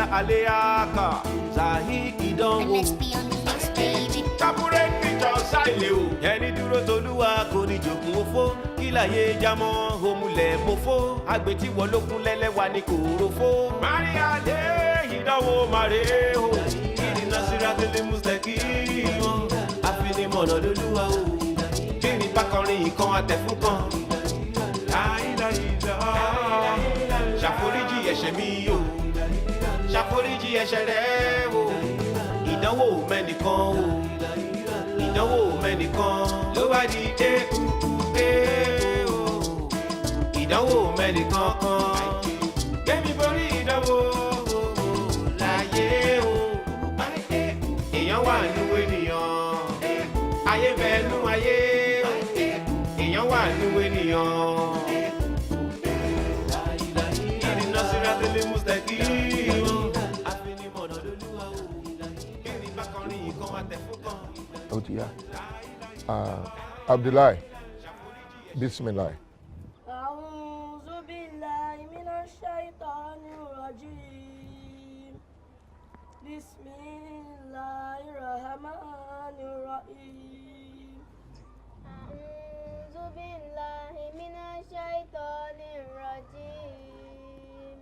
Menda aleaka zahi idonwo. Let's be on the list, baby. Kapure picture sile o. Ẹni dúró tolúwa kò ní jogun òfò. Kíláyé jámọ́ òmùlẹ̀ mọ́fó. Àgbẹ̀tí wọ lókun lẹ́lẹ́wà ní kòròfó. Maria lé ìdánwò màrè o. Ìrìnà síra tẹ́lẹ̀ mùsẹ̀kì wọn. Àfinimọ̀nà lolúwa o. Kíni bákanrin ìkan àtẹ̀fún kan. Láìláìlá. Ṣàforíjì ẹ̀ṣẹ̀ mi o. Ṣàforíjì ẹ̀ṣẹ̀ rẹ̀ o. Ìdánwò mẹ́nìkan o. Ìdánwò mẹ́nìkan ló wá di o. Ìdánwò mẹ́nìkan kan. Gbẹ̀mí borí ìdánwò láyé o. Èèyàn wà nínú ènìyàn. Ayé bẹ́ẹ̀ nú ayé. Èèyàn wà nínú ènìyàn. Ìrìnà síra tẹ́lẹ̀ mùsẹ̀kì. Àfinimọ̀nà lolúwa o. Kíni bákanrin ìkan àtẹ̀fún kan. Ó ti yá. Abdullahi, bismillah. A'udhu billahi minash shaitanir rajim. Bismillahir rahmanir rahim. A'udhu billahi minash shaitanir rajim.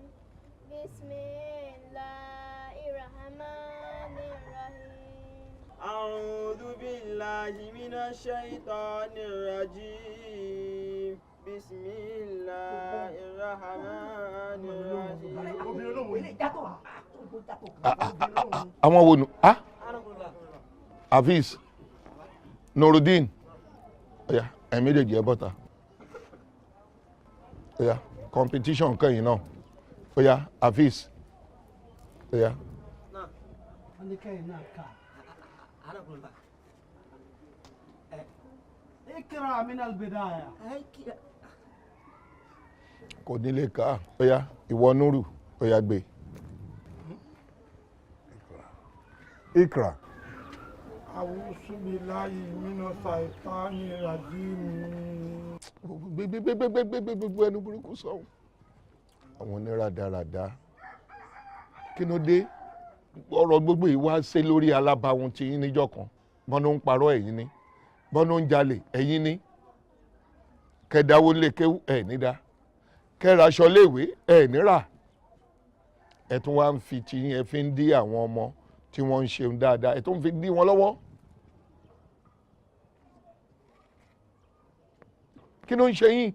Bismillahir rahmanir rahim. أعوذ بالله من الشيطان الرجيم بسم الله الرحمن الرحيم. Àwọn wo nù? Hafiz, Nuruddin, oya, ẹ̀yin méjèèjì ẹ bọ́ta. Oya, competition kẹ́yìn náà. Oya, Hafiz, oya. اقرأ من البداية. Kò nílé ká. Oya, ìwọ Nuru, oya gbé. Ikra. أعوذ بالله من الشيطان الرجيم. Gbogbo ẹnu burúkú sọ̀hún. Àwọn oníràdaràda. Kí ló dé? Ọ̀rọ̀ gbogbo yìí wá ṣe lórí alábàáhùn tí yín níjọ́ kan. Bọ́n ló ń parọ́ ẹ̀yin ni. Bọ́n ló ń jalè ẹ̀yin ni. Kẹ̀dáwó lè kéwú ẹ̀ nídá. Kẹ́ra aṣọ léèwé ẹ̀ nírà. Ẹ tún wá ń fi tí yín ẹ fi ń dí àwọn ọmọ tí wọ́n ń ṣeun dáadáa. Ẹ tún fi dí wọn lọ́wọ́. Kí ló ń ṣe yín?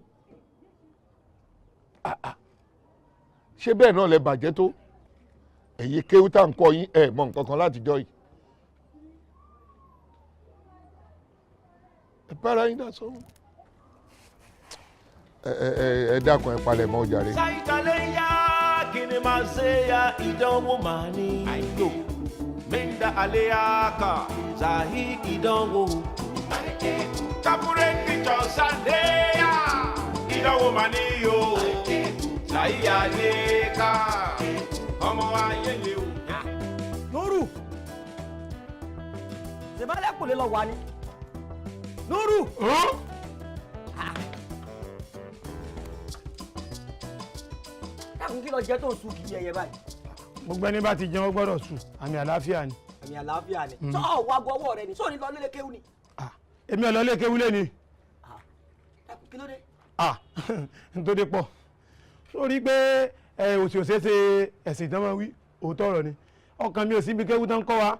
Ṣé bẹ́ẹ̀ náà lẹ bàjẹ́ tó? Ẹ̀yin kéwú tá ń kọ́ yín ẹ̀ mọ̀ nǹkan kan láti jọ yìí. Ẹ bára yín dá sọ́wọ́. Ẹ dákun ẹ palẹ̀ mọ́ jàre. Ṣàìkàlẹ̀ yá kí ni máa ṣe ya ìdánwò máa ní lò. Menda aleaka zahi ìdánwò. Kapure picture sande ya ìdánwò máa ní yo. Zahi aleaka ọmọ ayé lè o. Nuru ṣèbálẹ̀ kò lè lọ wà ní. Nuru. Dákun kí lọ jẹ́ tó ń sun kìí ẹyẹ báyìí. Gbogbo ẹni bá ti jẹun ó gbọ́dọ̀ sùn, àmì àlàáfíà ni. Àmì àlàáfíà ni. Sọ ọ̀ wá gbọ́ ọwọ́ rẹ ni, sọ ní lọ nílé kéwú ni. Èmi ò lọ lé kéwú lé ni. Dákun kí ló dé? Nítorí pọ̀. Sórí pé òsì òṣèṣe ẹ̀sìn ìdánwò wí, òótọ́ ọ̀rọ̀ ni. Ọkàn mi ò sí ibi kéwú tán kọ́ wa.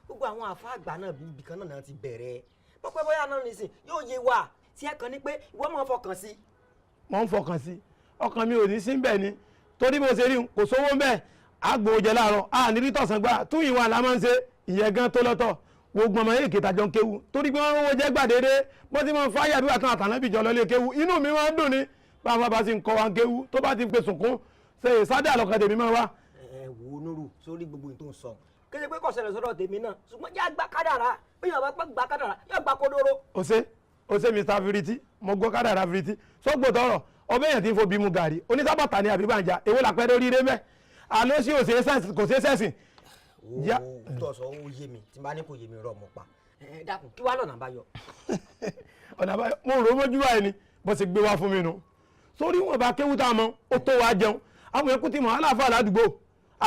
Gbogbo àwọn àfa àgbà náà bí ibì kan náà ti bẹ̀rẹ̀. Pọ́pẹ́ bóyá náà nìsín yóò yé wa tí ẹ kàn ní pé ìwọ máa fọkàn sí. Mo ń fọkàn sí. Ọkàn mi ò ní sí bẹ́ẹ̀ ni. Torí bó ṣe rí kò sówó mbẹ́. Àgbò jẹ láàárọ̀, a ní rí tọ̀sán gbà, tún ìwà la máa ń ṣe ìyẹn gan tó lọ́tọ̀. Gbogbo ọmọ yìí kìtà jọ ń kéwu. Torí pé wọ́n rówó jẹ́ gbà déédéé. Bó ti máa ń fáyà bí wà tán àtànábì jọ lọ lé kéwu. Inú mi máa ń dùn ni. Báwa bá sì ń kọ́ wa ń kéwu. Tó bá ti pè sùnkún, ṣe ìsádà lọ́kàn tèmi máa wá. Wo Nuru sórí gbogbo ètò ń sọ. Kéde pé kò ṣẹlẹ̀ sọ́dọ̀ tèmi náà. Ṣùgbọ́n jẹ́ àgbà kádàrá. Bí yàrá bá gbà kádàrá, yóò gbà kódóró. Ó ṣe Mr. Firiti, mo gbọ́ kádàrá Firiti. Sọ́gbò tọrọ, ọbẹ̀ yẹn ti ń fo bí mu gàrí. Onísábàtà ni àbí bàjá. Èwo làpẹ́ lórí ire mẹ́. Àlọ́ sí kò ṣe sẹ́sìn. Tó sọ ó yé mi, tí n bá ní kò yé mi rọ̀ mọ́ pa. Dákun kí wá lọ́nà àbáyọ. Ọ̀nà àbáyọ, mo rò ó mójú báyìí ni, bó ṣe gbé wá fún mi nu. Sórí wọn bá kéwú tá a mọ, ó tó wá jẹun. Àwọn ẹkú ti mọ̀ aláàfáà ládùúgbò.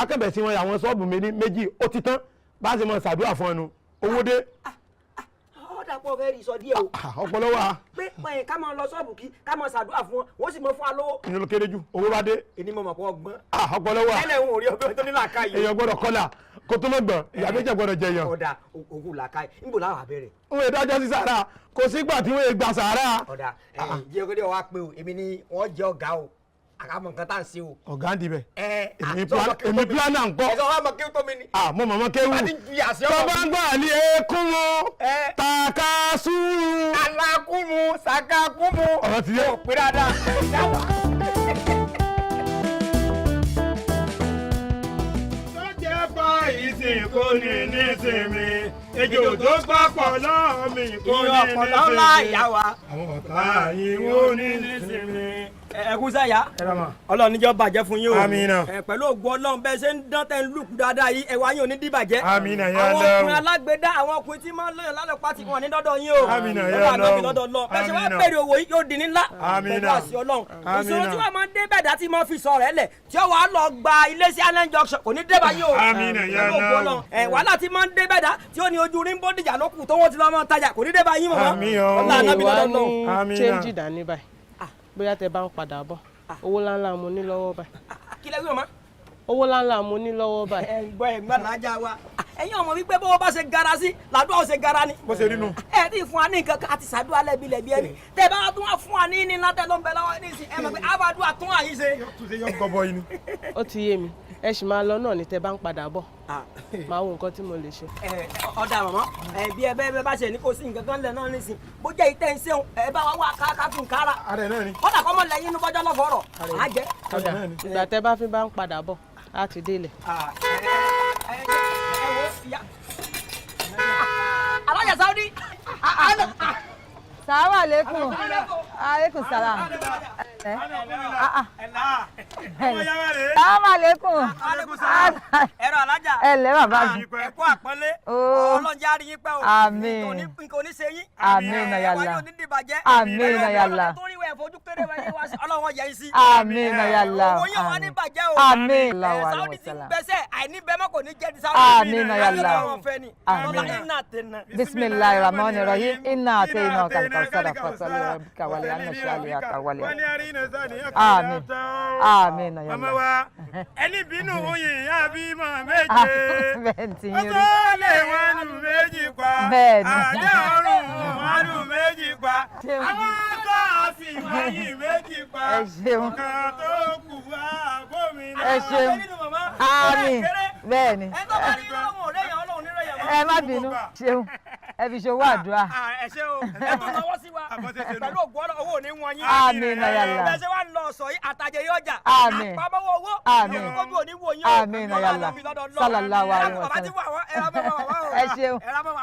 akẹ́bẹ̀ sí wọn àwọn ṣọ́ọ̀bù mi ní méjì ó ti tán bá a ṣe mọ ṣàdúrà fún ẹnu owó dé. dàpọ̀ fẹ́ rí sọ díẹ̀ o. ọpọlọ wa. pé ká máa lọ ṣọ́ọ̀bù kí ká máa ṣàdúrà fún wọn wọ́n sì mọ fún wa lówó. ìyẹn ló kéré jù owó bá dé. èmi mọ̀ mọ̀ pọ̀ gbọ́n. ọpọlọ wa. ẹlẹ́ ń rí ọbẹ̀ tó ní làákàyè. èèyàn gbọ́dọ̀ kọ́là kó tó mọ̀ gbọ̀n ìyá méjì gbọ́dọ̀ jẹ yàn. ọ̀dà ogun làákàyè níbo làwọn àbẹ̀rẹ̀. òun ìdájọ́ sí sàárà kò sígbà tí wọ́n gbà sàárà. ọ̀dà jẹ́ kó dé wá pé o èmi ni wọ́n jẹ́ ọ̀gá o àkàmọ̀ nǹkan tá à ń ṣe o. ọ̀gá ń dibẹ̀. èmi pílánà ń kọ́. ẹ̀sọ́ wa mọ̀ kéwù tó mi ni. mo mọ̀ mọ́ kéwù. tọ́ba ń gbà ní ekún mu tàkà sùúrù. alákùnmu sàkàkùnmu. ọ̀rọ̀ ti yẹ. ó pé dáadáa. sọ́jà pa ìsìn kò ní nísìnyí ejò tó papọ̀ lọ́ọ̀ mi kò ní nísìnyí. ọ̀pọ̀lọ́ ńlá ìyá wa. àwọn ọ̀tá yìí wọ́n ní nísìnyí. ẹkún sẹ́yà ọlọ́run níjọ́ bàjẹ́ fún yín o Àmínà. pẹ̀lú ògùn ọlọ́run bẹ́ẹ̀ ṣe ń dán tẹ́ ń lùkù dáadáa yìí ẹ̀wà yín ò ní dìbàjẹ́ Àmínà yá àwọn Ọlọ́run. ọkùnrin alágbèédá àwọn ọkùnrin tí máa ń lóyún lálẹ́ pàtì wọn ní dọ́dọ̀ yín o Àmínà yá lọ́dọ̀ ànábì Ọlọ́run. lọ́dọ̀ lọ bẹ́ẹ̀ ṣe wá Àmínà. bèrè owó yìí yóò di ní ńlá Àmínà. pẹ̀lú àṣì ọlọ́run Àmínà. ìṣòro tí wọ́n máa ń dé bẹ̀dá tí máa fi sọ̀rọ̀ ẹ̀ lẹ̀ tí ó wàá lọ gba ilé sí allen junction kò ní débà yín o Àmínà yá pẹ̀lú ògùn Ọlọ́run. Ọlọ́run. Wàhálà tí máa ń dé bẹ̀dá tí ó ní ojú rí ń bó dìjà lókù tó wọ́n ti lọ́ mọ́ tajà kò ní débà yín mọ́ Àmín o. ọlá ànábì lọ́dọ̀ lọ. Àmínà. change dání báyìí bóyá tẹ bá ń padà bọ̀ owó ńláńlá mo ní lọ́wọ́ báyìí kí lẹ wí ọmọ. owó ńláńlá mo ní lọ́wọ́ báyìí. ẹ̀gbọ́n làájá wa ẹ̀yin ọmọ wípé bówó bá ṣe gara sí làdúrà ó ṣe gara ni. bó ṣe rí nu. ẹ ti fún wa ní nǹkan kan àti ṣàdúrà lẹ́bi ẹni tẹ bá tún wá fún wa ní ńlá tẹ ló ń bẹ lọ́wọ́ ní ìsìn ẹ mọ̀ pé àbádùn àtún àyín ṣe. tún ṣe yọ gọbọ yìí ni. ó ti yé mi ẹ sì máa lọ náà ní tẹ bá ń padà bọ̀ máa wo nǹkan tí mo lè ṣe. ọ̀dà mọ̀mọ́ bí ẹ bẹ́ẹ̀ bá ṣe ní kò sí nǹkan kan lẹ̀ náà nísìn bó jẹ́ ìtẹ́ ń ṣeun ẹ bá wa wá káká fún kára. ààrẹ náà ni. ọ̀dà kọ́mọ lẹ́yìn inú bọ́jọ́ lọ́fọ̀ọ́rọ̀ á jẹ́. ọ̀dà ìgbà tẹ bá fi bá ń padà bọ̀ á ti délẹ̀. alájà Saudi. Salaam alaikum. Alaikum salam. Salaam alaikum. ẹ̀rọ alájà. Ẹ lẹ́ bàbá mi. ẹ̀kọ́ àpọ́nlé. ọlọ́njà rí yín pẹ́ o. Àmín. nǹkan ní ṣe yín. Àmín na yàlla. wáyé òní dìbàjẹ́. Àmín na yàlla. torí wẹ̀ fojú kéré wáyé wá sí ọlọ́wọ́ yẹ yín sí. Àmín na yàlla. owó yóò wá ní bàjẹ́ o. Àmín. Saudi ti gbẹ́sẹ̀ àìní bẹ́ẹ̀ mọ́ kò ní jẹ́ di Saudi. Àmín na yàlla. Àmín. Bismillahir rahmanir rahim. Inna atayna al-kawthara fasalli li rabbika wa li anna shani'aka wal Àmín. Àmín na mama yàlla. wa ẹni bínú oyin ìyá bímọ méje. Bẹ́ẹ̀ ti ó yín tó rí. lè wọ́n lù méjì pa. Bẹ́ẹ̀ni. àdé ọ̀run wọ́n lù méjì pa. Ṣeun. àwọn tó sì wáyé méjì pa. Ẹ ṣeun. kan tó kù wá gómìnà. Ẹ ṣeun. Àmín. Bẹ́ẹ̀ni. ẹ tó bá ní ọlọ́run ọ̀rẹ́ yẹn ọlọ́run nírẹ̀ yẹn. Ẹ má bínú. Ṣeun. Ẹ fi ṣòwò àdúrà. ẹ ṣe o ẹ tún lọ́wọ́ sí wa pẹ̀lú ògbó owó ò ní wọn yín. Àmín na yàlla. bẹ́ẹ̀ ṣe wá ń lọ sọ yìí àtàjẹ yóò jà. Àmín. àpamọ́wọ́ owó. Àmín. olùkọ́jú òní wò yín o. Àmín na yàlla. Sallallahu alaihi wa sallam. Ẹ ṣeun.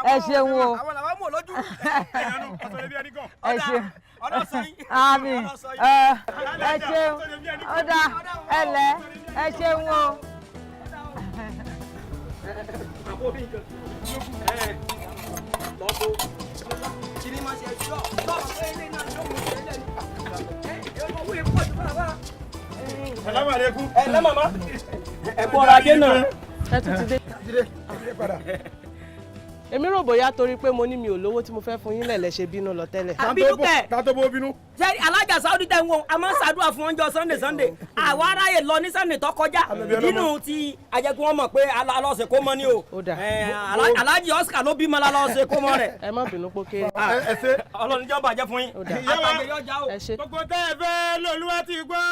Ẹ ṣeun o. àwọn làwọn mú lójú. Ẹ ṣeun. ọlọ́sọ̀yìn. Àmín. Ẹ ṣeun. Ó dáa. Ẹ lẹ́. Ẹ ṣeun o. Salaam alaikum. ẹ lẹ́ màmá ẹ bọ́ ọ̀rọ̀ ajé náà. ẹ tún ti dé. èmi rò bóyá torí pé mo ní mi ò lówó tí mo fẹ́ fún yín lẹ̀lẹ́ ṣe bínú lọ tẹ́lẹ̀. àbínú kẹ̀. ká tó bó bínú. ṣé alájà Saudi tẹ̀ ń wo a máa ń ṣàdúrà fún ọjọ́ Sunday àwa aráyè lọ ní Sunday tó kọjá nínú ti ajẹ́kùn wọn mọ̀ pé alọ́ọ̀sẹ̀ kó mọ ni o Ó dà. alájì Oscar ló bímọ alọ́ọ̀sẹ̀ kó mọ rẹ̀. ẹ má bínú pókè. ẹ ṣe. Ọlọ́run jẹ́ bàjẹ́ fún yín Ó dà. àtàgbẹ̀ yóò já o. ẹ ṣe. gbogbo tẹ́ ẹ fẹ́ lolúwa ti gbọ́.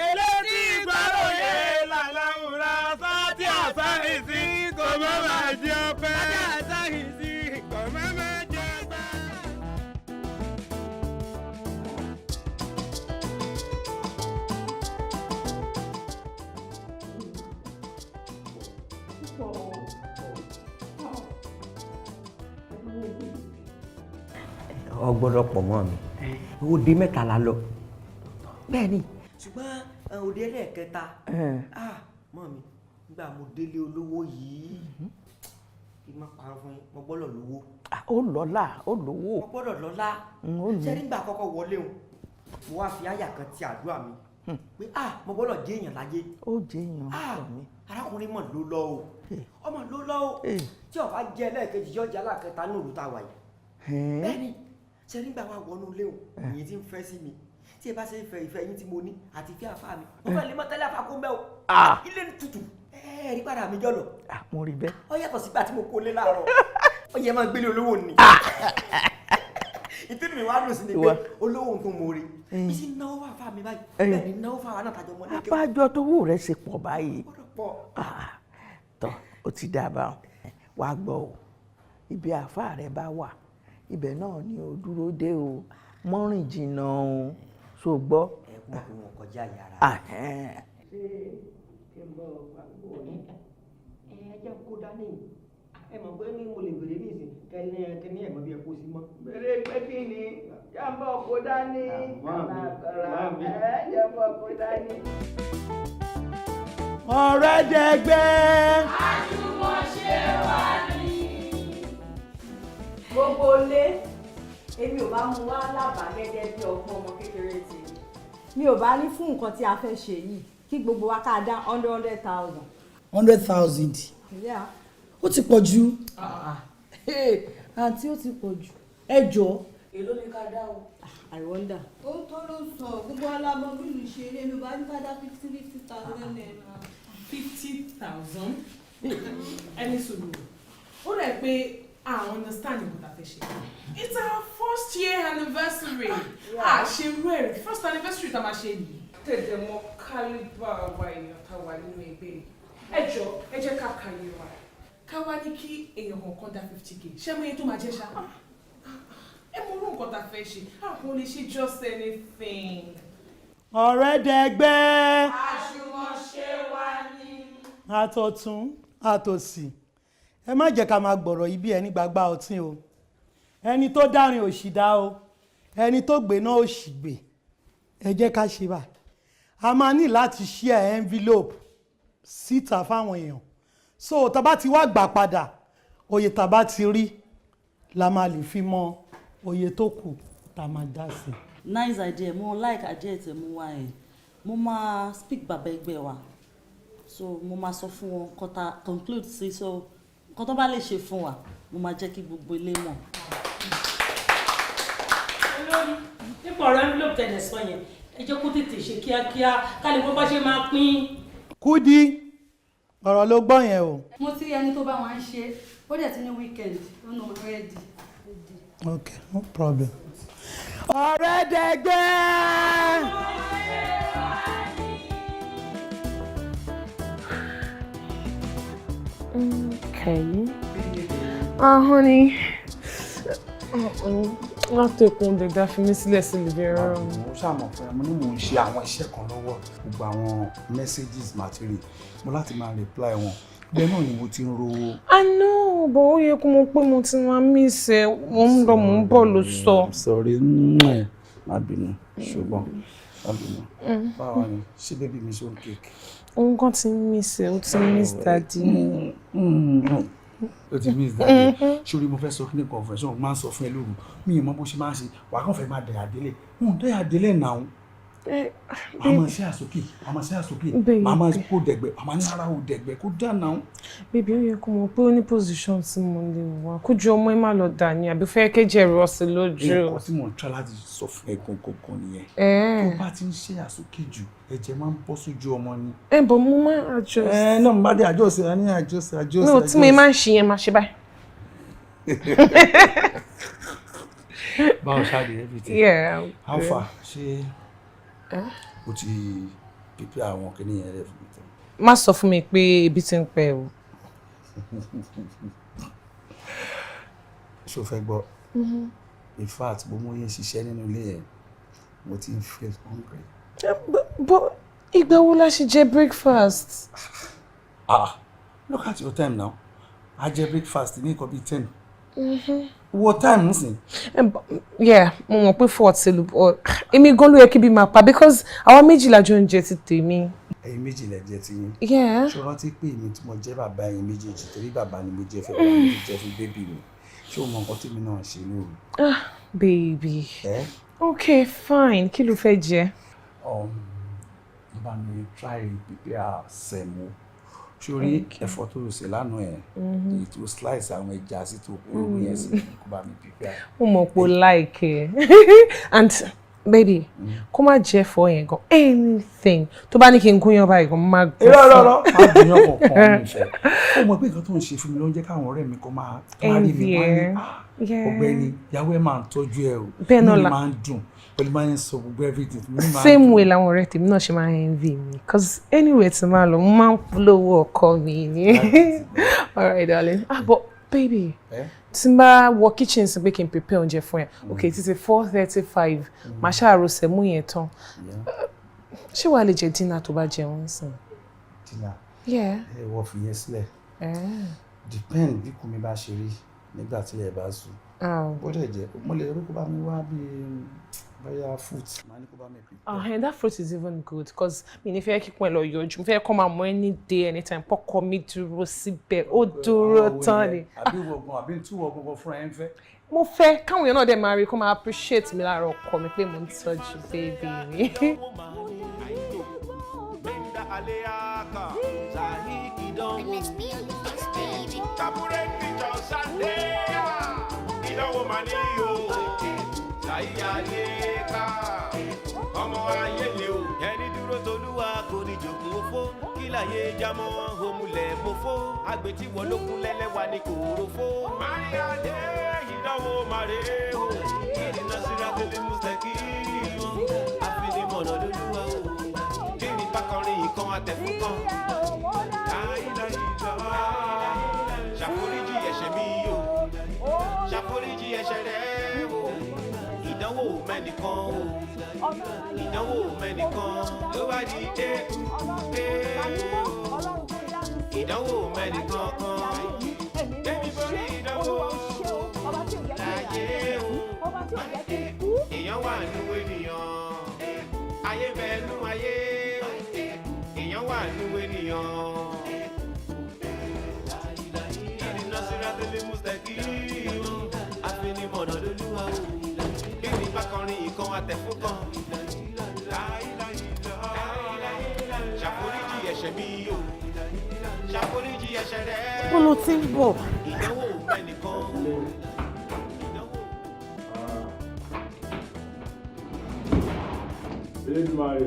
eléyìí ìgbàlóye làlàwùrà sátì àsáhìsì kò má máa jẹ ọpẹ́. sátì àsáhìsì kò má máa jẹ ọpẹ́. ọgbọ́dọ̀ pọ̀ mọ́ mi òde mẹ́ta la lọ bẹ́ẹ̀ ni ṣùgbọ́n òde ẹlẹ́ẹ̀kẹta mọ́ mi nígbà mo délé olówó yìí kí n má parọ́ fún yín mo gbọ́dọ̀ lówó. Ó lọ́lá, ó lówó. mo gbọ́dọ̀ lọ́lá ṣé nígbà àkọ́kọ́ wọlé o mo wá fi àyà kan ti àdúrà mi pé mo gbọ́dọ̀ jẹ́ èèyàn láyé. Ó jẹ́ èèyàn ọkọ mi. Arákùnrin mọ̀ ló lọ o ọmọ ló lọ o tí ó bá jẹ́ lẹ́ẹ̀kejì yóò jẹ́ alákẹta ní òrùta wà yìí. Bẹ́ẹ̀ni ṣe nígbà wa wọnú ilé o ìyẹn ti ń fẹ́ sí mi tí ẹ bá ṣe ìfẹ́ yín tí mo ní àti ìfẹ́ àfa mi mo fẹ́ lè mọ tẹ́lẹ̀ àfa kó mẹ́ o ilé tutù rí padà mi jọlọ. Mo rí bẹ́ẹ̀. Ó yàtọ̀ sígbà tí mo kó lé láàárọ̀ ó yẹ máa gbélé olówó ni. Ìtúni mi wá lò sí ni pé olówó nǹkan mo rí bí sí náwó wà fáà mi báyìí bẹ́ẹ̀ ni náwó fáà wà náà tàjọ mọ́ lẹ́kẹ́. Abájọ tó wù rẹ̀ ṣe pọ̀ báyìí. Pọ̀. Tọ́ ó ti dábàá wá gbọ́ o ibi àáfàá rẹ̀ bá wà ibẹ̀ náà ni o dúró dé o mọ́rìn jìnnà o so gbọ́. Ẹ̀gbọ́n kò wọ́n kọjá yàrá. Ṣé kí n bọ̀ wá ní ẹ jẹ́ kó dání ẹ mọ̀ pé ní mo lè bèrè ní ìsìn kẹ́ni ẹ̀mọ́ bí ẹ kó sí mọ́. Bèrè pé kí ni jàmbá kó dání ẹ jẹ́ bọ̀ kó dání. Ọ̀rẹ́ dẹgbẹ́. Àjùmọ̀ṣe wa ni. Gbogbo ilé èmi ò bá mú wá lábàá gẹ́gẹ́ bí ọgbọ́n ọmọ kékeré ti mi ò bá ní fún nǹkan tí a fẹ́ ṣe yìí kí gbogbo wa ká dá 100,000. 100,000. Yeah. Ó ti pọ̀ jù. Àǹtí ó ti pọ̀ jù. Ẹ jọ̀ọ́. Èló ni ká dá o? I wonder. Ó tó ló sọ gbogbo alábọ̀ bí ìlú ṣe lé ló bá ní ká dá 50,000 naira. 50,000? Ẹni sùúrù. Ó rẹ̀ pé understand what I fẹ́ ṣe. It's our first year anniversary. Ṣe rú ẹ̀rí first anniversary tá a máa ṣe yìí. Tẹ̀dẹ̀ mọ kálíbà wa èèyàn tá a wà nínú ẹgbẹ́. Ẹ jẹ́ ká kàyé wa. Ká wá ní kí èèyàn kọ̀ọ̀kan dá 50k. Ṣé mo yẹ tó máa jẹ́ ṣá? Ẹ mọ orú nǹkan tá a fẹ́ ṣe. Àwọn lè ṣe just anything. Ọ̀rẹ́ dẹgbẹ́. Àjùmọ̀ṣe wa ni. Àtọ̀tún àtòsì ẹ má jẹ́ ká máa gbọ̀rọ̀ ibi ẹni gbàgbá ọtí o ẹni tó dárin òṣì dá o ẹni tó gbé náà òṣì gbé ẹ jẹ́ ká ṣe báyìí a máa ní láti share envelope síta fáwọn èèyàn so tá bá ti wá gbà padà oyè tá bá ti rí la máa lè fi mọ oyè tó kù tá máa dá sí. Nice idea mo like idea tẹ mo wá ẹ mo máa speak bàbá ẹgbẹ́ wa so mo máa sọ fún wọn kọta conclude sí so kọ́ tó bá lè ṣe fún wa mo máa jẹ́ kí gbogbo ilé mọ̀. Olórí nípa ọ̀rọ̀ envelope tẹ̀lé sọ yẹn ẹ jẹ́ kó tètè ṣe kíákíá ká lè mọ̀ bá ṣe máa pín. Kúdí ọ̀rọ̀ ló gbọ́ yẹn o. Mo ti rí ẹni tó bá wọn ṣe ó dẹ̀ ti ní weekend ó nà ready. Okay, no problem. Ọ̀rẹ́ dẹgbẹ́. Okay. Honey. Láti ẹ̀kún dẹ̀dá fi mí sílẹ̀ sí living room. Mo ṣàmọ̀ fún ẹ, mo ní mò ń ṣe àwọn iṣẹ́ kan lọ́wọ́ gbogbo àwọn messages material mo láti máa reply wọn bẹ́ẹ̀ náà ni mo ti ń ro. I know but ó yẹ kó mọ̀ pé mo ti máa miss ẹ mo ń lọ mo ń bọ̀ ló sọ. Sorry má bínú ṣùgbọ́n má bínú báwa ni ṣé bébí mi ṣó ń kéèkì. Òun kan ti miss ẹ ó ti miss daddy. O ti miss daddy sórí mo fẹ́ sọ ní confession máa ń sọ fún ẹ lóru mi ì mọ bó ṣe máa ń ṣe wà á kàn fẹ́ máa dẹ̀yà délé dẹ̀yà délé náà àmọ́ ṣe àsókè màmá kó dẹ̀gbẹ́ àmọ́ ní ara ò dẹ̀gbẹ́ kó dà náà. Bébí ó yẹ kó mọ̀ pé ó ní position tí mo lè wà kójú ọmọ ẹ má lọ dà ní àbí fẹ́ kẹ́jẹ́ rọ sí lójú. nǹkan tí mò ń try láti sọ fún ẹ gangan nìyẹn tó bá ti ń ṣe àsókè jù ẹ̀jẹ̀ máa ń bọ́ sójú ọmọ ni. Bọ̀ mo máa adjust. Náà mo bá dé adjust ẹ ní adjust. No tí mo máa ń ṣe yẹn máa ṣe báyìí. Báwo ṣáà di everything. Yeah. How far ṣe o ti pípẹ́ àwọn kìnìún yẹn rẹ̀ fún mi tán. Má sọ fún mi pé ebi ti ń pẹ́ o. Ṣé o fẹ́ gbọ́? In fact mo mú yín ṣiṣẹ́ nínú ilé yẹn mo ti ń feel hungry. But ìgbà wo la ṣe jẹ breakfast? Look at your time now. I jẹ breakfast ní nǹkan bíi 10. What time nsìn? Yeah, mo mọ̀ pé 4 ti lù bọ̀. Èmi gan ló yẹ kí bí máa pa because àwa méjì la jọ ń jẹ ti tèmi. Ẹ̀yin méjì lẹ jẹ ti yín. Yeah. Ṣé o rántí pé èmi tí mo jẹ́ bàbá ẹ̀yin méjèèjì torí bàbá ni mo jẹ́ fẹ́ bàbá mi jẹ́ fún bébì mi. Ṣé o mọ nǹkan tí mi náà ṣe lóru? Baby. Okay, fine. Kí ló fẹ́ jẹ? bá mi try prepare sẹ̀mó sórí ẹ̀fọ́ tó ṣe lánàá ẹ̀ èyí tó slice àwọn ẹja sí tó kúrò yẹn sí kó bá mi prepare. Mo mọ̀ pé o like ẹ̀ and baby kó má jẹ́ fọ́ yẹn gan anything tó bá ní kí n gúnyán báyìí gan má gún fún. irọ́ má gúnyán kọ̀ọ̀kan mi fẹ́ ó mọ̀ pé nǹkan tó ń ṣe fún mi ló ń jẹ́ káwọn ọ̀rẹ́ mi kó máa rí mi wá ní ọ̀gbẹ́ni ìyàwó ẹ̀ máa ń tọ́jú ẹ̀ o inú mi máa ń dùn pẹ̀lú máa ń sọ gbogbo everything. Same way làwọn ọ̀rẹ́ tèmi náà ṣe máa ń envy mi cause anyway tí máa lọ mo máa ń polówó ọkọ mi ni. Alright darling but baby tí n bá wọ kitchen sí pé kí n prepare oúnjẹ fún ẹ okay títí 4:35 màá ṣàrò sẹ̀mú yẹn tán ṣé wàá lè jẹ dinner tó bá jẹun sìn. dinner ẹ wọ fi yẹn sílẹ̀ depend bí kùmí bá ṣe rí nígbà tí ẹ bá sùn bó dẹ̀ jẹ́ mo lè rí kó bá mi wá bíi bóyá fruit máa ní kó bá mi prepare. And that fruit is even good because mi ní fẹ́ kíkún ẹ lọ yọjú mo fẹ́ kọ́ máa mọ any day anytime pọ́kọ mi dúró síbẹ̀ ó dúró tán ni. àbí wọ̀gbọ̀n àbí túwọ̀ gbogbo fúnra ẹ̀ ń fẹ́. mo fẹ́ káwọn èèyàn náà dẹ̀ máa rí kó máa appreciate mi lára ọkọ mi pé mo ń tọ́jú baby mi. ọmọ ayé lè o ẹni dúró tolúwa kò ní jogún òfò kí láyé jámọ́ òmùlẹ̀ mọ́fó àgbètí wọ́n ló kún lẹ́lẹ́wà ní kòròfó. Maria dé ìdánwò màrè o ìrìnà síra tẹ́lẹ̀ mùsẹ̀kì àfinimọ̀nà lolúwa o kí ni bákọrin ìkan àtẹ̀fún kan. ṣàforíjì ẹ̀ṣẹ̀ mi o ṣàforíjì ẹ̀ṣẹ̀ rẹ̀ o ìdánwò mẹ́nìkan o ìdánwò mẹ́nìkan ló bá di ìdánwò mẹ́nìkan kan débi borí ìdánwò láyé o èèyàn wà nínú ènìyàn ayé bẹ́ẹ̀ nú ayé èèyàn wà nínú ènìyàn ìrìnà síra tẹ́lẹ̀ mùsẹ̀kì àfinimọ̀nà lolúwa o kí ni bákọrin ìkan àtẹ̀fún kan. ṣàforíjì ẹ̀ṣẹ̀ mi o ṣàforíjì ẹ̀ṣẹ̀ rẹ̀. bó ló ti ń bọ̀. ìdánwò ẹnìkan. Elédùmarè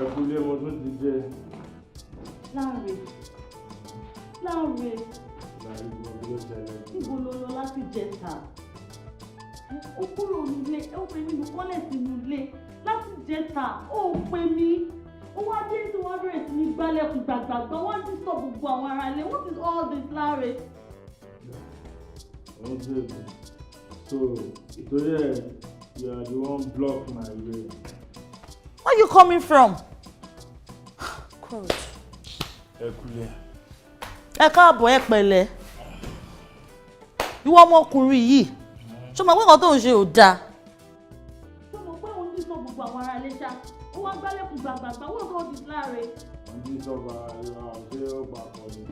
ẹ̀kú lé mo tún ti jẹ. Láre níbo ló lọ láti jẹta ó kúrò nílé ó pè mí kọ́lẹ̀ sínú ilé láti jẹta ó pè mí ó wá dé tí wọ́n bẹ̀rẹ̀ sí ní gbálẹ̀kùn gbàgbàgbà wọ́n ti sọ gbogbo àwọn ará ilé what is all this Láre. So ìtòrí ẹ̀ you are the one block my way. Where you coming from? God. Ẹ kúlẹ̀. Ẹ káàbọ̀ ẹ pẹ̀lẹ́ ìwọ ọmọkùnrin yìí ṣé o mọ̀ pé nǹkan tó ń ṣe ò dáa. ṣé o mọ̀ pé òun ti sọ gbogbo àwọn ará ilé ṣá ó wá gbálẹ̀kùn gbàgbàgbà wọ́n tó di Láre. wọ́n ti sọ bàrà ṣé ó papọ̀ ni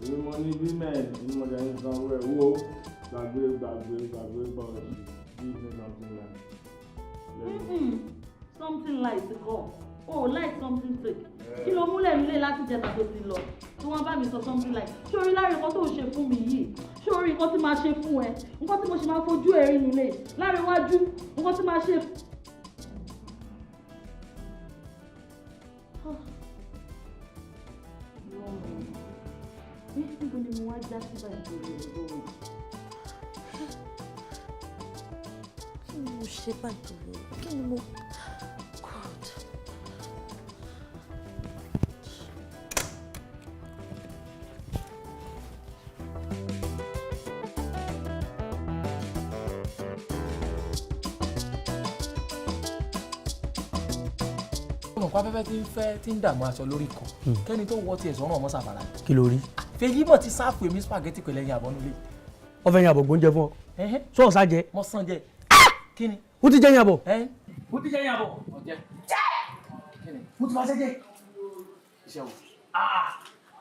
èmi mo ní bí mẹ́rin ní mo jẹ́ ń sanwó ẹ̀ wó gbàgbé bọ̀rọ̀ sí bí something like the call oh like something fake kí ló múlẹ̀ nílé láti jẹta tó ti lọ tí wọ́n bá mi sọ something like ṣé orí Láre nǹkan tó ń ṣe fún mi yìí ṣé orí nǹkan tí máa ṣe fún ẹ nǹkan tí mo ṣe máa fojú ẹ rí nílé Láre wájú nǹkan tí máa ṣe. níbo ni mo wá já sí báyìí tó lè lọ kí ni mo ṣe báyìí tó lè lọ kí ni mo. ọmọ pa afẹ́fẹ́ tí ń fẹ́ tí ń dààmú aṣọ lórí kan kẹ́ni tó wọ́ tiẹ̀ sọ́run ọmọ sàfàrà. kí ló rí. fèyí mọ̀ ti sáàfù èmi spaghetti pẹ̀lẹ́ yín àbọ̀ nílé. wọ́n fẹ́ yan àbọ̀ gbóúnjẹ fún ọ. sọ́ọ̀ sá jẹ. mo sàn jẹ. kí ni. ó ti jẹ́ yan àbọ̀. ó ti jẹ́ yan àbọ̀. ọ̀jẹ̀. kí ni. mo ti máa ṣẹ́jẹ́. iṣẹ́ wo.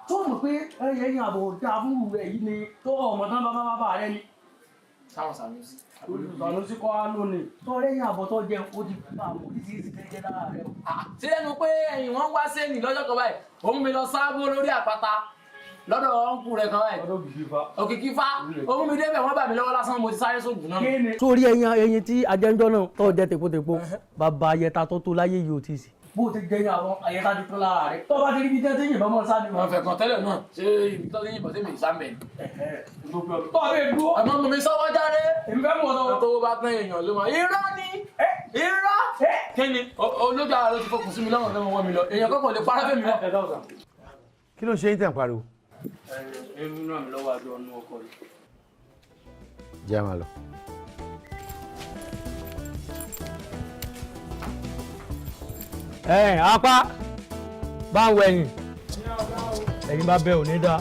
tó mọ̀ pé ẹyẹ yan àbọ̀ dáa fún rẹ̀ yìí ni tó ọmọ tán bá rẹ ni. sáwọn Sanusi. Sanusi kọ́ á lónìí tọ́rẹ́ yín àbọ̀ tó jẹun ó ti bá àwọn oríṣiríṣi jẹ́ lára rẹ̀. ṣé lẹ́nu pé ẹ̀yìn wọn wá sẹ́ni lọ́jọ́ kan báyìí òun mi lọ sáábó lórí àpáta lọ́dọ̀ ọ̀nkù rẹ̀ kan báyìí. Òkìkí fa òun mi débẹ̀ wọ́n bà mí lọ́wọ́ lásán mo ti sáré sóògùn náà. sórí ẹyin tí ajẹ́njọ́ náà tó jẹ́ tèpótèpó bàbá ayẹta tó tó láyé yìí ò tí ì sí. bó o ti jẹ́ àwọn ayẹta ti tán lára rẹ̀ tó bá ti rí ibi tẹ́ tí yìnbọn mọ́ sáà ni wọ́n fẹ̀ kàn tẹ́lẹ̀ náà ṣé ibi tó ti yìnbọn sí mi ìsámbẹ̀ ni. tó a lè dúró. àmọ́ mo mi sọ́wọ́ jáde. èmi fẹ́ mọ̀ ọ́ tó bá tán èèyàn ló mọ̀ irọ́ ni irọ́. kí ni olójú ara ló ti fọkùn sí mi lọ́wọ́ fẹ́ mọ́ wọ́n mi lọ èèyàn kọ́kọ́ lè parọ́ fẹ́mi náà. kí ló ṣe é tẹ̀ ń pariwo. ẹnu náà mi lọ́wọ́ àjọ ọ̀nù ọkọ rẹ̀. jẹ́ àmà lọ. apá bá ń wẹ̀yìn ẹ̀yin bá bẹ ò ní dá.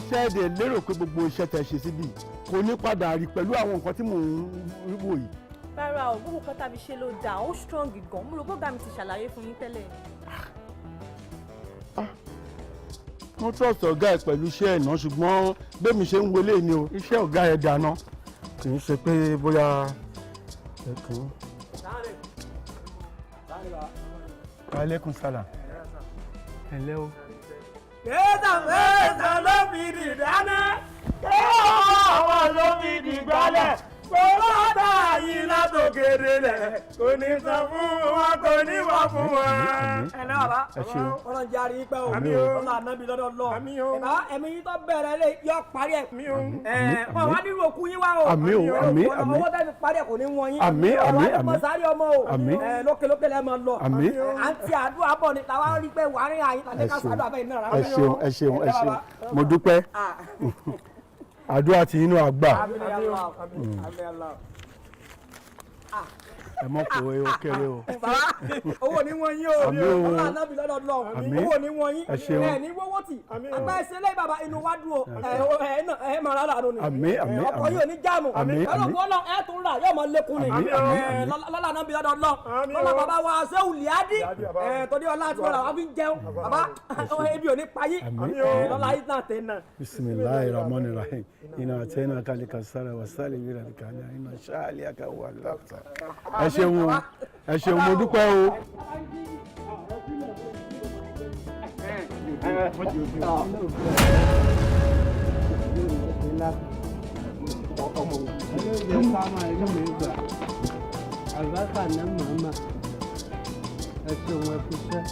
ṣẹ́ẹ̀dẹ̀ lérò pé gbogbo iṣẹ́ tẹ̀ ṣe síbí kò ní padà rí pẹ̀lú àwọn nǹkan tí mò ń wò yìí. rárá o gbogbo kan tàbí ṣe ló dáa ó strong gan mo rò bọ́gà mi ti ṣàlàyé fún yín tẹ́lẹ̀. wọ́n trust ọ̀gá ẹ̀ pẹ̀lú iṣẹ́ ẹ̀ náà ṣùgbọ́n bẹ́ẹ̀ mi ṣe ń wọlé ni o iṣẹ́ ọ̀gá ẹ̀ dáná kì í ṣe pé bóyá ẹ̀kún. aleykum salaam. ẹ̀lẹ́ o. Kẹ́sà ló fi dìdáná, ọwọ́ ló fi dìgbálẹ̀, kò lọ́dà yìí látòkèrè lẹ̀, kò ní sọ fún wọn, kò ní wọ́ fún wọn. ẹnlẹ́ bàbá ọ̀rọ̀ ń jarí pẹ́ o ọ̀là ànábì lọ́dọ̀ lọ ẹ̀bá ẹ̀mí yín tó bẹ̀rẹ̀ lé yọ parí ẹ̀ ọ̀ wá nínú òkú yín wá o ọwọ́ tẹ́lẹ̀ parí ẹ̀ kò ní wọ́n yín ọ̀wá ní mọ̀sárì ọmọ o lókèlókè lẹ́ mọ̀ lọ à ń ti àdúrà bọ̀ ní làwọn rí pé wà á rí àyín tàbí ká sàdúrà bẹ́ẹ̀ náà. ẹ ṣeun mo dúpẹ́ àdúrà tí inú àgbà ẹ mọ̀ kó o kéré o. bàbá owó ní wọ́n yín o ọlá anábì lọ́dọ̀ lọ owó ní wọ́n yín ẹ ní wọ́wọ́ tì àgbà ẹsẹ̀ lẹ́yìn bàbá inú wa dùn o ẹ máa rárá lónìí ọkọ̀ yóò ní jáàmù ọlọ́kọ̀ ọlọ́ ẹ tún rà yóò máa lékún ni lọ́lá anábì lọ́dọ̀ lọ lọ́lá bàbá wa ṣéwù lìádì torí ọlá àti ọlá wa fi ń jẹun bàbá ebi ò ní payí lọ́lá yìí náà tẹ̀ náà. bisimilayi rahmani rahim ina atena kalika sara wasali wira kanya ina shali aka wa lafta. ẹ ṣeun mo dúpẹ́ o. àlùbáṣà náà màmá ẹ ṣeun ẹ fi ṣẹ́.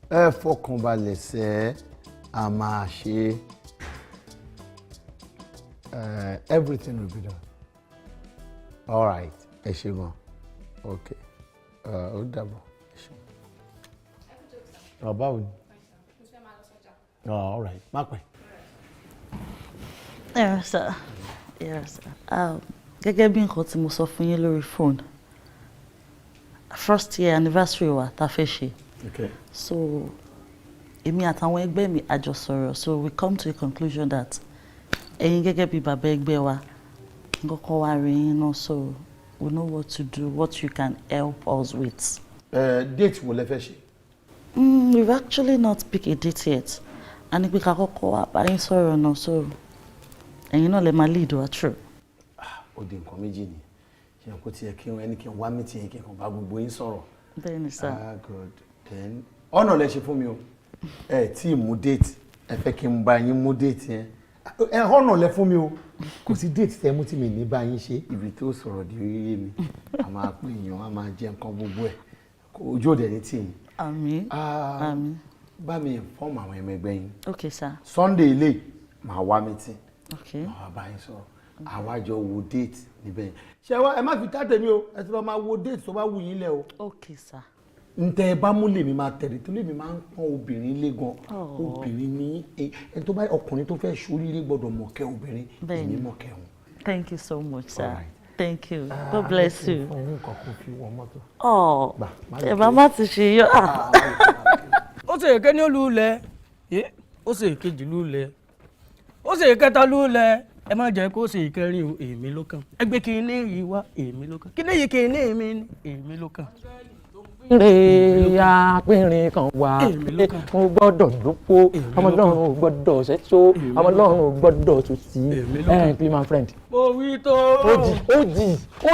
ẹ fọkànbalẹ̀ sẹ́ a máa ṣe everything will be done all right ẹ ṣe gan ok ó dàbọ̀ ẹ ṣe báwo ni all right má pẹ́. Yes, sir. Yes, sir. Gẹ́gẹ́ bí nǹkan tí mo sọ fún yín lórí phone first year anniversary wa ta fẹ́ ṣe. Okay. So èmi àtàwọn ẹgbẹ́ mi a jọ sọ̀rọ̀ so we come to a conclusion that ẹ̀yin gẹ́gẹ́ bí bàbá ẹgbẹ́ wa kọ́kọ́ wá rí yín náà so we know what to do, what you can help us with. Date wo lẹ fẹ́ ṣe? We've actually not picked a date yet. A ní pé ká kọ́kọ́ wá bá yín sọ̀rọ̀ náà so ẹ̀yin náà lè máa lead wa through. Ó di nǹkan méjì ni ṣe kò tiẹ̀ kí ẹni kí n wá meeting yẹn kí n kàn bá gbogbo yín sọ̀rọ̀. Bẹ́ẹ̀ni sir. Good. Then ọ̀nà lẹ ṣe fún mi o ẹ tí mú date ẹ fẹ́ kí n bá yín mú date yẹn ẹ hànà lẹ fún mi o kò sí déètì tẹ mú tí mi ní bá yín ṣe. ibi tó sọ̀rọ̀ di rírí mi a máa pín èèyàn a máa jẹ nǹkan gbogbo ẹ̀ ojú òde ní tì yín. àmín àmín. bá mi fọ́ọ̀mù àwọn ẹ̀mẹ̀gbẹ́ yín. ok sir. Sunday ilé màá wá meeting. ok màá wá bá yín sọ̀rọ̀ àwa jọ wo déètì níbẹ̀ yẹn. ṣé wá ẹ má fi tá tèmi o ẹ ti lọ máa wo déètì tó bá wù yín lẹ o. ok sir. ntẹ ẹ bá mú lèmi máa tẹ̀lé tó lèmi máa ń pọ́n obìnrin lé gan obìnrin ní ẹni tó bá ọkùnrin tó fẹ́ ṣoríire gbọ́dọ̀ mọ̀kẹ́ obìnrin èmi mọ̀kẹ́ wọn. thank you so much sir. thank you god bless you. òun kàn kó fi wọ mọ́tò. ẹ bá má ti ṣe yọ. ó ṣe èké ní olúlẹ̀ ó ṣe èkejì lúlẹ̀ ó ṣe èkẹta lúlẹ̀ ẹ má jẹ́ kó ṣe ìkẹrin o èmi ló kàn ẹgbẹ́ kìíní yìí wá èmi ló kàn kìíní yìí kìíní mi ní èmi ló kàn. pínrin apínrin kan wà mo gbọ́dọ̀ dúpó ọmọ Ọlọ́run ò gbọ́dọ̀ ṣẹṣọ ọmọ Ọlọ́run ò gbọ́dọ̀ tó sí be my friend. mo wí tó. ó di kí ni ó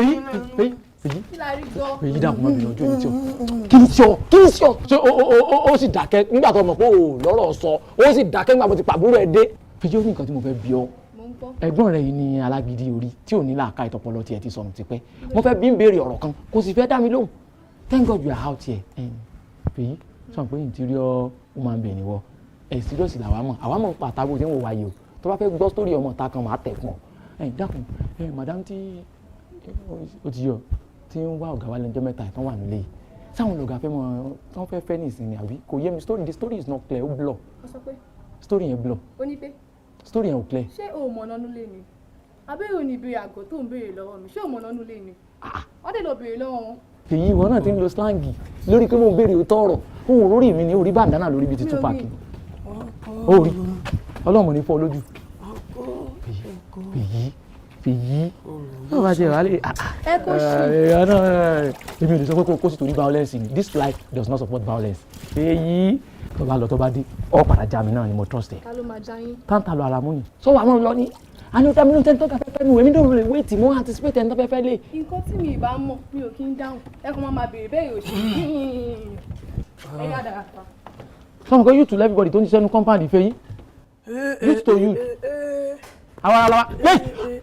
di fèyí dàkún mọ́bìnrin ojú ẹni tí ó kí ni tí ó ṣe ó sì dákẹ́ nígbà tó mọ̀ pé ò lọ́rọ̀ sọ ó sì dákẹ́ nígbà tó ti pàbúrò ẹ̀ dé. fèyí ó ní nǹkan tí mo fẹ́ bí ọ ẹ̀gbọ́n rẹ̀ yìí ni alágídí orí tí ò ní làákà ìtọpọlọ tiẹ̀ ti sọnù tipẹ́ mo fẹ́ bí ń béèrè ọ̀rọ̀ kan kò sì fẹ́ dá mi lóhùn thank God you are out here fèyí sọ pé interior woman bẹ̀ ni wọ serious àwa mọ̀ pàtàkì tí ń wò wáyé o tó bá fẹ́ gbọ́ story ọmọ ta kan máa tẹ̀ fún ọ dákun madam tí ó ti yọ tí ń wá ọ̀gá wa lẹ́jọ́ mẹ́ta ìtàn wà nílé yìí sáwọn ọ̀gá fẹ́ mọ tán fẹ́ ní ìsinmi àbí kò yé mi the story is not clear ó blur story yẹn blur story yẹn ò clear. ṣé o mọ̀ nánú lé ni abẹ́rẹ́ òní ìbéèrè àgọ́ tó ń béèrè lọ́wọ́ mi ṣé o mọ̀ nánú lé ni wọ́n dẹ̀ lọ béèrè lọ́wọ́ wọn. èyí ìwọ náà ti ń lo slangi lórí pé mo béèrè òótọ́ ọ̀rọ̀ ohun lórí mi ni orí bàndánà lórí bíi ti Tupac orí ọlọ́mọ ní fọ́ lójú fèyí ó bá jẹ wàhálẹ̀ ẹ kó sí. èmi ò lè sọ pé kó sì torí violence ni this life does not support violence fèyí tó bá lọ tó bá dé ọ padà já mi náà ni mo trust ẹ. ta ló máa já yín. táǹtà lọ àràmú ni sọ wà mọ́ lọ ní àníwòtá mi ló ń tẹ́ ń tọ́ka fẹ́fẹ́ mi èmi dòwò lè wéètì mọ́ anticipate ẹ̀ ń tọ́ fẹ́fẹ́ lé. nǹkan tí mi ì bá mọ̀ mi ò kí ń dáhùn ẹ kàn máa béèrè bẹ́ẹ̀ òṣì ẹ yá dára pa. sọ́nù pé you to everybody tó ń ṣiṣẹ́ nu compound ìfẹ́ yín youth to youth àwọn aláwa lẹ́yìn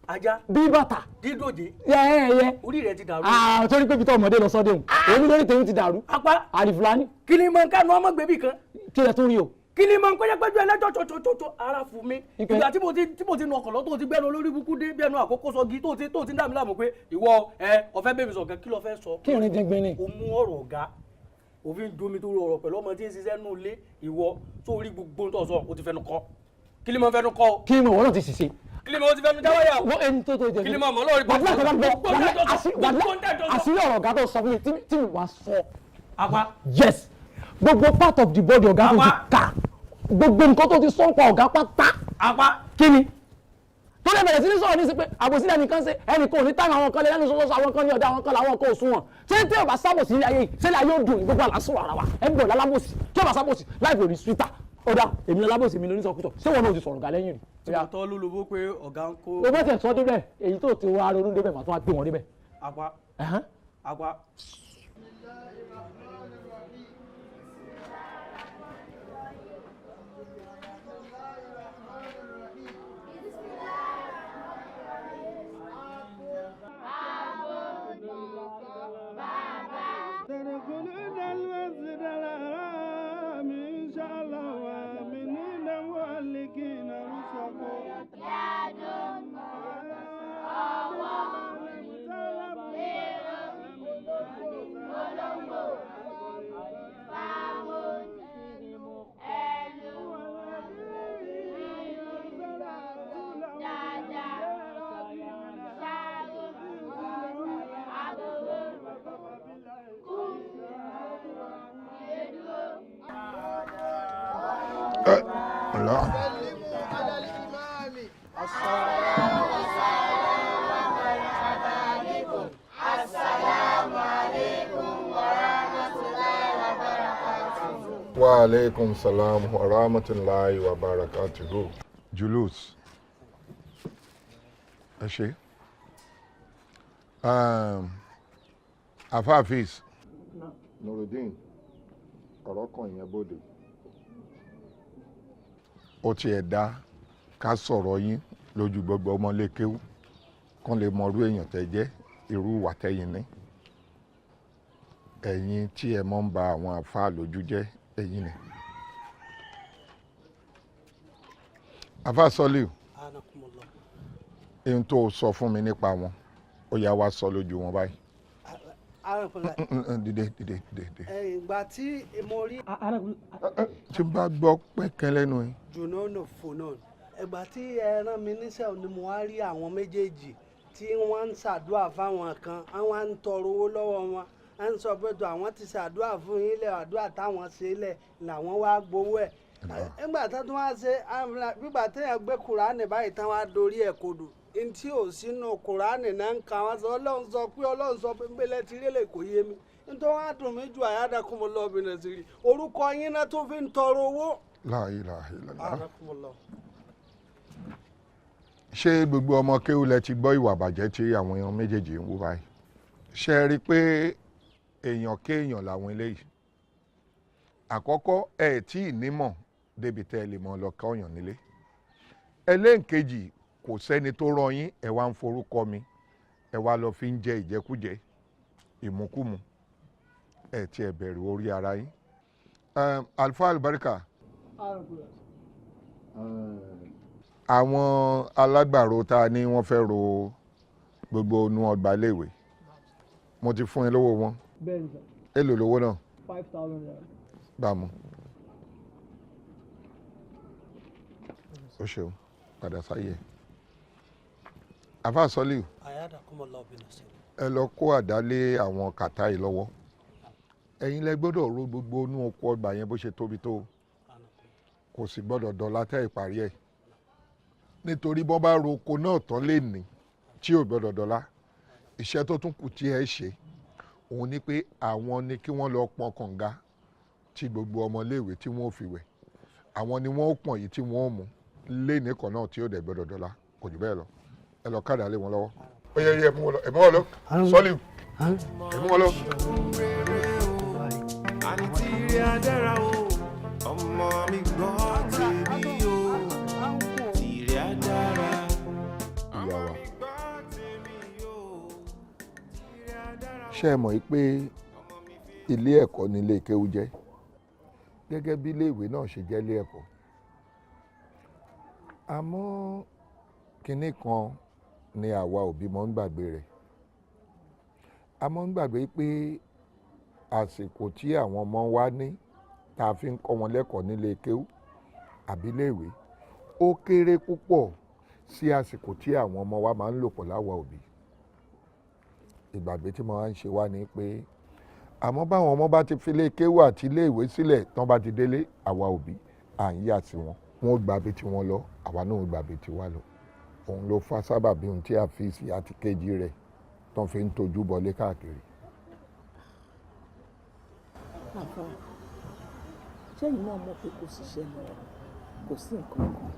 ajá bí bàtà dídòjé yẹ orí rẹ ti dàrú. torí pé bí tọ́ ọmọdé lọ sọ́dẹ̀ hùn èmi lórí tèmi ti dàrú. apá àdìfúlání. kí ni mo ń kánú ọmọ gbẹbí kan. kí lẹ tún rí o. kí ni mo ń kọjá pẹ́jọ́ ẹlẹ́jọ́ tó ara fún mi. ìgbà tí mo ti nu ọkọ̀ lọ tó ti gbẹ́nu olórí burúkú dé bí ẹnu àkókò sọgi tó ti ń dà mí láàmú pé ìwọ ọ̀fẹ́ bẹ́ẹ̀ mi sọ̀kan kí ló fẹ́ sọ. kí irin dín gbin ni. o mú ọ̀rọ̀ ọ̀gá òfin domi tó rọrọ̀ pẹ̀lú ọmọ tí ń ṣiṣẹ́ nù lé ìwọ tó rí gbogbo tó sọ o ti fẹnu kọ kí ni mo fẹnu kọ o. kí ni mo wọ́n náà ti ṣiṣẹ́. kí ni mo ti fẹnu jáwọ́ yà o. wọ́n ẹni tó jẹ kí ni mo mọ̀ lórí bọ́ àṣírí ọ̀rọ̀ ọ̀gá tó sọ fún mi tí mi wá sọ. apá. yes gbogbo part of the body ọ̀gá tó ti kà gbogbo nǹkan tó ti sọ pa ọ̀gá pátá. apá. kí ni tó lè bẹ̀rẹ̀ sí ní sọ̀rọ̀ ní sí pé àbòsí ẹnìkan ṣe ẹnìkan ò ní táwọn àwọn kan lè lẹ́nu sọ́sọ́ àwọn kan ní ọ̀dà àwọn kan làwọn kan ò sún wọn ṣé tí ò bá sábòsí ilé ayé yìí ṣé ilé ayé ò dùn gbogbo àlàsùn ara wa ẹ̀ ń bọ̀ lálábòsí tí ò bá sábòsí láì bò ní sweeter ọ̀dà èmi lálábòsí mi ló ní sọkútọ̀ ṣé wọn náà ti sọ̀rọ̀ gà lẹ́yìn rí. tòótọ́ ló lobó pé ọ̀gá ń kó. o bá tẹ̀ sọ́ débẹ̀ èyí tó ti wá ronú débẹ̀ màá tún wá gbé wọn débẹ̀. apá. apá. Wa alaikum salam wa rahmatullahi wa barakatuhu. Julus. Ẹ ṣé. Afáàfíìs. Nurudeen. Ọ̀rọ̀ kan yẹn bóde. ó tiẹ̀ dá ká sọ̀rọ̀ yín lójú gbogbo ọmọlé kéwú kán lè mọ irú èèyàn tẹ́ jẹ́ irú ìwà tẹ́yin ní. Ẹ̀yin tí ẹ mọ́ ń ba àwọn àfáà lójú jẹ́ ẹ̀yin ni. Àfáà Sọ́líù, ohun tó sọ fún mi nípa wọn ó yá wá sọ lójú wọn báyìí. Dìde. ìgbà tí mo rí. tí n bá gbọ́ pẹ́kẹ́ lẹ́nu ẹ. jùnọ́nù fònà ìgbà tí ẹ rán mi níṣẹ́ ni mo wá rí àwọn méjèèjì tí wọ́n ń ṣàdúrà fáwọn kan àwọn ń tọrọ owó lọ́wọ́ wọn à ń sọ pé tó àwọn ti ṣàdúrà fún yín lẹ̀ àdúrà táwọn ṣe lẹ̀ làwọn wá gbowó ẹ̀. nígbà tó tún wá ṣe gbígbà téèyàn gbé kùránì báyìí tán wá dorí ẹ̀ kodò ntí ò sínú kùránì náà ń ka wọn sọ ọlọ́run sọ pé nbẹ̀lẹ̀ tí rí lè kò yé mi nítorí wọn á dùn mí ju àyàdàkùnmọ́ lọ́ọ̀bìnrin sí rí orúkọ yín náà tó fi ń tọrọ owó. La ilaha illallah. Ṣé gbogbo ọmọ kéwú lẹ ti gbọ́ ìwà bàjẹ́ tí àwọn èèyàn méjèèjì ń wú báyìí? Ṣé ẹ rí i pé èèyàn kéèyàn làwọn eléyìí? Àkọ́kọ́ ẹ tí ì nímọ̀ débi tẹ́ ẹ lè mọ lọ ká ọ̀yàn nílé. Ẹlẹ́ǹkejì kò sẹ́ni tó rán yín ẹ wá ń forúkọ mi ẹ wá lọ fi ń jẹ ìjẹkújẹ ìmúkúmu ẹ tí ẹ bẹ̀rù orí ara yín. Alfa Albarika. Àwọn alágbàro tá a ní wọ́n fẹ́ ro gbogbo inú ọgbà iléèwé mo ti fún ẹ lówó wọn. bẹ́ẹ̀ni sà. Èló lówó náà. 5,000 naira. Bámu. O ṣeun padà sáyé. Àfáà Sọ́líù. àyàdàkùnmọ́ lọ́ọ̀bìnrin sí. Ẹ lọ kó àdá lé àwọn kàtá yìí lọ́wọ́. Ẹ̀yin lẹ gbọ́dọ̀ ro gbogbo inú oko ọgbà yẹn bó ṣe tóbi tó. Kò sì gbọ́dọ̀ dọ̀la tẹ́ ìparí ẹ̀. Nítorí bọ́ bá ro oko náà tán lè ní tí ò gbọ́dọ̀ dọ̀la. Iṣẹ́ tó tún kù tí ẹ ṣe òun ni pé àwọn ni kí wọ́n lọ pọn kànga tí gbogbo ọmọléèwé tí wọ́n fi wẹ̀. Àwọn ni wọ́n ó pọ̀n yìí tí wọ́n ó mú lé nìkan náà tí ó dẹ̀ gbọ́dọ̀ dọ̀la kò jù bẹ́ẹ̀ lọ. Ẹ lọ kádà lé wọn lọ́wọ́. Ó yẹ mú wọn lọ. Ẹ mú wọn lọ. Sọ́líù. Ẹ mú wọn lọ. Àní tí rí adára o, ọmọ mi gbọ́ tèmi o, tí rí adára. Ìyá wa. Ṣé ẹ mọ̀ pé ilé ẹ̀kọ́ ni ilé kéwú jẹ́ gẹ́gẹ́ bí ilé ìwé náà ṣe jẹ́ ilé ẹ̀kọ́. Àmọ́ kinní kan ni àwa òbí mọ́ ń gbàgbé rẹ̀. A mọ́ ń gbàgbé pé àsìkò tí àwọn ọmọ wa ní tá a fi ń kọ́ wọn lẹ́kọ̀ọ́ nílé kéwú àbí ilé ìwé ó kéré púpọ̀ sí àsìkò tí àwọn ọmọ wa máa ń lò pọ̀ láwa òbí. Ìgbàgbé tí mo máa ń ṣe wá ni pé àmọ́ báwọn ọmọ bá ti fi ilé kéwú àti ilé ìwé sílẹ̀ tán bá ti délé àwa òbí à ń yà sí wọn. Wọ́n ó gbàgbé tí wọ́n lọ àwa náà ó gbàgbé tí wá lọ. Òun ló fa sábàbí ohun tí àfíìsì àti kejì rẹ̀ tán fi ń tojú bọlé káàkiri. Àbá ṣẹ́yìn náà mọ̀ pé kò síṣẹ́ lọ kò sí nǹkan kan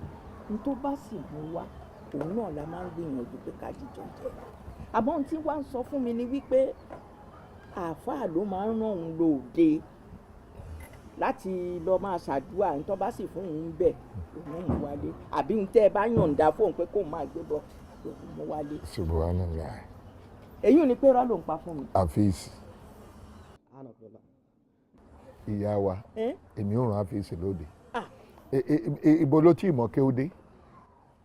ní tó bá sì mú wá òun náà la máa ń gbìyànjú pé ká jíjọ jẹ àmọ́ ohun tí wàá ń sọ fún mi ni wípé àáfàá ló máa ń rán òun lóde láti lọ máa ṣàdúrà ní tó bá sì fún òun bẹ̀ òun mú wálé àbí ohun tẹ́ ẹ bá yọ̀ǹda fóun pé kóun máa gbé bọ̀ òun mú wálé. Subhanallah. èyí ò ní pé rọ́ ló ń pa fún mi. Àfíìsì. Ìyá wa èmi ò rán àfíìsì lóde. Ibo ló tí ì mọ̀ kéwúdé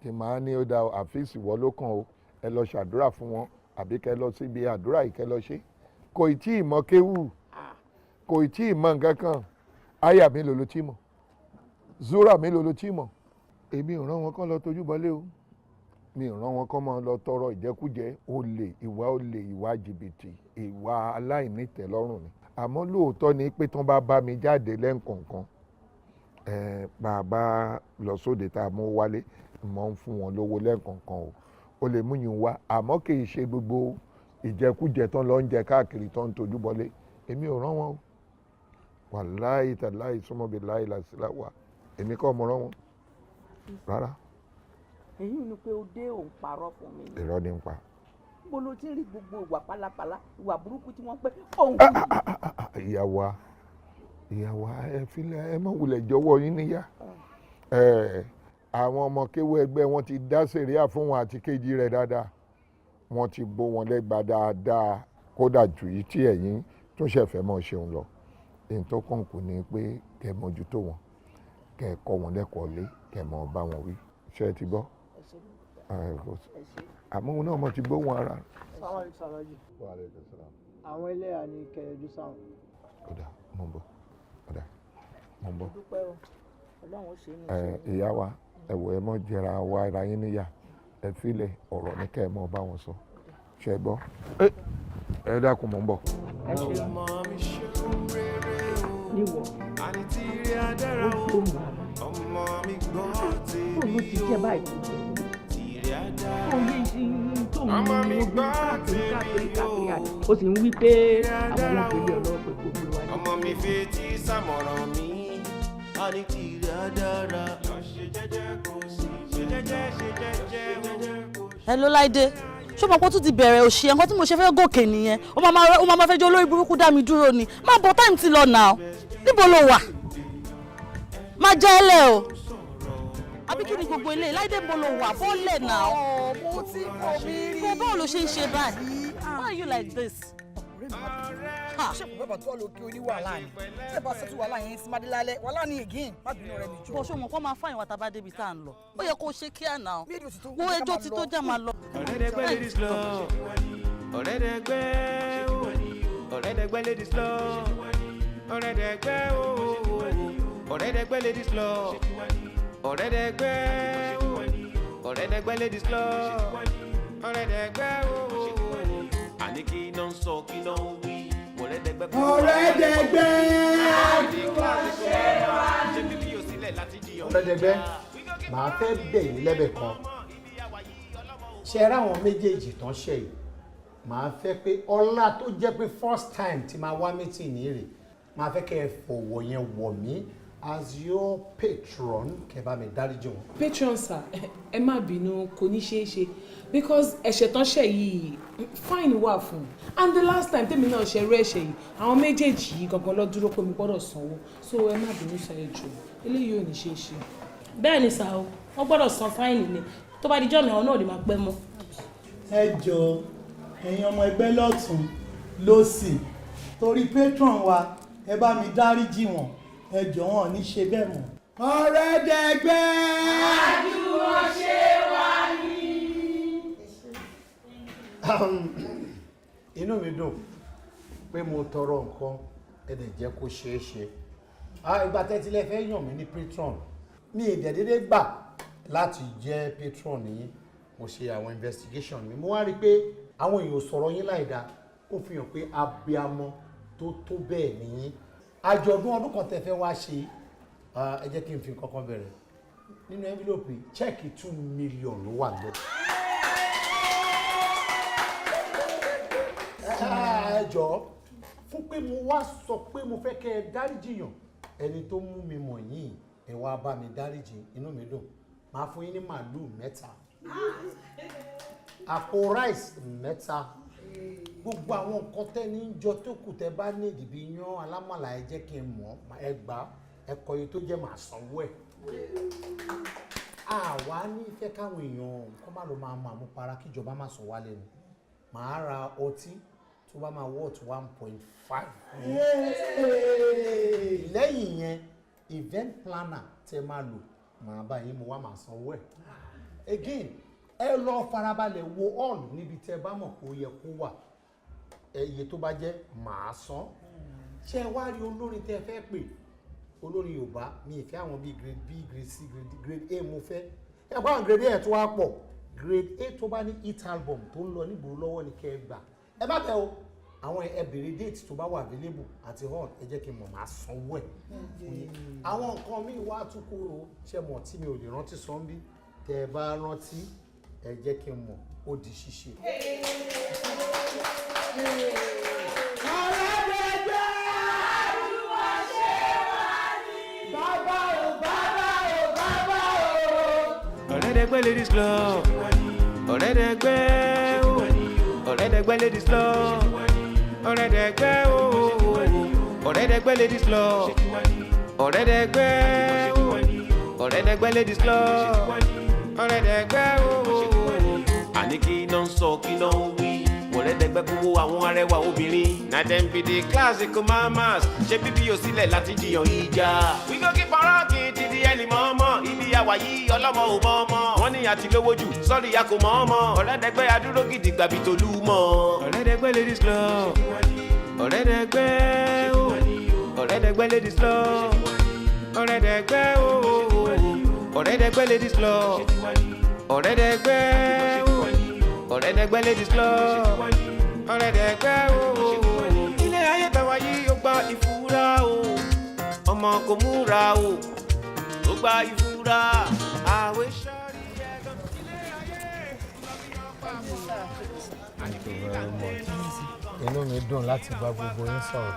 kí n máa ní ó dá àfíìsì wọ́ ló kàn ó ẹ lọ ṣàdúrà fún wọn àbí kẹ lọ síbi àdúrà yìí kẹ lọ ṣe kò ì tí ì mọ̀ kéwú kò ì tí ì mọ̀ nǹkan kan àyà mélòó ló tí ì mọ̀ zúrà mélòó ló tí ì mọ̀ èmi ò rán wọn kán lọ tójú bọlé o mi ò rán wọn kán máa lọ tọrọ ìjẹkújẹ olè ìwà jìbìtì ìwà aláìnítẹ̀lọ́rùn ni àmọ́ lóòótọ́ ni pé tán bá bá mi jáde lẹ́ǹkọ̀ọ̀kan bàbá lọ sóde tá a mú wálé mọ̀ ń fún wọn lówó lẹ́ǹkọ̀ọ̀kan o lè mú yín wá àmọ́ kì í ṣe gbogbo ìjẹkújẹ tán lọ ń jẹ káàkiri tán ń tojú bọlé èmi ò rán wọn o wàláhì tàláhì súnmọ́bi láì làṣìlá wà èmi kọ́ mo rán wọn rárá. èyí ni pé ó dé òun parọ́ fún mi. irọ́ ni ń pa. bó ló ti rí gbogbo ìwà pálapàla ìwà burúkú tí wọ́n pẹ́ òun. ìyàwó ẹ filẹ̀ ẹ má wulẹ̀ jọ̀wọ́ yín níyà àwọn ọmọ kéwú ẹgbẹ́ wọn ti dá sẹ̀ríà fún wọn àti kejì rẹ̀ dáadáa wọ́n ti bó wọn lẹ́gba dáadáa kódà jù yìí tí ẹ̀yin tó ṣẹ̀fẹ̀ mọ́ ṣeun lọ èyí tó kàn kù ni pé kẹ́ mójútó wọn kẹ́ kọ́ wọn lẹ́kọ̀ọ́ lé kẹ́ mọ́ bá wọn wí ṣé ẹ ti gbọ́ àmọ́ òun náà mo ti gbọ́ wọn ara. àwọn ẹlẹ́yà ni kẹ̀ẹ́dú sáwọn. kódà mo ń bọ̀ kódà mo ń bọ̀. Ọlọ́run ìyá wa ẹ wò ẹ mọ jẹra wa ara yín níyà ẹ filẹ̀ ọ̀rọ̀ ní kẹ́ ẹ mọ bá wọn sọ ṣe gbọ́ ẹ dákun mò ń bọ̀. ẹ ṣe ọmọ mi ṣeun rere o níwọ̀ àní tí rí adára o ọmọ mi gbọ́ tèmi o ló ti jẹ́ báyìí. tí rí adára òye ìṣin tó ń ọmọ mi mú gbọ́ káàkiri tèmi o ó sì ń wí pé àwọn òkèlè ọlọ́pẹ̀ kò gbé wájú. ọmọ mi fetí sàmọ̀ràn mi àní tí rí adára lọ ṣe jẹ́jẹ́ kò sí ṣe jẹ́jẹ́ ṣe jẹ́jẹ́ o. ẹ ló láìdé ṣé mo kó tún ti bẹ̀rẹ̀ òṣì nǹkan tí mo ṣe fẹ́ gòkè nìyẹn ó máa fẹ́ jẹ́ olórí burúkú dá mi dúró ni má bọ̀ táìmù ti lọ nà ó níbo ló wà má jẹ́ ẹlẹ́ o àbí kí ni gbogbo ilé láìdé mo ló wà bọ́ọ̀lẹ̀ nà ó. mo ti kọ́ mi rí. kó báwo ló ṣe ń ṣe báyìí why are you like this. ṣé kò bàbá tó wà lókè oní wàhálà ni ṣé bá ṣètò wàhálà yẹn sí madé lálẹ́ wàhálà ni again má bínú rẹ nìjọ. bó ṣe mọ̀ kó máa fáyìn wa tàbá débi tá à ń lọ ó yẹ kó ṣe kíá náà wo ejò tí tó já máa lọ. ọ̀rẹ́dẹ̀gbẹ́ ladies law ọ̀rẹ́dẹ̀gbẹ́ ọ̀rẹ́dẹ̀gbẹ́ ladies law ọ̀rẹ́dẹ̀gbẹ́ ọ̀rẹ́dẹ̀gbẹ́ ladies law ọ̀rẹ́dẹ̀gbẹ́ ọ̀rẹ́dẹ̀gbẹ́ ladies law ọ̀rẹ́dẹ̀gbẹ́ àní kí iná ń sọ kí iná ń wí ọ̀rẹ́dẹ̀gbẹ́. ọ̀rẹ́dẹ̀gbẹ́ màá fẹ́ bẹ̀ yín lẹ́bẹ̀ kan ṣe é ráwọn méjèèjì tán ṣe yìí màá fẹ́ pé ọlá tó jẹ́ pé first time tí máa wá meeting ní rè màá fẹ́ kẹ́ ẹ fọwọ́ yẹn wọ̀ mí as your patron kẹ́ bá mi dáríjì wọn. patron sir ẹ má bínú kò ní ṣeé ṣe because ẹ̀ṣẹ̀ tán ṣẹ̀ yìí fine wà fún and the last time tèmi náà ṣe rú ẹ̀ṣẹ̀ yìí àwọn méjèèjì yìí gangan lọ dúró pé mo gbọ́dọ̀ sanwó so ẹ má bínú ṣàyẹ̀ jù eléyìí ò ní ṣeé ṣe. bẹ́ẹ̀ ni sà o wọ́n gbọ́dọ̀ san fáìnì ni tó bá dijọ́ mi àwọn náà lè máa pẹ́ mọ́. ẹ jọ ẹ̀yin ọmọ ẹgbẹ́ lọ́tún lósì torí patron wa ẹ bá mi dáríjì wọn ẹ jọ wọn ní ṣe bẹ́ẹ̀ mọ́. ọ̀rẹ́dẹ̀gbẹ́. àdúró ṣe wá ní. inú mi dùn pé mo tọrọ nǹkan ẹ dẹ̀ jẹ́ kó ṣeé ṣe ìgbà tẹ́tílẹ̀ fẹ́ yàn mí ní patron mi ì dẹ̀dẹ́dẹ́ gbà láti jẹ́ patron yín mo ṣe àwọn investigation mi mo wá rí i pé àwọn èèyàn sọ̀rọ̀ yín láìda ó fi hàn pé abiyamọ tó tó bẹ́ẹ̀ nìyí àjọ̀dún ọdún kan tẹ́ fẹ́ wá ṣe ẹ jẹ́ kí n fi kankan bẹ̀rẹ̀ nínú envelope chẹ́ẹ̀kì 2 million ló wà lọ. ẹ jọ̀ọ́ fún pé mo wá sọ pé mo fẹ́ kẹ́ ẹ dáríjìyàn ẹni tó mú mi mọ̀ yìí ẹ wá bá mi dáríjì inú mi dùn máa fún yín ní màálùú 3 àpò rice 3 gbogbo àwọn nǹkan tẹ́ni ń jọ tó kù tẹ́ bá ní ìdìbò yan alámọ̀là ẹ jẹ́ kí n mọ̀ ẹ gbà ẹ kọ iye tó jẹ́ màá sanwó ẹ̀. àwa ní fẹ́ káwọn èèyàn kọ́ má lọ máa mọ àmupara kíjọba má sọ wá lẹ́nu màá ra ọtí tó bá máa worth 1.5. lẹ́yìn yẹn event planner tẹ́ máa lò màá bá yín mo wá màá sanwó ẹ̀. again ẹ lọ farabalẹ̀ wo all níbi tẹ́ bá mọ̀ kó yẹ kó wà iye tó bá jẹ́ màá san. ṣé ẹ wá rí olórin tẹ́ fẹ́ pè olórin Yorùbá mi ìfẹ́ àwọn bíi grade B grade C grade A mo fẹ́ ẹ bá àwọn grade A tó wá pọ̀ grade A tó bá ní hit album tó ń lọ nígboro lọ́wọ́ ni kẹ́ ẹ gbà ẹ bá bẹ̀ o àwọn ẹ bèrè date tó bá wà available àti hall ẹ jẹ́ kí n mọ̀ máa sanwó ẹ̀ àwọn nǹkan míì wá tún kúrò ṣe mọ̀ tí mi ò lè rántí sanbí tẹ́ ẹ bá rántí ẹ jẹ́ kí n mọ̀ ó di ṣíṣe. ọ̀rẹ́dẹ̀gbẹ́ ladies club ọ̀rẹ́dẹ̀gbẹ́ ọ̀rẹ́dẹ̀gbẹ́ ladies club ọ̀rẹ́dẹ̀gbẹ́ ọ̀rẹ́dẹ̀gbẹ́ ladies club ọ̀rẹ́dẹ̀gbẹ́ ọ̀rẹ́dẹ̀gbẹ́ ladies club ọ̀rẹ́dẹ̀gbẹ́ ooo àní kí iná ń sọ kí iná ń wí ọ̀rẹ́dẹ̀gbẹ́ kó wo àwọn arẹwà obìnrin na dem be the classical mamas ṣe bíbí yóò sílẹ̀ láti jiyàn ìjà. we go keep on rocking till the early mọ́mọ́ ibi àwà yìí ọlọ́mọ ò mọ́ ọmọ wọ́n ní àti lówó jù sọ́ọ̀rì ya kò mọ́ ọmọ ọ̀rẹ́dẹ̀gbẹ́ adúró gidi gbàbí tolú mọ́. ọ̀rẹ́dẹ̀gbẹ́ ladies club ọ̀rẹ́dẹ̀gbẹ́ ooo ọ̀rẹ́dẹ̀gbẹ́ ladies club ọ̀rẹ́dẹ̀gbẹ́ ooo ọ̀rẹ́dẹ̀gbẹ́ ladies club ọ̀rẹ́dẹ̀gbẹ́ ooo ọ̀rẹ́dẹ̀gbẹ́ ladies club ọ̀rẹ́dẹ̀gbẹ́ ooo. ilé ayé tàwa yìí ó gba ìfura o ọmọ kò múra o ó gba ìfura àwẹ̀ sọ́ọ́rí ẹ̀gàn ilé ayé Thank you very much. Inú mi dùn láti bá gbogbo yín sọ̀rọ̀.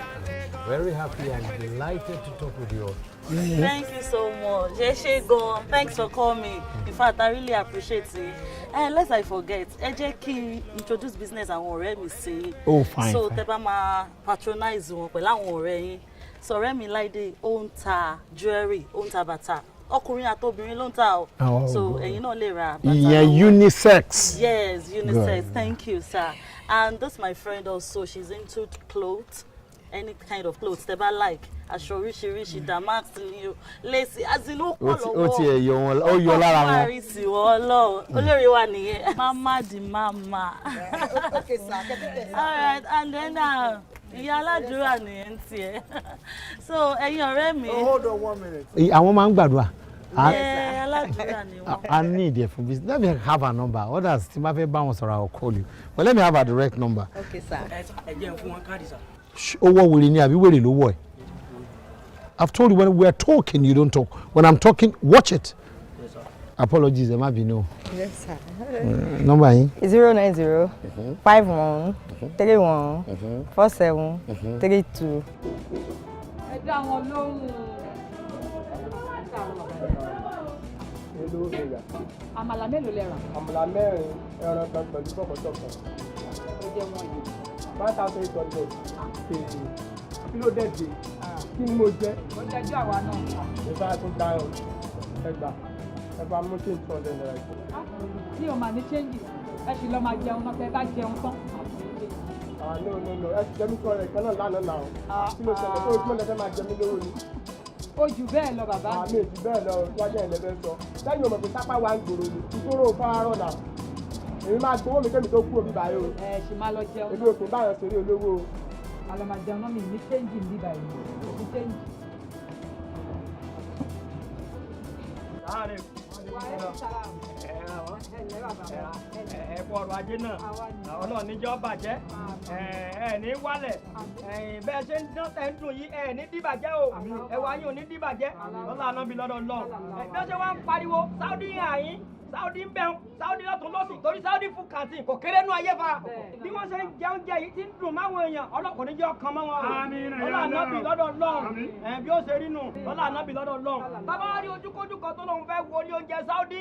I'm very happy and delighted to talk with you all. Thank you so much. Go. Thanks for coming. In fact, I really appreciate it. And lest I forget, ẹ jẹ́ kí introduce business àwọn ọ̀rẹ́ mi sí. Oh, fine. So tẹ́ bá máa patronize wọn pẹ̀lú àwọn ọ̀rẹ́ yín. So ọ̀rẹ́ mi Láìdé ó ń ta jewelry, ó ń ta bàtà. Ọkùnrin àtobìnrin ló ń ta o. So ẹ̀yin náà lè ra bàtà. Yeah, unisex. Yes, unisex. Good. Thank you, sir. And this my friend also, she's into clothes. Any kind of clothes tẹ́ bá like. Aṣọ oríṣiríṣi damask ni o lace azinu pọ̀ lọ́wọ́ ó ti ẹ̀ yọ wọn ó yọ lára wọn. ọkọ̀ àrísí wọn lọ olórí wa nìyẹn mama di mama. Okay sir, kẹ́tẹ́tẹ́. All right, and then ìyá aládùúrà nìyẹn tiẹ̀. So ẹ̀yin ọ̀rẹ́ mi. Hold on 1 minute. Àwọn máa ń gbàdúrà. Aládùúrà ni wọn. I need it for business. Let me have a number. Others, tí ma fẹ́ bá wọn sọ̀rọ̀, I will call you. But let me have a direct number. Okay sir. ẹ jẹ́ fún wọn káàdì sà. Owó wèrè ni àbí wèrè ló wọ̀ ẹ́. I've told you when we are talking, you don't talk. When I'm talking, watch it. Yes, sir. Apologies, there might be no. Yes, sir. Number yín. 090 51 31 47 32. Ẹ dá wọn lóhùn. Àmàlà mélòó lẹ rà? Àmàlà mẹ́rin ẹran kan pẹ̀lú bọ̀bọ̀tọ̀ kan. Ó jẹ́ wọ́n yìí. 5,800 kèjì. Kí ló dẹ̀ dé? Kí ni mo jẹ́? Ó jẹ́jú àwa náà. Ìfẹ́ tún dáhùn. Ẹgbà. Ẹgbà mú kí n tún ọdẹ náírà. Tí o máa ní ṣéǹjì, ẹ sì lọ máa jẹun náà, tẹ́ bá jẹun tán. No. Ẹ ti jẹ́ mi sọ rẹ̀ kan náà lánàá náà. Kí ló ṣẹlẹ̀ tó ojúmọ́ lẹ́fẹ́ máa jẹ mí lówó ni? Ó jù bẹ́ẹ̀ lọ bàbá. Àmì èjì bẹ́ẹ̀ lọ wájú ẹ̀ lẹ́fẹ́ sọ. Lẹ́yìn ọmọ pé sápá wa ń gbòòrò ni. Ìgboro ò fárọ̀ náà. Èmi máa gbowó mi kémi tó kú òbí báyìí o. Ẹ ṣì máa lọ jẹun. Èmi ò kì í báyọ̀ sórí olówó o. Àlọ́ máa jẹun náà mi ní ṣéǹjì ní báyìí. Ní ṣéǹjì. Láàárín. Ẹ kú ọrọ̀ ajé náà. Ọlọ́run níjọ́ bàjẹ́. Ẹ ní wálẹ̀. Bẹ́ẹ̀ ṣe ń dán tẹ̀ ń dùn yìí ẹ ní dìbàjẹ́ o. Ẹwà yín ò ní dìbàjẹ́. Lọ́la àná bí lọ́dọ̀ lọ. Bí wọ́n ṣe wá ń pariwo Saudi àyín. Saudi ń bẹ̀rù Saudi lọ́tún lọ́sì torí Saudi fún kàntìn kò kéré nú ayé fa bí wọ́n ṣe ń jẹ oúnjẹ yìí ti ń dùn máwọn èèyàn ọlọ́kùnrin jẹ́ ọkàn mọ́ wọn lọ́la ànábì lọ́dọ̀ lọ́n bí ó ṣe rí nù lọ́la ànábì lọ́dọ̀ lọ́n bàbá wa rí ojúkójú kan tó lóun fẹ́ wo ní oúnjẹ Saudi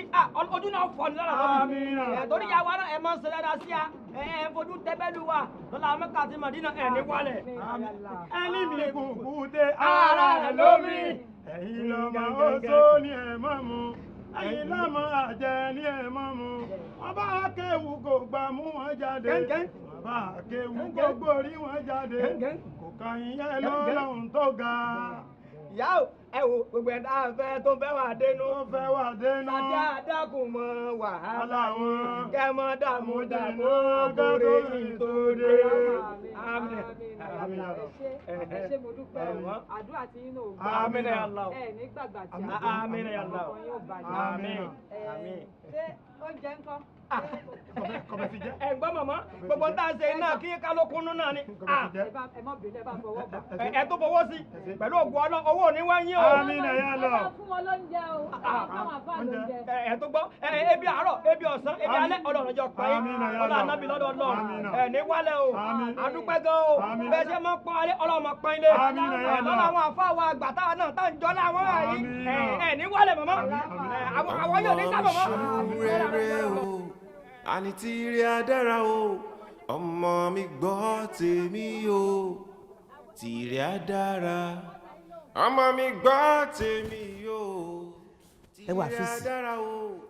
ojú náà fọ́ ni lọ́la ànábì torí ìyá wa náà ẹ̀ máa ń ṣe dáadáa sí a ẹ̀ fojú tẹ́bẹ́lú wa lọ́la Mẹ́kà àti Mádínà ẹ̀ ní wálẹ̀ ẹni mi kùkù dé ara ẹ̀ lómi ẹ̀yin lọ́mọ ó só ní ẹ̀ mọ́ mu ẹ̀yin lọ́mọ àjẹ́ ní ẹ̀mọ́ mu wọ́n bá kéwù kò gbà mú wọn jáde wọ́n bá kéwù kò gbórí wọn jáde kò kàyìn yẹn lọ́lọ́run tó ga. ìyá o ẹ wo gbogbo ẹ̀dá afẹ́ tó fẹ́ wà dénú. tó fẹ́ wà dénú. sàdí àdàkùn mọ wàhálà wọn. kẹmọ dààmú dààmú kórè ìtòdè. àmín. Ẹ ṣé mo dúpẹ́ àdúrà tí yín náà gbà. àmín ya Allah. Ẹ ní gbàgbà tí àmín ya Allah. àmín. Ṣé oúnjẹ ń kọ́? Ẹ̀gbọ́n màmá gbogbo tá a ṣe iná kí kálókunú náà ni. Ẹ má bínú ẹ bá fọwọ́ bá. Ẹ tó fọwọ́ sí pẹ̀lú ògùn ọlọ́ owó ò ní wá yín o. Àmín ya Allah. Ẹ bá fún wọn lóúnjẹ o. Àwọn àfáà lóúnjẹ. Ẹ tó gbọ́ ebi àárọ̀ ebi ọ̀sán ebi alẹ́ Ọlọ́run jọ pa yín. Ọlọ́run ànábì lọ́dọ̀ Ọlọ́run. Ẹ ní wálẹ̀ o. Adúpẹ́ gan o. Bẹ́ẹ̀ ṣe máa ń pọ́n alẹ́ Ọlọ́run máa pọ́n ilé. Lọ́la àwọn àfáà wa àgbà táwa náà tá ń jọ láwọn àyí. Ẹ ní wálẹ̀ màmá. Àwọn yóò ní sábà mọ́. Àní tí rí adára o ọmọ mi gbọ́ tèmi o tí rí adára ọmọ mi gbọ́ tèmi o. ẹ wà fíìsì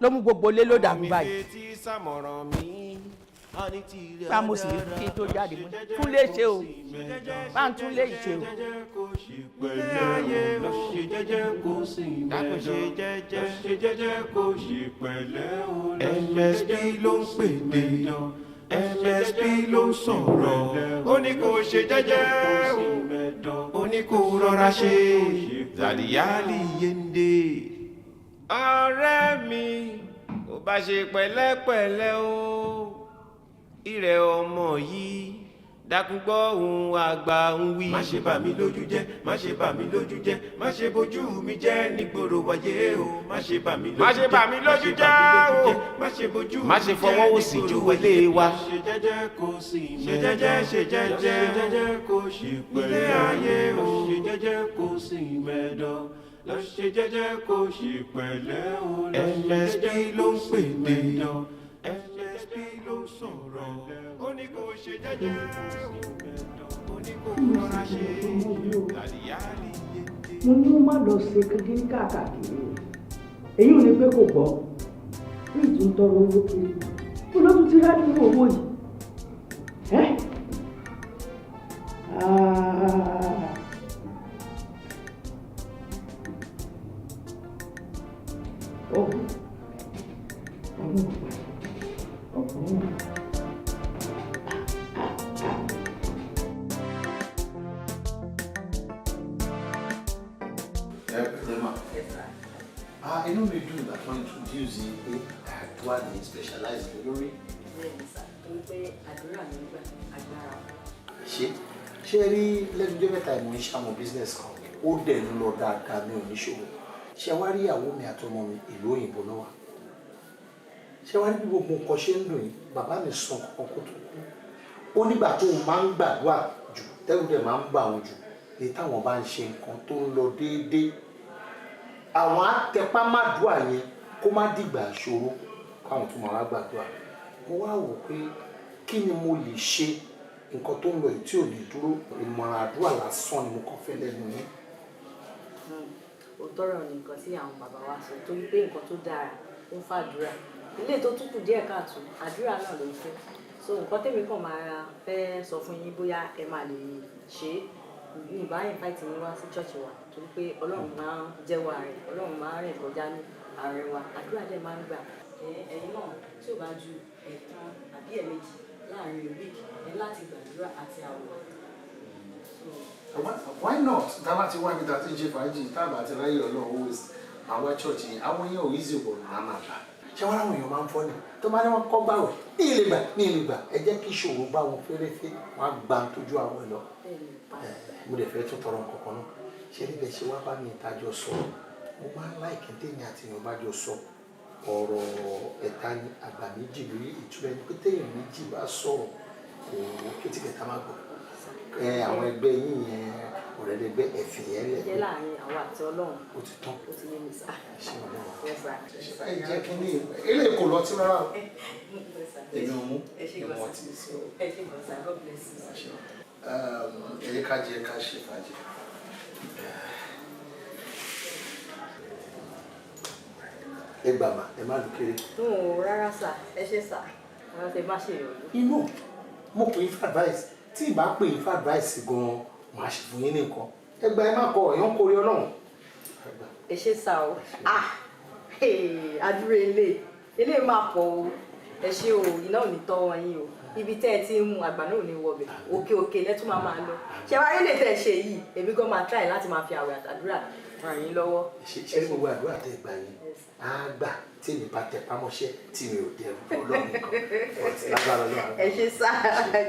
ló mú gbogbo lé ló dàrú báyìí. bá mo sì kí n tó jáde mọ́ tún lè ṣe o bá ń tún lè ṣe o. ilé ayé o ṣe jẹ́jẹ́ kó sì dákun ṣe jẹ́jẹ́ kó ṣe pẹ̀lẹ́ o. MSP ló ń pèdè MSP ló ń sọ̀rọ̀ ó ní kó ṣe jẹ́jẹ́ o ó ní kó rọra ṣe zàlíyálì yéǹde. ọ̀rẹ́ mi ò bá ṣe pẹ̀lẹ́pẹ̀lẹ́ o ìrẹ̀ ọmọ yìí dákun gbọ́ ohun àgbà ń wí. má ṣe bà mí lójú jẹ́ má ṣe bà mí lójú jẹ́ má ṣe bójú mi jẹ́ nígboro wáyé o má ṣe bà mí lójú jẹ́ o má ṣe bójú mi jẹ́ nígboro wáyé o má ṣe fọwọ́ òsì ju ilé wa. ṣe jẹ́jẹ́ kó sì mẹ́ẹ̀dọ́ ṣe jẹ́jẹ́ kó sì pẹ̀lẹ́ ilé ayé o ṣe jẹ́jẹ́ kó sì mẹ́ẹ̀dọ́ lọ ṣe jẹ́jẹ́ kó sì pẹ̀lẹ́ o. MSP ló ń pèdè MSP ló ń sọ̀rọ̀ ó ní kó ṣe jẹ́jẹ́ ó ní kó rọra ṣe àlìyáàlì yéǹde. mo ní ó má lọ ṣe kékeré káàkiri èyí ò ní pé kò gbọ́ ní ìtúntọrọ owó kiri ó ló tún ti rá nínú owó yìí. inú mi dùn ìgbà tó introduce yìí pé àdúrà ní specialize lórí. torí pé àdúrà ló gbà agbára. ṣé rí lẹ́nujọ́ mẹ́ta ìmọ̀ iṣẹ́ àwọn business kan ó dẹ̀ ń lọ dáadáa mi ò ní ṣòro ṣé wá rí ìyàwó mi àtọmọ mi ìlú òyìnbó náà wà ṣé wá rí bí gbogbo nǹkan ṣe ń dùn yìí bàbá mi sọ kankan kó tó kú ó nígbà tó máa ń gbàdúrà jù tẹ́rù dẹ̀ máa ń bà wọ́n jù ní táwọn bá ń ṣe nǹkan tó ń lọ déédéé àwọn àtẹpá má dùà yẹn kó má dìgbà ìṣòro káwọn tó máa wá gbàdúrà mo wá wò pé kí ni mo lè ṣe nǹkan tó ń lọ yìí tí ò ní dúró ìmọ̀ràn àdúrà lásán ni mo kàn fẹ́ lẹ́nu yín. òótọ́ rẹ̀ ni nǹkan tí àwọn bàbá wa sọ torí pé nǹkan tó dára ń fàdúrà ilé tó tún kù díẹ̀ káàtó àdúrà náà ló ń fẹ́ so nǹkan tèmi kàn máa fẹ́ sọ fún yín bóyá ẹ máa lè ṣe é ìbá invite yín wá sí church wa torí pé ọlọ́run máa ń jẹ́wọ́ ààrẹ ọlọ́run máa ń rìn kọjá ní ààrẹ wa àdúrà dẹ̀ máa ń gbà ẹ̀yin náà tí ò bá ju ẹ̀ẹ̀kan àbí ẹ̀ẹ̀mejì láàrin week ẹ láti gbàdúrà àti àwọ̀. Why not dábà tí wọ́n níta tí ń ṣe fàájì tábà àti ráyè ọlọ́run always àwọn church yẹn àwọn yẹn ò easy bọ̀ náà máa gbà ṣé wọ́n láwọn èèyàn máa ń fọ́ ni tó bá ní wọ́n kọ́ gbàwẹ̀ ní ilé gbà ẹ jẹ́ kí ìṣòro bá wọn fẹ́rẹ́fẹ́ wọn á gbà tójú àwọn ẹ̀ lọ mo lè fẹ́ tún tọrọ nǹkan kan náà ṣé níbẹ̀ ṣe wá bá mi ìtajọ sọ mo máa ń láìkí téèyàn àti èèyàn bá jọ sọ ọ̀rọ̀ ẹ̀ta ní àgbà méjì lórí ìtura ẹni pé téèyàn méjì bá sọ̀rọ̀ kò kétíkẹta má gbọ́ àwọn ẹgbẹ́ yín yẹn ọ̀rẹ́ lẹgbẹ́ ẹ̀fìn yẹn lẹ̀. jẹ́ láàrin àwọn àti ọlọ́run ó ti tán ó ti yé mi sá. ẹ jẹ́ kí ní eléyìí kò lọ tí rárá o èmi ò mú ìwọ̀n tí sí o. ẹ jẹ́ ká jẹ́ ká ṣe fàájì. ẹ gbà má ẹ má lù kéré. rárá sà ẹ ṣe sà àwọn tẹ má ṣe ìròyìn. inú mo pè é fún advice tí ì bá pè é fún advice gan-an màá ṣe fún yín ní nǹkan ẹ gba ẹ má kọ ọ̀yàn kórè ọlọ́run. ẹ ṣe sà o àdúrà ilé máa pọ̀ o ẹ ṣe o iná ò ní tọ́wọ́ yín o ibi tẹ́ ẹ ti ń mu àgbà náà ò ní wọbẹ̀ òkè lẹ́tún máa lọ ṣé wáyé lè tẹ̀ ṣe yìí èmi gan máa try láti máa fi àwẹ̀ àtàdúrà ràn yín lọ́wọ́. ṣe ní gbogbo àdúrà tẹ gbà yín á gbà tí mi bá tẹ pámọ́ṣẹ́ tí mi ò dẹrù ọlọ́run kan lágbára ọlọ́run. ẹ ṣe sá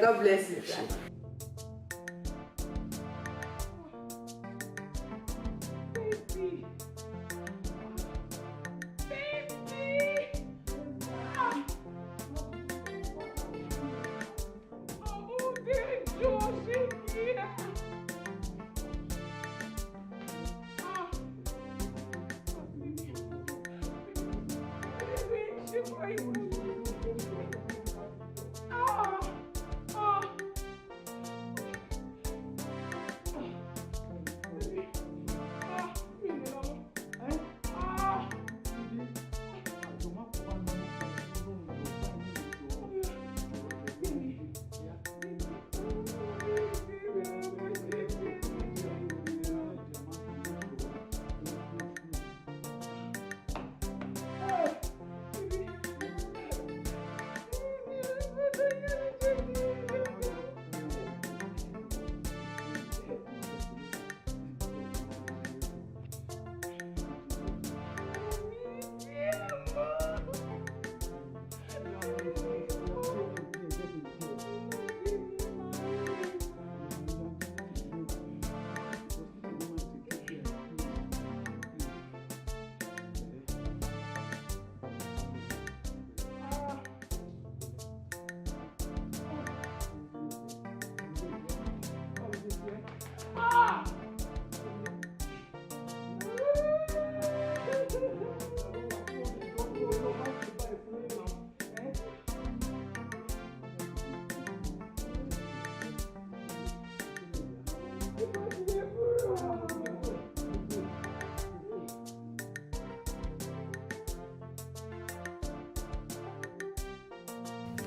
God bless you.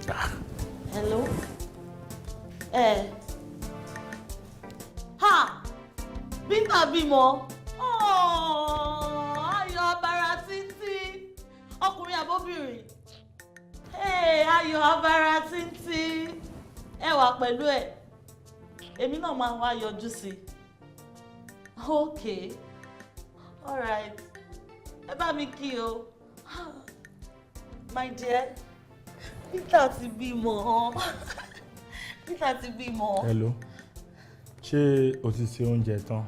Hello? Ha! Binta bímọ. Ayọ̀ abara títí. Ọkùnrin àbóbìnrin. Ayọ̀ abara títí. Ẹ wà pẹ̀lú ẹ̀. Èmi náà máa wá yọjú sí. Okay. All right. Ẹ bá mi kí o. My dear. Binta ti bímọ. Binta ti bímọ. Hello. Ṣé o ti ṣe oúnjẹ tán?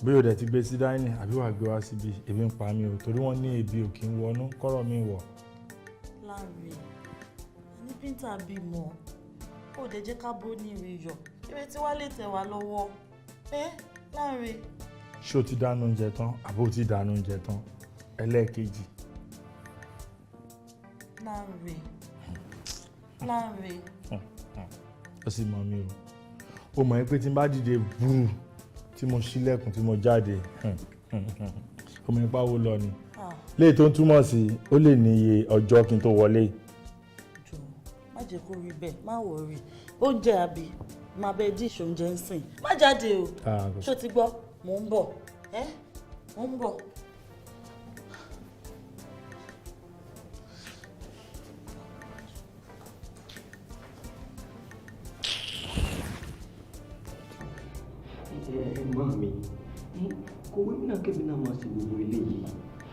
Bí o dẹ̀ ti gbé sí dáínì àbí wàá gbé wá síbi, ebi ń pa mí o torí wọ́n ní ebi ò kí ń wọnú kọ́rọ̀ mi wọ̀. Láàrin ní Binta bímọ ó dẹ̀ jẹ́ ká bó ní ìrìyọ̀ ìrètí wá lè tẹ̀ wá lọ́wọ́. Láàrin. Ṣé o ti dáná oúnjẹ tán àbí o ti dáná oúnjẹ tán? Ẹlẹ́ẹ̀kejì. Láàrin. Ó sì mọ̀ mí o. Ó mọ̀ pé tí n bá dìde búrú tí mo ṣílẹ̀kùn tí mo jáde ọmọ ipá wo lọ ni. Léyìí tó ń túmọ̀ sí ó lè ní iye ọjọ́ kí n tó wọlé. Jọ̀ọ́ má jẹ́ kó rí bẹ́ẹ̀ má wọrí oúnjẹ àbí máa bẹ díṣ oúnjẹ ń sìn má jáde o ṣó ti gbọ́ mò ń bọ̀ mò ń bọ̀. Mọ́ mi kò wí náà kébì náà máa ṣe gbogbo eléyìí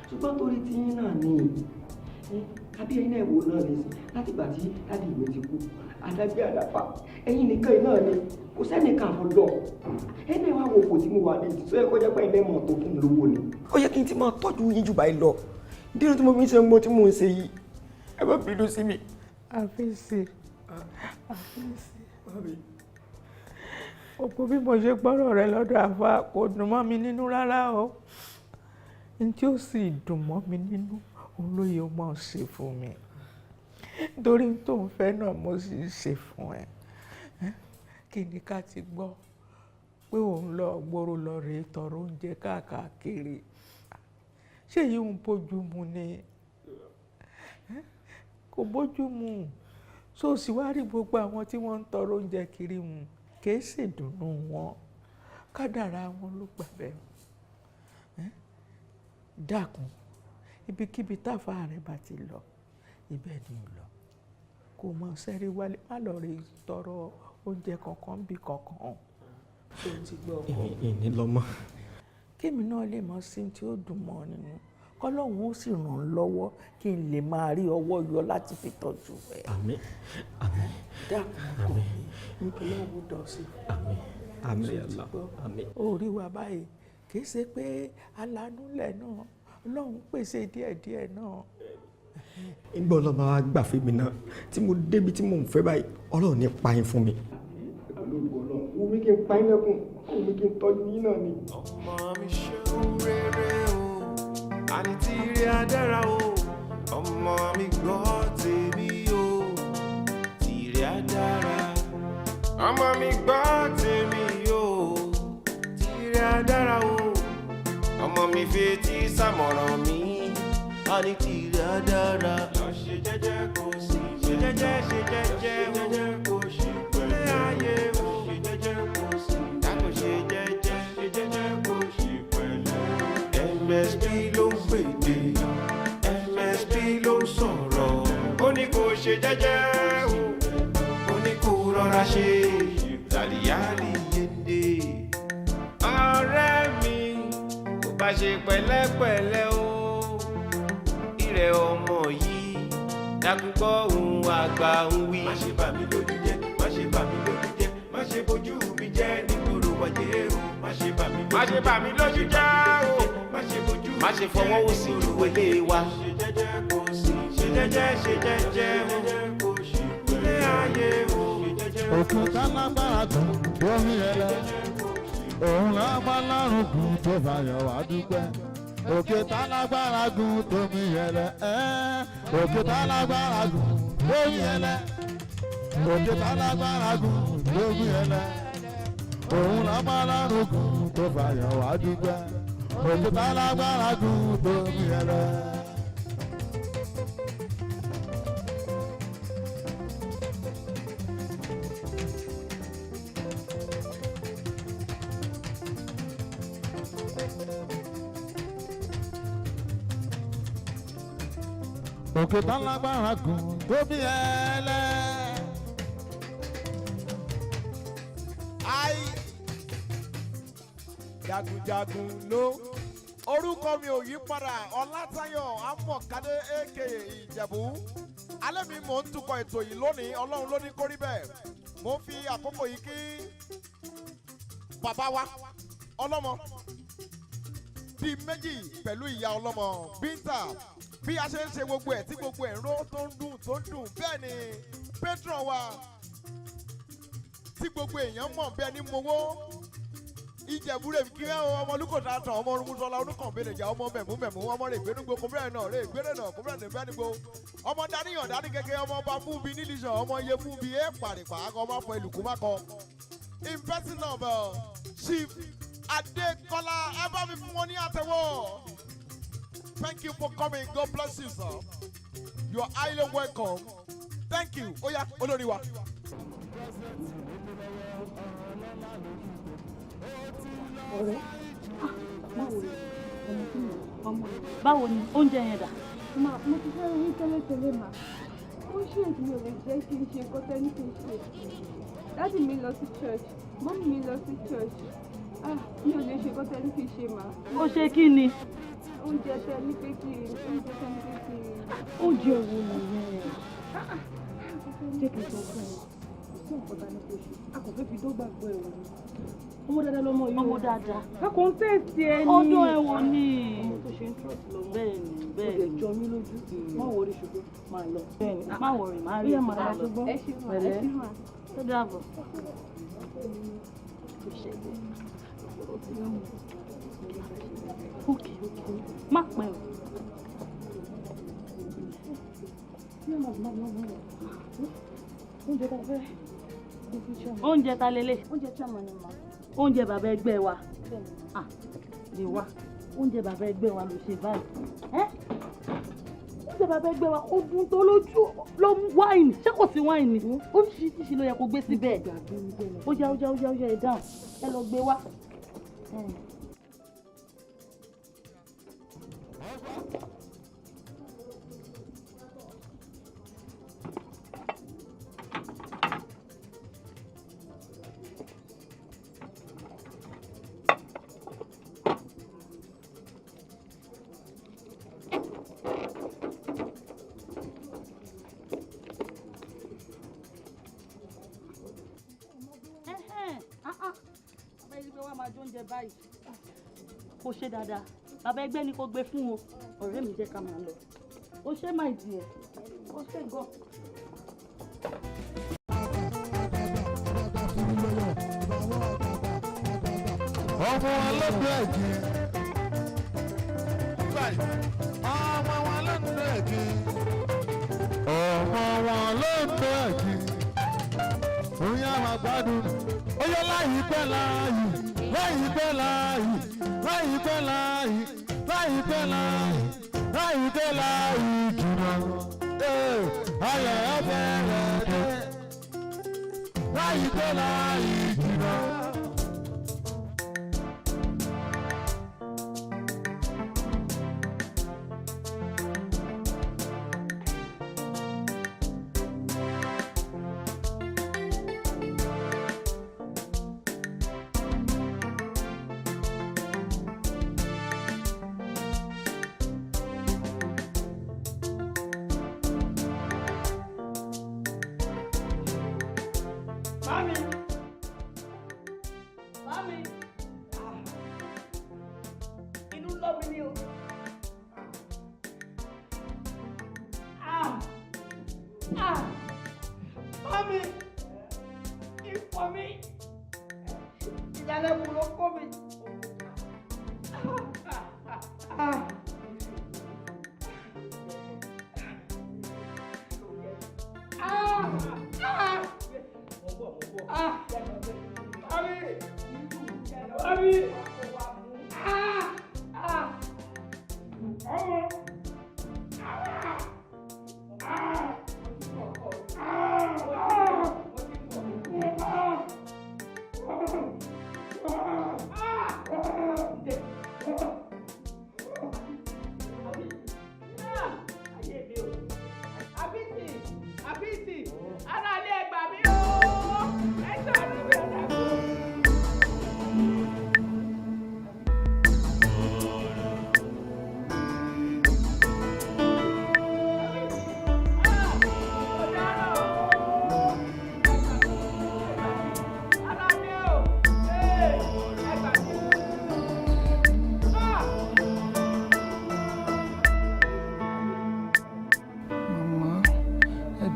ṣùgbọ́n torí tí yín náà ní àbí ẹ̀yin náà wò náà lè sìn látìgbà tí dáàdì mi ti kú adágbé àdàpà ẹ̀yin nìkan náà ni kò sẹ́nìkan àfọlọ́ ẹ̀yin náà wá wo kò tí mo wà ní ìtìsọ́ ẹ̀kọ́ jẹ́ pé ilé mọ̀ tó fún mi lówó ni ó yẹ kí n ti máa tọ́jú yín jù báyìí lọ dínú tí mo fi ń ṣe ń gbọ́ tí mò ń ṣe yìí ẹ bá bínú sí mi. àfíìsì òpó bí mo ṣe gbọ́rọ̀ rẹ lọ́dọ̀ àfa kò dùn mọ́ mi nínú rárá o n tí ó sì dùn mọ́ mi nínú òun ló yẹ mọ́ ṣe fún mi nítorí tó ń fẹ́ náà mo sì ń ṣe fún ẹ kí ni ká ti gbọ́ pé òun lọ gbòòrò lọ rèé tọrọ oúnjẹ káàkiri ṣé yìí ń bójú mu ni kò bójú mu so sì wá rí gbogbo àwọn tí wọ́n ń tọrọ oúnjẹ kiri mu kìí ṣèdùnnú wọn kádàrá wọn ló gbà bẹ́ẹ̀ dákun ibikíbi táfà rẹ bá ti lọ ibẹ̀ ni ò lọ kò mọ sẹ́rí wálé má lọ rí tọrọ oúnjẹ kankan bí kankan tó ti gbọ́ ọkọ ìní lọ́mọ. kémi náà lè mọ sí tí ó dùn mọ́ nínú kọ́lọ́hún ó sì ràn án lọ́wọ́ kí n lè máa rí ọwọ́ yọ láti fi tọ́jú ẹ̀. Àmín àmín dákun ọkọ mi ọlọ́run dọ̀ sí. Àmín àmín Allah àmín. orí wa báyìí kì í ṣe pé alánúlẹ̀ náà ọlọ́run pèsè díẹ̀díẹ̀ náà. ìgbà ọlọ́mọ wa gbà fún mi náà tí mo débi tí mo ń fẹ́ báyìí ọlọ́run ní pa yín fún mi. olóògùn ọlọ́run wo mi kí n pa yín lẹ́kùn wo mi kí n tọ́jú yín náà ni. ọmọ mi ṣeun rere o àní tí rí adára o ọmọ mi gbọ́ tèmi o tí rí adára ọmọ mi gbọ́ tèmi o tí rí adára o ọmọ mi fetí sàmọ̀ràn mi àní tí rí adára lọ ṣe jẹ́jẹ́ kò sí ṣe jẹ́jẹ́ kò sí pẹ̀lú ayé o ṣe jẹ́jẹ́ kò sí dákò ṣe jẹ́jẹ́ kò sí pẹ̀lú MSP ló ń pèdè MSP ló ń sọ̀rọ̀ ó ní kò ṣe jẹ́jẹ́ o ó ní kò rọra ṣe yàlíyàlí yéndé ọ̀rẹ́ mi kò bá ṣe pẹ̀lẹ́pẹ̀lẹ́ o ìrẹ̀ ọmọ yìí dákúgbọ́ ohun àgbà ń wí. má ṣe bà mí lójú jẹ́ má ṣe bà mí lójú jẹ́ má ṣe bójú mi jẹ́ nígboro wáyé o má ṣe bà mí lójú jẹ́ o má ṣe fọwọ́ òsì ìwélé wa. ṣe jẹ́jẹ́ kò sí ṣe jẹ́jẹ́ o ilé ayé o. òkúta lágbára dùn lórí ẹlẹ òun lágbára gùn tó bá yọ wá dúpẹ́ òkúta lágbára gùn tó mi ẹlẹ òkúta lágbára gùn lórí ẹlẹ òkúta lágbára gùn lórí ẹlẹ òun lágbára gùn tó bá yọ wá dúpẹ́ òkúta lágbára gùn tó mi ẹlẹ. òkè tá lágbára gùn tó bí ẹlẹ́. Ai jagunjagun ló orúkọ mi ò yí padà Ọlátayọ̀ Amọ̀kadé aka Ìjẹ̀bú alẹ́ mi mò ń tukọ̀ ètò yìí lónìí Ọlọ́run ló ní kó rí bẹ́ẹ̀ mo fi àkókò yìí kí bàbá wa ọlọ́mọ di méjì pẹ̀lú ìyá ọlọ́mọ Bíńtà bí a ṣe ń ṣe gbogbo ẹ̀ tí gbogbo ẹ̀ ń ró tó ń dùn bẹ́ẹ̀ ni patron wa tí gbogbo èèyàn mọ̀ bẹ́ẹ̀ ni mowó Ìjẹ̀bú rẹ̀ kí ẹ ọmọ olùkọ́ta tán ọmọ orúmúsọlá olùkànbẹ̀lẹ̀jà ọmọ mẹ̀mú ọmọ rẹ̀ ìgbénugbó kọ́mẹ́rẹ́ náà rẹ̀ ìgbénu náà kọ́mẹ́rẹ́ náà ìgbénu gbó ọmọ daníyàn dání kékeré ọmọ ọba fún bi nílìṣàn ọmọ iye fún bi ẹ pàrìpà ọmọ afọ ìlùkù mákọ. In person of Chief Adekola ẹ bá mi fún wọn ní àtẹ́wọ́. Thank you for coming. God bless you, sir. You are highly welcome. Thank you. Oya olórí wa. ọ̀rẹ́ báwo ni oúnjẹ yẹn dà. mo ti fẹ́ rí tẹ́lẹ̀tẹ́lẹ̀ mà ó ṣe èdè mi ò lè jẹ́ kí n ṣe nǹkan tẹ́ ní kí n ṣe. dáàdì mi lọ sí church mọ́mí mi lọ sí church mi ò lè ṣe nǹkan tẹ́ ní kí n ṣe mà. ó ṣe kí ni. oúnjẹ tẹ́ ní pé kí oúnjẹ wo nìyẹn. jẹ́ kí n sọ fún ẹ sí nǹkan tá a ní kó ṣe a kò fẹ́ fi dọ́gba gbọ́ ẹ̀ wò ni. ọmọ dáadáa lọmọ yìí. ọmọ dáadáa. a kò ń tẹ̀sí ẹ ní. ọdún ẹ wò ni. ọmọ tó ṣe ń trọ́ọ̀tì lọ. bẹ́ẹ̀ni bẹ́ẹ̀ni. ó lè jọ mí lójú. má wọrí ṣùgbọ́n máa lọ. bẹ́ẹ̀ni má wọrí má rí ẹ̀ máa lọ. ẹ ṣe mà ẹ ṣe mà. tó dàbọ̀. ok má pẹ́ o. oúnjẹ tá a fẹ́. oúnjẹ ta lélẹ̀. oúnjẹ tí a mọ̀ ni mà. oúnjẹ bàbá ẹgbẹ́ wa. lè wá oúnjẹ bàbá ẹgbẹ́ wa ló ṣe báyìí. oúnjẹ bàbá ẹgbẹ́ wa ó dùn tó lójú ló mú wáìnì ṣé kò sí wáìnì oríṣiríṣi ló yẹ kó gbé síbẹ̀. ó yá ẹ dáhùn ẹ lọ gbé wá. kò ṣe dáadáa bàbá ẹgbẹ́ ni kò gbé fún o ọ̀rẹ́ mi jẹ́ ká máa lọ ó ṣe máa dì ẹ̀ ó ṣe gan. ọmọ wọn ló dé ẹ̀jẹ̀ ọmọ wọn ló dé ẹ̀jẹ̀ ọmọ wọn ló dé ẹ̀jẹ̀ oyin àwọn àgbàdùn ó yẹ láyìípẹ́ láàyè láyìípẹ́ láàyè láyìípẹ́ láàyè láyìípẹ́ láàyè láyìípẹ́ láàyè jùlọ ayọ̀ ẹ̀fẹ̀ rẹ̀ dé láyìípẹ́ láàyè jùlọ.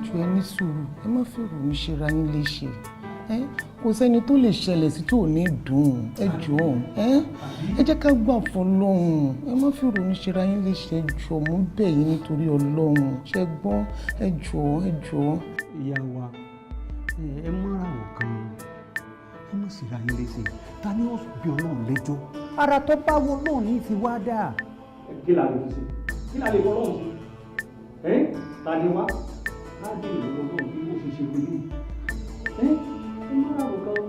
jọ̀ọ́ ẹ ní sùúrù ẹ má fi rò mí ṣera yín léṣe kò sẹ́ni tó lè ṣẹlẹ̀ sí tó ní dùn ẹ jọ̀ọ́ ẹ jẹ́ ká gbà fọ́lọ́run ẹ má fi rò mí ṣera yín léṣe ẹ jọ̀ọ́ mo bẹ̀ yín nítorí Ọlọ́run ṣẹ gbọ́ ẹ jọ̀ọ́. ìyá wa ẹ mọ́ra ọ̀kan ẹ má sì ra yín léṣe ta ni ó bí Ọlọ́run lẹ́jọ́ ara tó bá wo Ọlọ́run yìí fi wá dà. kí la lè fi ṣe kí la lè fọ Ọlọ́run ṣe ta ni wá á dé ìlú Ọlọ́run bí ó fi ṣe pé ní ẹ mọ́ra ọ̀kan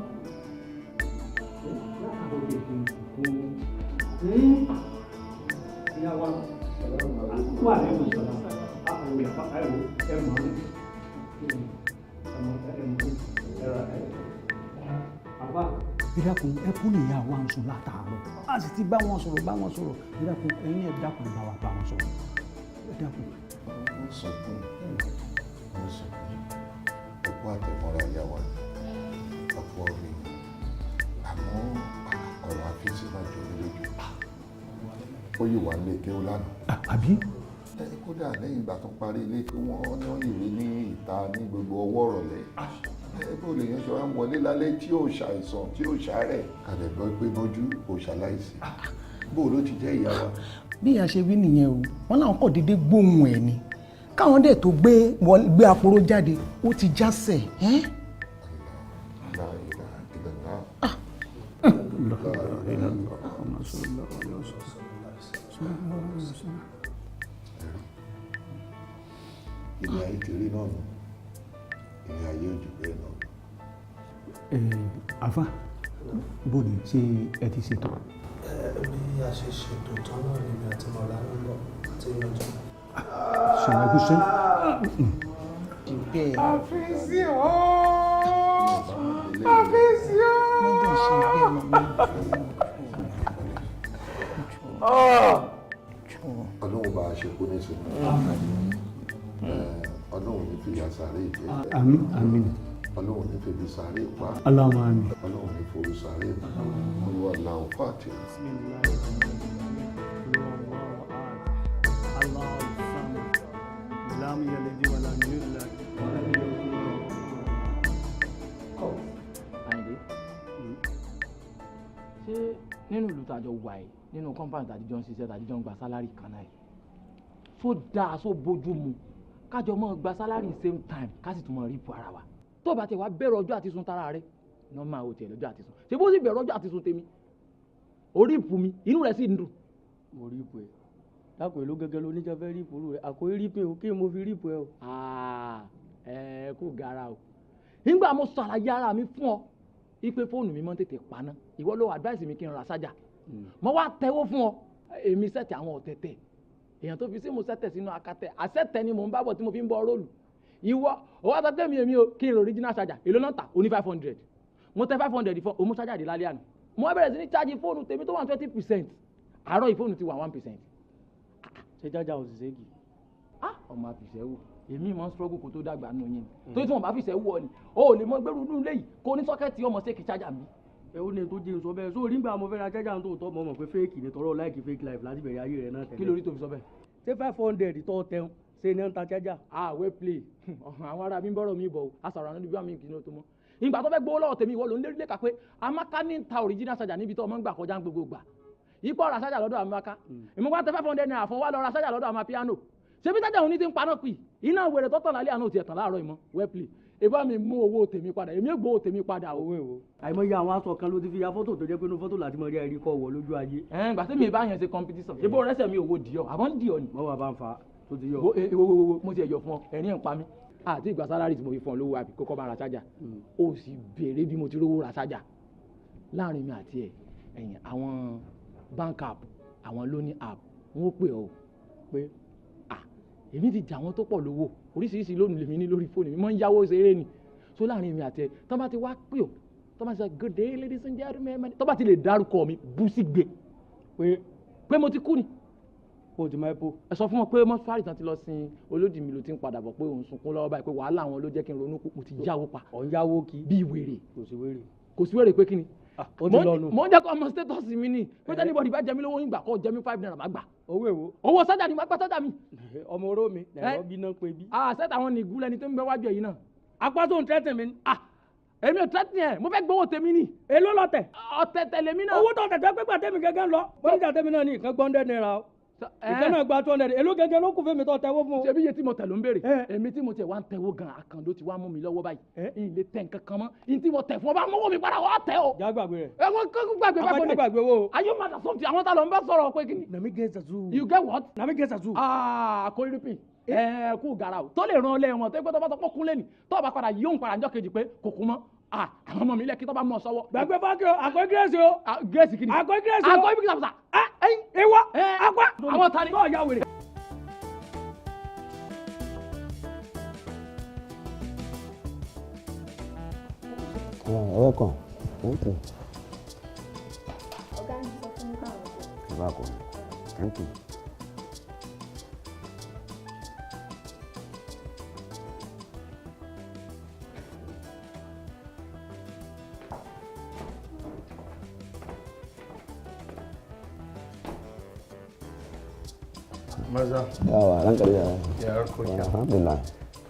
látàbọ̀ bẹ̀ kí n ìyá wa wà lẹ́nu ìṣọ̀lá àwọn ìyàpá ẹ̀rọ ẹ̀mọ́ àbá ìdákun ẹkún ní ìyá wa ń sùn látàárọ̀ a sì ti bá wọn sọ̀rọ̀ ìdákun ẹ̀yin ẹ̀ dákun ẹ̀ bá wa bá wọn sọ̀rọ̀ ẹ̀ dákun. wọ́n sọ fún ẹ̀kọ́ àtẹ̀mọ́ra ìyá wa ọ̀pọ̀ rí àmọ́ ọ̀rọ̀ àfíìsì náà jọ lójú ó yìí wà nílé kí ó lánàá. àbí. kódà lẹ́yìn ìgbà tó parí ilé pé wọ́n ní ìwé ní ìta ní gbogbo ọwọ́ ọ̀rọ̀lẹ́ bó lè yan ṣe wá ń wọlé lálẹ́ tí ò ṣàìsàn tí ò ṣàárẹ̀ kàdé gbọ́ pé bójú ò ṣaláìsí bó ló ti jẹ́ ìyá wa. bí ìyá ṣe wí nìyẹn o wọn làwọn kò déédéé gbóhùn ẹ̀ ni káwọn dẹ̀ tó gbé àpòrò jáde ó ti jásẹ̀. ilé ayé ti rí náà nù ilé ayé ojú bẹ́ẹ̀ náà. àfa bó ni ṣé ẹ ti ṣètò. bí a ṣe ṣètò tán náà ni mi àti mọ̀lá ń lọ àti yanjú. ṣùgbọ́n ẹkú ṣe. àfíìsì ooo àfíìsì ooo. ọlọ́run bá a ṣe kú ní sinmi ọlọ́run ní fi ìyà sáré ìjẹ́ àmín àmín ọlọ́run ní fi ibi sáré pa Allahumma àmín ọlọ́run ní forí sáré olúwa làwọn fàtì. ṣé nínú ìlú tàjọ wà yìí nínú kọ́ńpáànì tàdíjọ́ ń ṣiṣẹ́ tàdíjọ́ ń gba sálárì kan náà yìí tó dáa tó bójú mu kájọ mọ́ gba sálárì same time ká sì tún mọ́ rí ipò ara wa tó bá tẹ̀ wá bẹ̀rẹ̀ ọjọ́ àti sun tara rẹ̀ nọ́ọ̀mà ò tiẹ̀ lọ́jọ́ àti sun ṣé bó sì bẹ̀rẹ̀ ọjọ́ àti sun tèmi orí ìpù mi inú rẹ̀ sì ń dùn. mo rí ipò ẹ lápò èlò gẹ́gẹ́ ló níjọ fẹ́ rí ipò rẹ àkórí rí pé o kí mo fi rí ipò ẹ o. ẹ kò gara o nígbà mo ṣàlàyé ara mi fún ọ ipe fóònù mi máa ń tètè paná ìwọ ló advice mi kí n ra sájà mo wá tẹwọ́ fún ọ èmi sẹ́tì àwọn ọ̀tẹ̀tẹ̀ èèyàn tó fi sí mo sẹ́tẹ̀ sínú akátẹ̀ àṣẹ́tẹ̀ ni mò ń bábọ̀ tí mo fi ń bọ róòlù ìwọ òwò àtọ́tẹ́ mi èmi o kí n ro original charger èló náà tà ó ní 500 mo tẹ 500 fún òun charger dé lálẹ́ àná mo bẹ̀rẹ̀ sí ní charge fóònù tèmi tó wà 20% àárọ̀ ìfóònù ti wà 1%. ṣé charger ò sì ṣe kì. ọmọ àfìṣẹ́ wò èmi mọ̀ ń struggle kó tó dàgbà nù yín tó tí wọn bá fìṣẹ́ wọ ni o ò lè mọ gbẹrù nù léyìí kó ní sọ́kẹ́tì ọmọ ṣéèkì charger mi. ẹ ó ní tó jẹ́ sọ bẹ́ẹ̀ sórí nígbà mo fẹ́ ra charger tó tọ́ mọ̀ pé fake ni tọrọ láìkí fake life láti bẹ̀rẹ̀ ayé rẹ̀ náà tẹ̀lé. kí lórí tó fi sọ bẹ́ẹ̀. ṣé 500 tó tẹun ṣe ní ń ta charger. well play àwọn ará mi ń bọ̀rọ̀ mi bọ̀ o àṣàrò àwọn níbi àmì ìkíni tó mọ́ ìgbà tó fẹ́ gbowó lọ́wọ́ tèmi ìwọ ló ń lérí lẹ́ka pé amaka ní ń ta original charger níbi tó ọmọ ń gbà kọjá gbogbo gbà ipò ọ̀rà charger lọ́dọ̀ amaka èmi wá tẹ 500 naira fún wa lọ ra charger lọ́dọ̀ àmà piano ṣebí charger òun ní ti ń paná pì iná wèrè tó tàn lálẹ́ àná ò tiẹ̀ tàn láàárọ̀ ìmọ̀ well play ìbá mi mú owó tèmi padà èmi gbowó tèmi padà owó èwo. àìmọye àwọn aṣọ kan ló ti fi ya fọ́tò tó jẹ́ pé inú fọ́tò láti mọ rí ẹ̀rí kọ́ wọ lójú ayé. gbà tí mi bá yẹn ṣe competition ṣé bó rẹ́sẹ̀ mi owó dìọ́ àbọ̀ ń dìọ́ ni. wọ́n wà bá ń fa tó ti yọ. wo mo ti ẹ̀yọ̀ fún ọ ẹ̀rín ń pa mí àti ìgbà sálárì tí mo fi fún ọ lówó àbí kókó bá ra chájà ó sì béèrè bí mo ti rówó ra chájà láàrin mi àti ẹ̀yìn àwọn bank app àwọn loan app wọ́n pè ọ́ pé èmi ti jà wọ́n tó pọ̀ lówó oríṣiríṣi lónìí lèmi ní lórí fóònù mi mọ́ ń yáwó ṣeré ni so láàrin mi àti tọ́ bá ti wá pè ọ́ tọ́ bá ti sọ good day ladies and gentlemen tọ́ bá ti lè dárúkọ mi bú sí gbé pé mo ti kú ni o ti máa po. ẹ sọ fún wọn pé mọ́ṣúárì tán ti lọ sin olódì mi ló ti ń padà bọ̀ pé òun sunkún lọ́wọ́ báyìí pé wàhálà wọn ló jẹ́ kí n ronú mo ti yáwó pa. ọ̀ ń yáwó kí. bí wèrè. kò sí wèrè. kò sí wèrè pé kí ni mo ń jẹ́ kó ọmọ status mi ni pé tẹ́lẹ̀ bọ́dì bá jẹ mí lówó ìgbà kó jẹ mí 5 naira má gbà. owó èwo. owó sọ́jà ni má gbà sọ́jà mi. ọmọ oró mi ẹ̀rọ bí náà pé bí. sẹ́tà àwọn ní ìgúlẹ̀ ni tó ń bẹ wájú ẹ̀yìn náà. apá tó ń tẹ́tẹ̀ mi. èmi ò tẹ́tẹ̀ yẹn mo fẹ́ gbowó tèmi ni. èló lọ tẹ̀. ọ̀tẹ̀tẹ̀ lèmi náà. owó tó tẹ̀tẹ̀ pé gbàtẹ́mi gẹ́gẹ́ lọ. bọ́díjà tẹ́mi náà ní ìkan gbọ́ndẹ́ náírà o. ìkan náà gba 200 èló gẹ́gẹ́ ló kù fún mi tó tẹ́wọ́ fún. ṣebí iye tí mo tẹ̀ ló ń béèrè. èmi tí mo tẹ̀ wá ń tẹ̀wọ́ gan àkàndó ti wá mú mi lọ́wọ́ báyìí. ilé tẹ̀ nǹkan kan mọ́ ní tí mo tẹ̀ fún ọ bá mọ́wọ́ mi padà wọ́n tẹ̀ o. já gbàgbé rẹ̀. ẹ wọ́n gbàgbé bá gbọ́dọ̀. gbàgbé wo. ayé máa dà sọ́ọ̀tì àwọn tá lọ ń bá sọ̀rọ̀ pé kíni. Nami get zazu. You get what? Nami get zazu. Kórìpì kú gara o tó lè ran ọlẹ́ wọn tó gbé tó bá sọ pé kúnlẹ̀ ni tó bá padà yóò ń padà jọ́ kejì pé kò kú mọ́ àwọn ọmọ mi lẹ́kí tó bá mọ̀ sọ́wọ́. gbàgbé fákì o àkọ́ gírèsì o. gírèsì kìíní. àkọ́ gírèsì o. àkọ́ ibi kìí sàbùsà. ìwọ àkọ́. àwọn tani. náà yà wèrè. welcome. Thank you. Ọ̀gá mi sọ fún mi báwo kò. You're welcome. Thank you. Maza. Yawa, ranka da yawa. Ya harkokin. Alhamdulillah.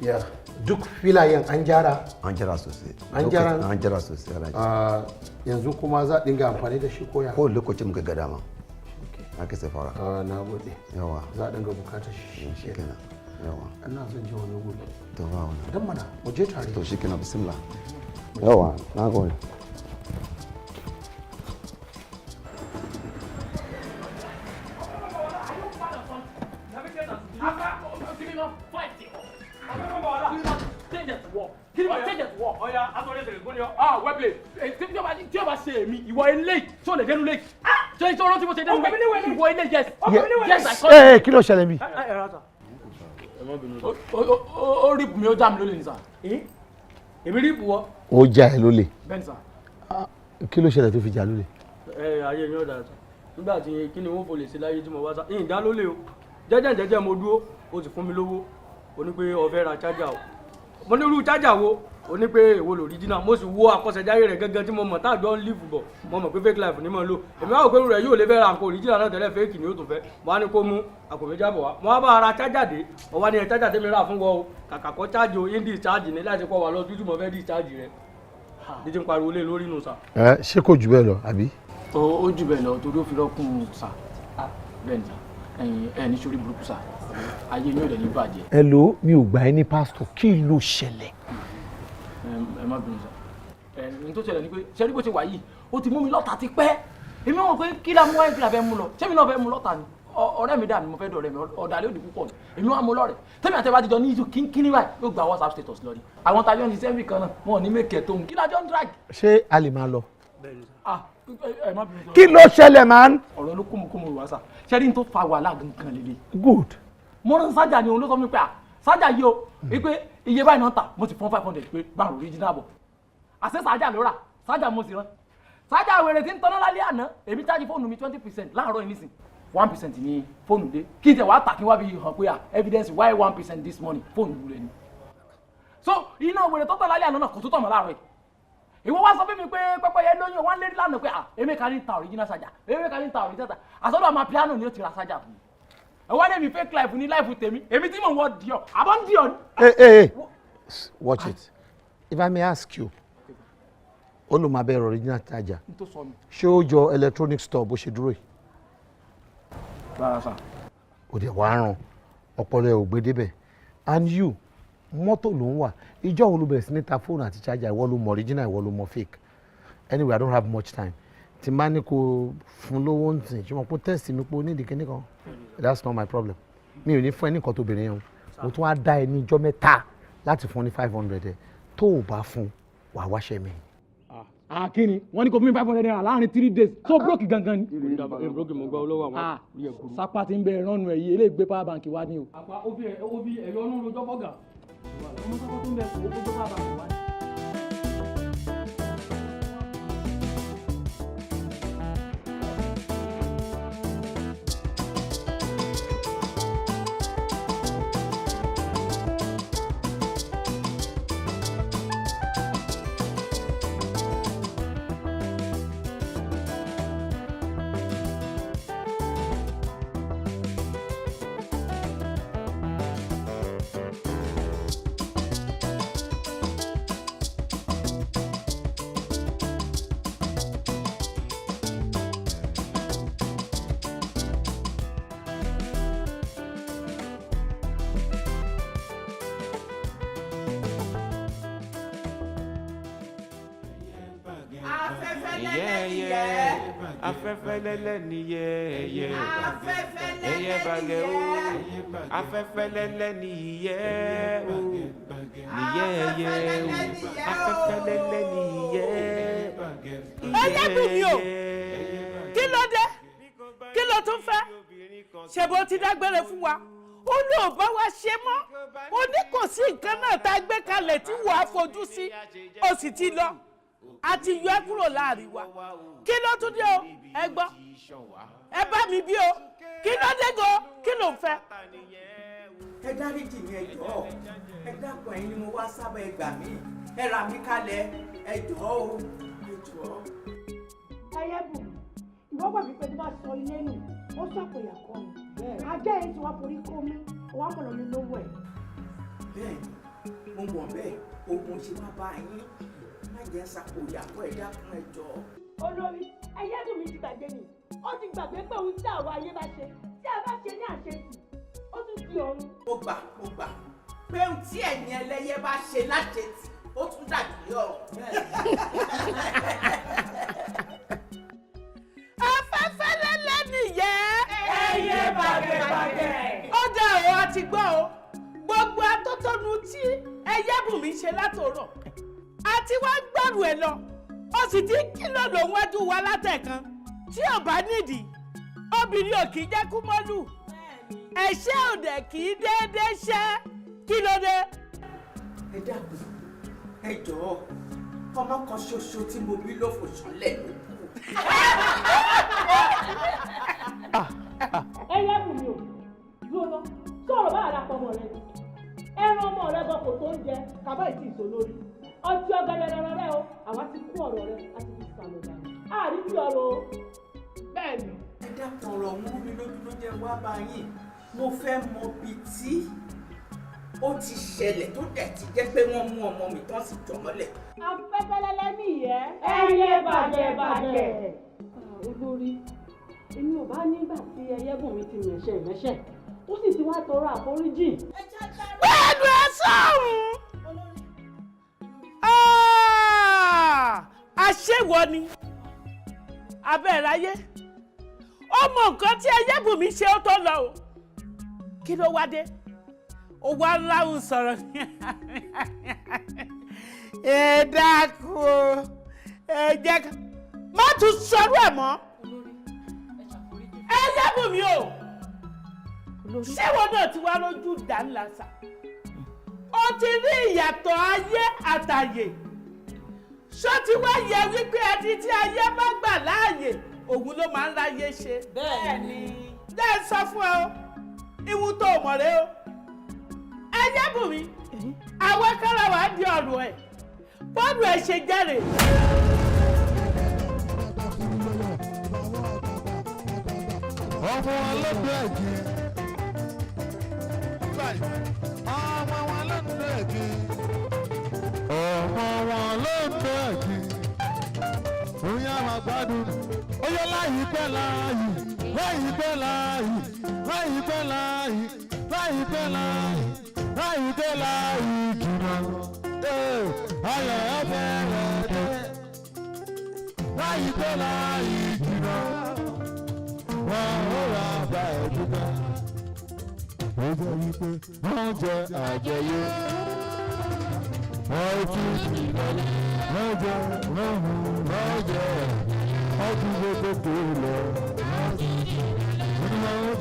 Ya duk filayen an gyara. An gyara sosai. An gyara. An gyara sosai alhaji. Yanzu kuma za a dinga amfani da shi koya. Ko lokacin muka ga dama. Haka sai fara. Na gode. Yawa. Za a dinga bukatar shi kenan. Yawa. Ina son je wani guri. To ba wani. Dan mana mu je tare. To shi kenan bismillah. Yawa, na gode. tí o bá ṣe èmi ìwọ eléyìí tí o lè dénú léyìí ṣé ìṣòro tí mo ṣe dénú léyìí ìwọ eléyìí yes ẹ kí ló ṣẹlẹ̀ mi. ó rípù mi ó já mi lólè ní sà. èmi rípù wọ. ó já ẹ lólè. bẹ́ẹ̀ni sà. kí ló ṣẹlẹ̀ tó fi já lólè. ayé mi ò dáa sá nígbà tí kí ni wọ́n fò lè ṣe láyé tí mo wá sá ìyìn dá lólè o jẹ́jẹ́ mo dúró o sì fún mi lówó o ní pé o fẹ́ ra chájà o mo ní irú chájà wo o ní pé èwo l'original mo sì wo àkọsẹ̀jáyé rẹ̀ gẹ́gẹ́ tí mo mọ̀ tá àjọ ń lífù bọ̀ mo mọ̀ pé fake life ni mo ń lò èmi wá òpin rẹ̀ yóò lè fẹ́ ra nǹkan original náà tẹ́lẹ̀ fake ni ó tún fẹ́ mo wá ní kó mú àpò méjì àbọ̀ wá mo wá bá ara chájà dé mo wá ní ẹ chájà tẹ́mi rà fún wọ o kàkà kọ́ chájì o indi chájì ní láti kọ́ wa lọ dúdú mo fẹ́ di chájì rẹ̀ dídí ń pariwo lé lórí nù sà. ṣé kò jù bẹ́ẹ̀ lọ àbí. ó jù bẹ́ẹ̀ lọ torí ó fi rọ́kùn sà bẹ́ẹ̀ ni sà ẹ̀yin ní sórí burúkú sà ayé mi ò dẹ̀ ní bàjẹ́. ẹ lo mi ò gbà ẹ ní pásítọ̀ kí ló ṣẹlẹ̀. ẹ má bínú sà n tó ṣẹlẹ̀ ni pé ṣẹ́rí bó ṣe wà yìí ó ti mú mi lọ́tà ti pẹ́ èmi mọ̀ pé kí la mú wáyé kí la fẹ́ mú lọ ṣé mi náà fẹ́ mú lọ́tà ni ọ̀rẹ́ mi dà ní mo fẹ́ dọ̀rẹ́ mi ọ̀dàlẹ́ òdì púpọ̀ èmi wà mú lọ́rẹ̀ tẹ́mi àti ẹ̀bá ti jọ ní ìjọ kíní báyìí yóò gba WhatsApp status lọ rí àwọn tàbí ọ̀nì sẹ́mi kan náà wọn ò ní mẹ́kẹ̀ẹ́ tó ń kí lájọ́ ń drag. ṣé a lè máa lọ. ẹ má bínú sà. kí ló ṣẹlẹ̀ man. ọ̀rọ̀ ló kúmukúmu wá sà ṣẹ́rí tó fa wàhálà gangan lélẹ̀. good. mo rán sájà ni òun ló sọ mi pé sájà yìí o wípé iye báyìí náà ta mo ti fún 500 pé gbàrún original bọ̀ àṣẹ sájà ló rà sájà mo sì rán sájà wèrè tí ń tọ́ná lálẹ́ àná èmi chájì fóònù mi 20% láàárọ̀ yìí nísìn 1% ní fóònù dé kí n tẹ̀ wá tà kí n wá bí hàn pé evidence why 1% this morning fóònù wúlẹ̀ ni. so iná wèrè tó tọ̀ lálẹ́ àná náà kò tó tọ̀ mọ́ láàárọ̀ yìí ìwọ wá sọ fún mi pé pẹ́pẹ́yẹ lóyún wọn lérí lánàá pé èmi kan ní ta original sájà èmi kan ní ta original sájà àsọdọ̀ àmà piano ni ó ti ra sájà fún mi ẹ̀wọ́n ní mi fake life ní life tèmi èmi tí mò ń wọ diọ àbọ̀ ń diọ ni. Hey, watch it if I may ask you olùmọ̀abẹ́ original charger ṣé ó jọ electronic store bó ṣe dúró yìí. rárá sà. ó dẹ̀ wá ràn ọpọlọ ẹ̀ ò gbé débẹ̀ and you mọ́tò ló ń wà ìjọ wo ló bẹ̀rẹ̀ sí ní ta fóònù àti charger ìwọ ló mọ original ìwọ ló mọ fake anyway I don't have much time tí n bá ní kó fún lówó ń sìn ṣùgbọ́n kó test mi pé ó ní ìdí kíní kan that's not my problem mi ò ní fún ẹ ní nǹkan tó bèrè yẹn o mo tún wá dá ẹ ní ijọ́ mẹ́ta láti fún ní 500 ẹ tó o bá fún wà á wáṣẹ́ mi. Kíni wọ́n ní kò fún mi 500 naira láàrin 3 days so broke gangan ni. broke mo gbọ́ olówó àwọn rí ẹ̀ kúrú. sápá ti ń bẹ ìrànú ẹ̀ yìí eléyìí gbé power bank wá ní o. àpá ó fi ẹ̀yọ́ ọ̀nà lójọ́ fọ́gà. ọmọ sápá tó ń bẹ kò ó gbé power bank wá ní. yẹ́yẹ́ afẹ́fẹ́ lẹ́lẹ́ ni yẹ́yẹ́ ẹyẹ bàgẹ́ o afẹ́fẹ́ lẹ́lẹ́ ni yẹ́ o ni yẹ́yẹ́ o afẹ́fẹ́ lẹ́lẹ́ ni yẹ́. Ẹlẹ́bùnmi o kí ló dé kí ló tún fẹ́ ṣe bó ti dágbére fún wa ó ní ò bá wa ṣe mọ́ ó ní kò sí nǹkan náà tá a gbé kalẹ̀ tí wọ́n á fojú sí ó sì ti lọ a ti yọ ẹ́ kúrò láàrin wa kí ló tún dé o ẹ gbọ́ ẹ bá mi bí o kí ló dé go kí ló ń fẹ́. ẹ dáríjì mi ẹ jọ̀ọ́ ẹ dákun ẹ̀yin ni mo wá sábà ẹ gbà mí ẹ rà mí kalẹ̀ ẹ jọ̀ọ́ o ẹ jọ̀ọ́. ẹyẹ bù ìwọ gbàgbé pé tó bá sọ ilé nù ó sọ̀pọ̀ ìyàkọ́ mi ajá yẹn ti wá forí kó mi ó wá mọ̀nà mi lówó ẹ̀. bẹ́ẹ̀ni mo mọ̀ bẹ́ẹ̀ ogun ṣe má bá yín má jẹ́ sàpò ìyàkọ́ ẹ dákun ẹ jọ̀ọ́. olórí ẹyẹ bù mi ti gbàgbé ni ó ti gbàgbé pé ohun tí àwa ayé bá ṣe tí a bá ṣe ní àṣetì ó tún di ọ̀run. mo gbà pé ohun tí ẹ̀yin ẹlẹ́yẹ bá ṣe láṣetì ó tún dàbí ọ̀rọ̀. afẹ́fẹ́ lẹ́lẹ́ nìyẹn. ẹyẹ bàgẹ̀bàgẹ̀. ó dá o a ti gbọ́ o gbogbo atótónu tí Ẹyẹ́bùnmi ṣe látòrọ̀ àti wá gbọ́rù ẹ̀ lọ ó sì ti kìlọ̀ lòun wájú wa látẹ̀kan tí ò bá nídìí obìnrin ò kì í jẹ́ kú mọ́lù ẹ̀ṣẹ́ òdẹ kì í déédéé ṣẹ́ kí ló dé. ẹ dàgbé ẹ jọ̀ọ́ ọmọ kan ṣoṣo tí mo bí ló fò ṣánlẹ̀ ló kù. Ẹyẹ́bùnmi ò dúró sọ̀rọ̀ bá àdàpọ̀ ọmọ rẹ ẹran ọmọ rẹ gan kò tó ń jẹ kàbá ìtì ìṣó lórí ọtí ọ̀gẹ̀dẹ̀ rẹ o àwa ti kú ọ̀rọ̀ rẹ láti fi sàlọ̀ dànù àárín tí ọ̀rọ̀ o bẹ́ẹ̀ ni. ẹ dákun ọ̀rọ̀ mú mi lójú ló jẹ́ wá bá yín mo fẹ́ mọ ibi tí ó ti ṣẹlẹ̀ tó dẹ̀ ti jẹ́ pé wọ́n mú ọmọ mi tán sì jọmọ́lẹ̀. afẹ́fẹ́ lẹ́lẹ́ nìyẹn. ẹyẹ bàgẹ̀bàgẹ̀. olórí èmi ò bá nígbà tí Ẹyẹ́bùnmi ti mẹ̀ṣẹ̀ ìmẹ́ṣẹ̀ ó sì ti wá tọrọ àforíjì. bẹ́ẹ̀ni ẹ sọ̀rùn àṣewọ ni abẹ́ẹ̀ráyé ó mọ nǹkan tí Ẹyẹ́bùnmi ṣe ó tó lọ o kí ló wá dé ó wá láwùn sọ̀rọ̀ ní ẹ dákun o ẹ jẹ́ ká má tún sọ̀rọ̀ ẹ̀ mọ́ Ẹyẹ́bùnmi o ṣé wọn náà ti wá lójú dá ńlá sá ó ti rí ìyàtọ̀ ayé àtàyè ṣó ti wá yẹ wípé ẹni tí ayé bá gbà láàyè òun ló máa ń ráyé ṣe. bẹ́ẹ̀ni. dẹ́ sọ fún ẹ o ìwú tó mọ̀ rẹ o Ẹyẹ́bùnmi àwọn kára wà á di ọ̀rọ̀ ẹ̀ bọ́ọ̀lù ẹ̀ ṣe jẹ́rè. ọmọ ọlọ́dún ẹ̀jẹ̀ ọmọ wọn lọ́dún ẹ̀jẹ̀ ọmọ wọn lọ́dún ẹ̀jẹ̀ oyè àwọn àgbàdo oyè láyìí pẹ́ láàyè láyìí pẹ́ láàyè láyìí pẹ́ láàyè láyìí pẹ́ láàyè láyìí pẹ́ láàyè jùlọ ayọ̀ ẹ̀fẹ̀ rẹ̀ dé láyìí pẹ́ láàyè jùlọ wọ́n ó ra bá ẹ̀ dúpẹ́. ó jẹ́ wípé wọ́n jẹ àjẹyó wọ́n ti fi lọ́lẹ̀ wọ́n jẹ wọ́n hù wọ́n jẹ ọdún gbogbo tó lọ. wọ́n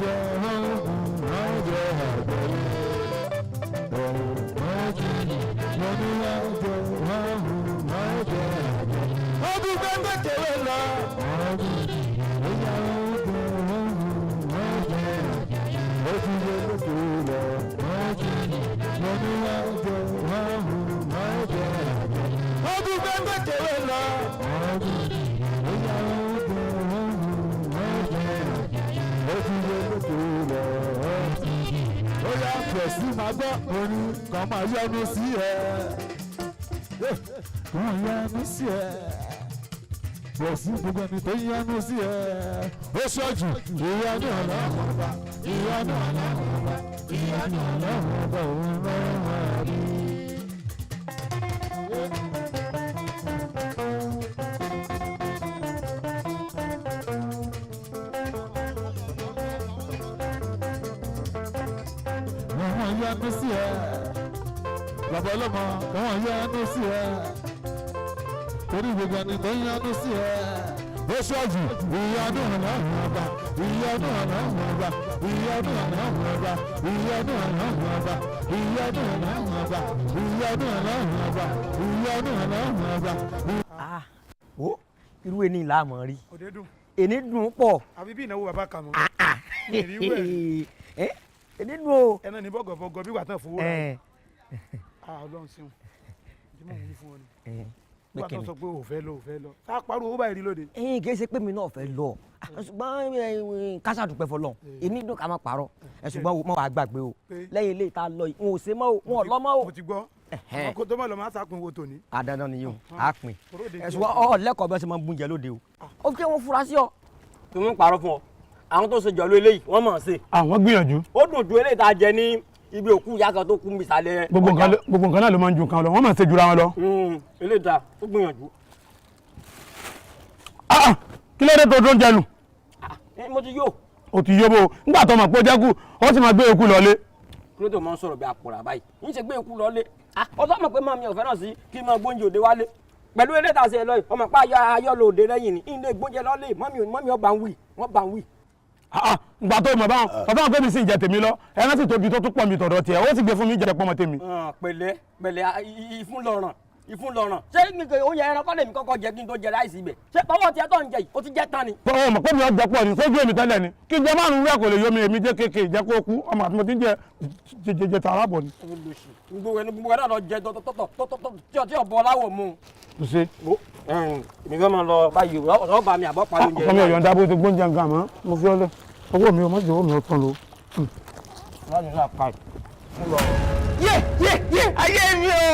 jẹ wọ́n hù wọ́n jẹ àjẹyó wọ́n jẹ wọ́n ní wọ́n jẹ wọ́n hù wọ́n jẹ ọdún gbogbo kéré lọ. Sí máa gbọ́ orin kan máa yọnu sí ẹ kan yọnu sí ẹ bọ̀ sí gbogbo ẹni tó yọnu sí ẹ ó ṣọ́jú ìyanu ọlọ́run ọba ìyanu ọlọ́run ọba ìyanu ọlọ́run ọba òun lọ́wọ́ rí. wọ́n yánú sí ẹ bàbá ọlọ́mọ wọ́n yánú sí ẹ torí gbogbo ẹni tó yánú sí ẹ ó ṣọ́ọ̀jù ìyanu ọlọ́run ọba ìyanu ọlọ́run ọba ìyanu ọlọ́run ọba ìyanu ọlọ́run ọba ìyanu ọlọ́run ọba ìyanu ọlọ́run ọba ìyanu ọlọ́run ọba. wo irú ẹni là á mọ̀ rí ẹni dùn pọ̀. àbí bí ìnáwó bàbá kà mọ́. ẹni dùn o. ẹnà ní bọ́gọ̀bọ́gọ̀ bí wà tán fowó rà. ọlọ́run ṣeun jimoh wí fún ọ ni wà tán sọ pé ò fẹ́ lọ ò fẹ́ lọ tá a parọ́ owó báyìí rí lóde. kì í ṣe pé mi náà fẹ́ lọ ṣùgbọ́n kásá dúpẹ́ fọlọ́ èmi dùn ká má parọ́ ṣùgbọ́n mo wà gbàgbé o lẹ́yìn ilé ìta lọ yìí n ò ṣe mọ́ o wọn ò lọ́ mọ́ o. mo ti gbọ́ àwọn kó tó mọ̀ lọ́ máa sàpín wo tòní. àdándan ni yóò á pin ṣùgbọ́n ọ lẹ́kọ̀ọ́ bí wọ́n ṣe máa ń búnjẹ lóde o. ó kí wọ́n fura sí ọ. tí wọ́n ń parọ́ fún ọ àwọn tó ṣe jọ̀lú eléyìí wọ́n mọ̀ ọ́n ṣe. àwọn gbìyànjú. ó dùn ju eléyìí tá a jẹ ní ibi òkú ìyá kan tó kú mísàlẹ̀. gbogbo nǹkan náà ló máa ń ju nǹkan lọ wọ́n máa ń ṣe jura wọn lọ. eléyìí ta ó gbìyànjú. kí ló dé tó tó ń jẹnu. mo ti yó. o ti yó bó nígbà tó mọ̀ pé ó jẹ́ kú ó sì máa gbé eku lọlé. kí ló tó máa ń sọ̀rọ̀ bí àpòrà báyìí yín ṣe gbé eku lọlé. ó sọ ma pé màmí ọ̀fẹ́ náà sí kí n máa gbóúnjẹ òde wálé pẹ̀lú eré tà sí ẹ lọ́yìn ọmọ pa ayọ́ lò òde lẹ́yìn ni ilé gbóúnjẹ lọ́lé mọ́mí ọba ń wì wọ́n bá ń wì. ìgbà tó mọ̀ báwọn ọ̀tọ́ àwọn pé mi sì ń jẹ tèmi lọ ẹran sì tóbi tó tún pọ̀ mi tọ̀dọ̀ tiẹ̀ ó sì gbé fún mi jẹ pọ́mọ tèmi. pẹ̀lẹ́ ìfúnlọ́ràn ṣé nìkan oúnjẹ ẹran kọ́ lèmi kọ́kọ́ jẹ kí n tó jẹ ráìsì ibẹ̀ ṣé tọwọ́ tiẹ̀ tó ń jẹ yìí ó ti jẹ́ tán ni. tọ́wọ́ mọ̀ pé mi ọjọ́ pọ̀ ní sójú èmi tẹ́lẹ̀ ni kí n jẹ márùn-ún rẹ̀ kò lè yọ mi èmi jẹ́ kéèké jẹ́ kó kú ọmọ àti mo ti ń jẹ tààrà bọ̀ ni. gbogbo ẹni náà lọ jẹ tí ọ̀bọ láwọ̀ mu. kò ṣe. èmi fẹ́ máa lọ báyìí ọ̀rọ̀ bá mi àbọ̀ parí oúnjẹ. ọkọ mi ò yọ̀ǹda bó ti gbóúnjẹ nǹkan àmọ́ mo fi ọlẹ owó mi ò má jẹ owó mi ò tán lo. yé ayé mi o.